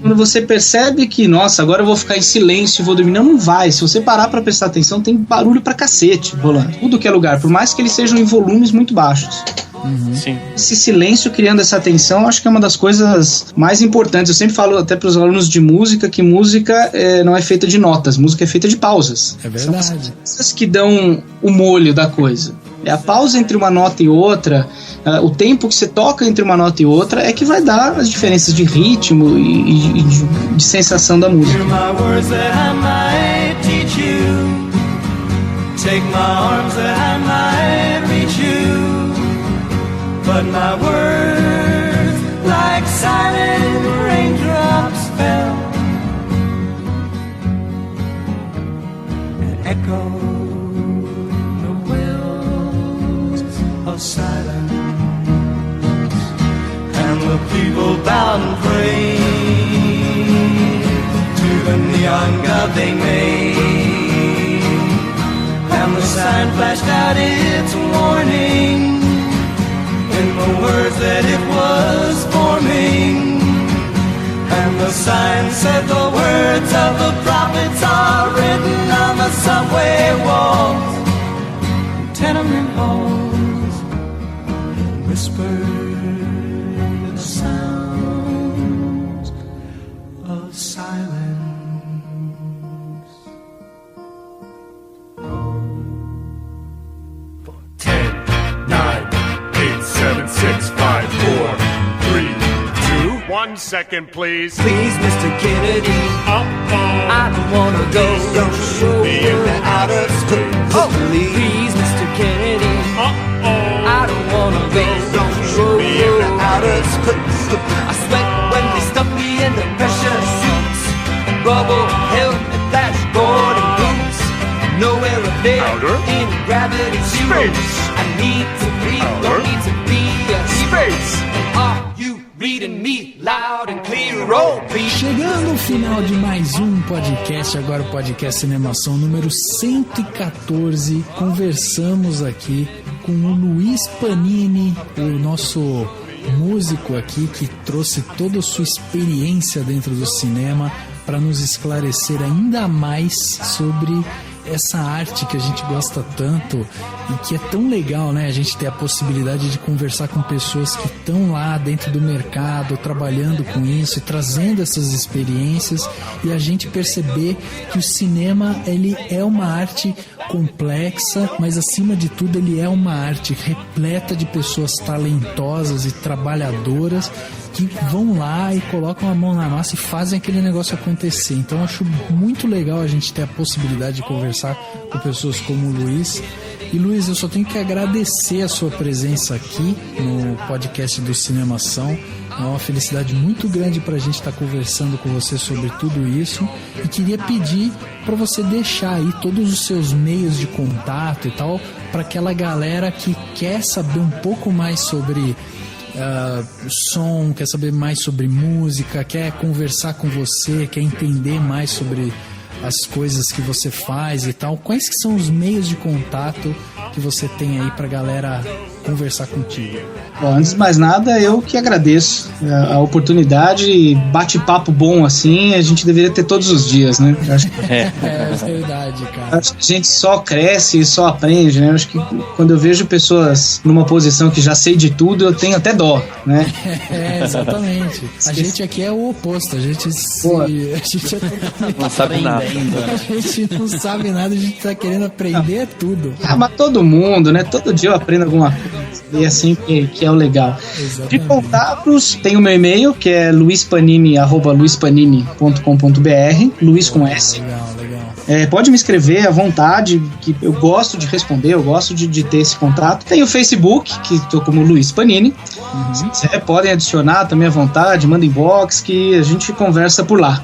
S6: Quando você percebe que, nossa, agora eu vou ficar em silêncio e vou dormir. Não vai. Se você parar pra prestar atenção, tem barulho pra cacete rolando. Tudo que é lugar, por mais que eles sejam em volumes muito baixos.
S4: Sim.
S6: Esse silêncio criando essa atenção, acho que é uma das coisas mais importantes. Eu sempre falo até para os alunos de música que música não é feita de notas, música é feita de pausas.
S3: É verdade.
S6: São as coisas que dão o molho da coisa. É a pausa entre uma nota e outra, o tempo que você toca entre uma nota e outra é que vai dar as diferenças de ritmo e de sensação da música.
S14: Take my arms that I might reach you, but my words, like silent raindrops, fell and echoed the wells of silence, and the people bowed and prayed to the neon god they made. And the sign flashed out its warning in the words that it was forming. And the sign said the words of the prophets are written on the subway walls, tenement halls, and whispered the sounds of silence.
S15: 6, 5, 4, 3, 2, 1 second, please.
S14: Please, Mr. Kennedy. I don't wanna go. Don't show me in the outer space. Oh, please, Mr. Kennedy. I don't wanna go. Don't show me in the outer space. I sweat when they stuff me in the pressure suits, rubble helmet, dashboard, and boots. Nowhere up there in gravity zero. I need to breathe, don't need to be a space. Are you reading me loud and clear? Oh, please.
S3: Chegando ao final de mais um podcast, agora o podcast Cinemação número 114. Conversamos aqui com o Luiz Panini, o nosso músico aqui que trouxe toda a sua experiência dentro do cinema para nos esclarecer ainda mais sobre essa arte que a gente gosta tanto e que é tão legal, né? A gente ter a possibilidade de conversar com pessoas que estão lá dentro do mercado, trabalhando com isso e trazendo essas experiências, e a gente perceber que o cinema, ele é uma arte complexa, mas acima de tudo ele é uma arte repleta de pessoas talentosas e trabalhadoras que vão lá e colocam a mão na massa e fazem aquele negócio acontecer. Então eu acho muito legal a gente ter a possibilidade de conversar com pessoas como o Luiz. E Luiz, eu só tenho que agradecer a sua presença aqui no podcast do Cinemação. É uma felicidade muito grande para a gente estar conversando com você sobre tudo isso. E queria pedir para você deixar aí todos os seus meios de contato e tal, para aquela galera que quer saber um pouco mais sobre som, quer saber mais sobre música, quer conversar com você, quer entender mais sobre as coisas que você faz e tal. Quais que são os meios de contato que você tem aí pra galera conversar contigo?
S6: Bom, antes de mais nada, eu que agradeço a oportunidade. Bate-papo bom assim, a gente deveria ter todos os dias, né?
S3: É verdade, cara.
S6: Acho que a gente só cresce e só aprende, né? Acho que quando eu vejo pessoas numa posição que já sei de tudo, eu tenho até dó, né?
S3: Exatamente. A gente aqui é o oposto, a gente
S4: não sabe nada.
S3: A gente não sabe nada, a gente tá querendo aprender tudo.
S6: Mas todo mundo, né? Todo dia eu aprendo alguma coisa. E assim que é o legal. Exatamente. De contatos, tem o meu e-mail, que é luispanini@luispanini.com.br, Luiz com S.
S3: Legal.
S6: Pode me escrever à vontade, que eu gosto de responder, eu gosto de ter esse contato. Tem o Facebook, que estou como Luiz Panini. Podem adicionar também à vontade, manda inbox que a gente conversa por lá.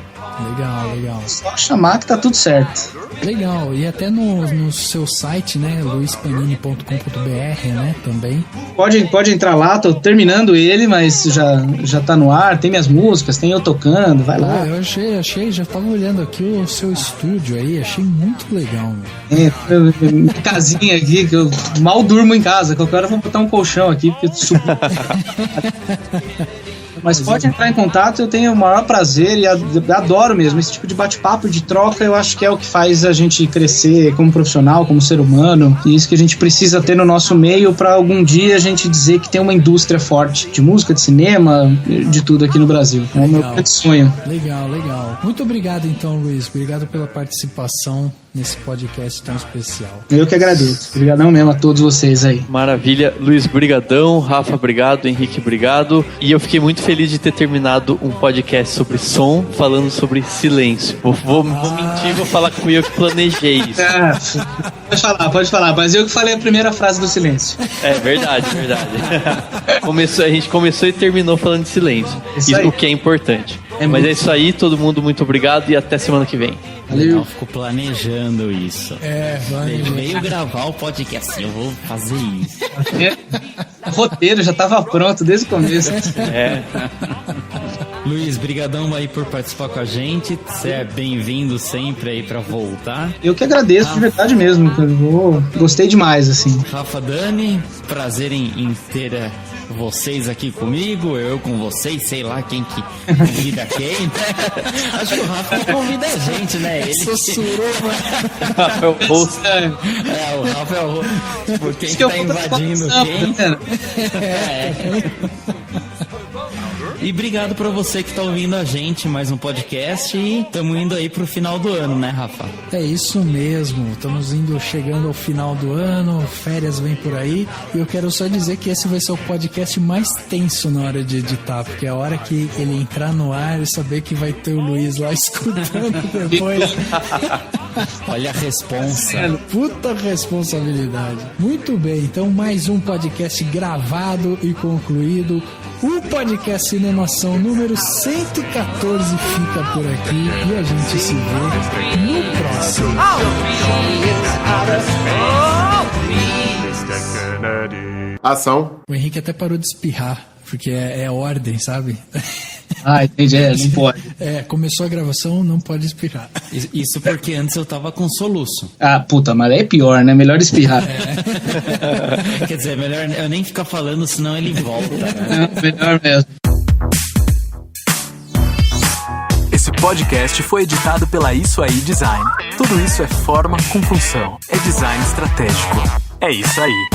S3: Legal.
S6: Só chamar que tá tudo certo.
S3: Legal, e até no seu site, né, luispanini.com.br, né, também.
S6: Pode entrar lá, tô terminando ele, mas já tá no ar, tem minhas músicas, tem eu tocando, vai lá.
S3: Eu achei, já tava olhando aqui o seu estúdio aí, achei muito legal,
S6: meu. Minha casinha aqui, que eu mal durmo em casa, qualquer hora eu vou botar um colchão aqui, porque eu Mas pode entrar em contato, eu tenho o maior prazer e adoro mesmo esse tipo de bate-papo, de troca. Eu acho que é o que faz a gente crescer como profissional, como ser humano, e isso que a gente precisa ter no nosso meio para algum dia a gente dizer que tem uma indústria forte de música, de cinema, de tudo aqui no Brasil. É o meu grande sonho.
S3: Legal. Muito obrigado então, Luiz, obrigado pela participação nesse podcast tão especial.
S6: Eu que agradeço. Obrigadão mesmo a todos vocês aí.
S4: Maravilha. Luiz, brigadão. Rafa, obrigado. Henrique, obrigado. E eu fiquei muito feliz de ter terminado um podcast sobre som, falando sobre silêncio. Vou mentir, vou falar que fui eu que planejei isso.
S6: Pode falar. Mas eu que falei a primeira frase do silêncio.
S4: É verdade. A gente começou e terminou falando de silêncio. Isso o que é importante. Mas é isso aí, todo mundo muito obrigado e até semana que vem.
S5: Valeu. Eu fico planejando isso.
S3: Valeu.
S5: Veio gravar o podcast, eu vou fazer isso.
S6: O roteiro já estava pronto desde o começo.
S5: Luiz, brigadão aí por participar com a gente. Você é bem-vindo sempre aí pra voltar.
S6: Eu que agradeço, de verdade mesmo. Gostei demais, assim.
S5: Rafa, Dani, prazer em ter vocês aqui comigo, eu com vocês, sei lá quem que convida quem, né? Acho que o Rafa convida a gente, né? Ele sussurrou,
S4: Rafa é o host.
S5: O Rafa é o host. Por quem tá invadindo quem. E obrigado pra você que tá ouvindo a gente, mais um podcast, e estamos indo aí pro final do ano, né, Rafa?
S3: É isso mesmo, estamos chegando ao final do ano, férias vem por aí, e eu quero só dizer que esse vai ser o podcast mais tenso na hora de editar, porque a hora que ele entrar no ar e saber que vai ter o Luiz lá escutando depois...
S5: Olha a responsa.
S3: Puta responsabilidade. Muito bem, então mais um podcast gravado e concluído. O podcast Cinemação número 114 fica por aqui e a gente se vê no próximo.
S15: Ação.
S3: O Henrique até parou de espirrar, porque é ordem, sabe?
S6: Entendi, não pode.
S3: Começou a gravação, não pode espirrar.
S5: Isso porque antes eu tava com soluço.
S6: Mas é pior, né? Melhor espirrar.
S5: Quer dizer, melhor eu nem ficar falando, senão ele volta.
S6: Né? Melhor mesmo.
S16: Esse podcast foi editado pela Isso Aí Design. Tudo isso é forma com função. É design estratégico. É isso aí.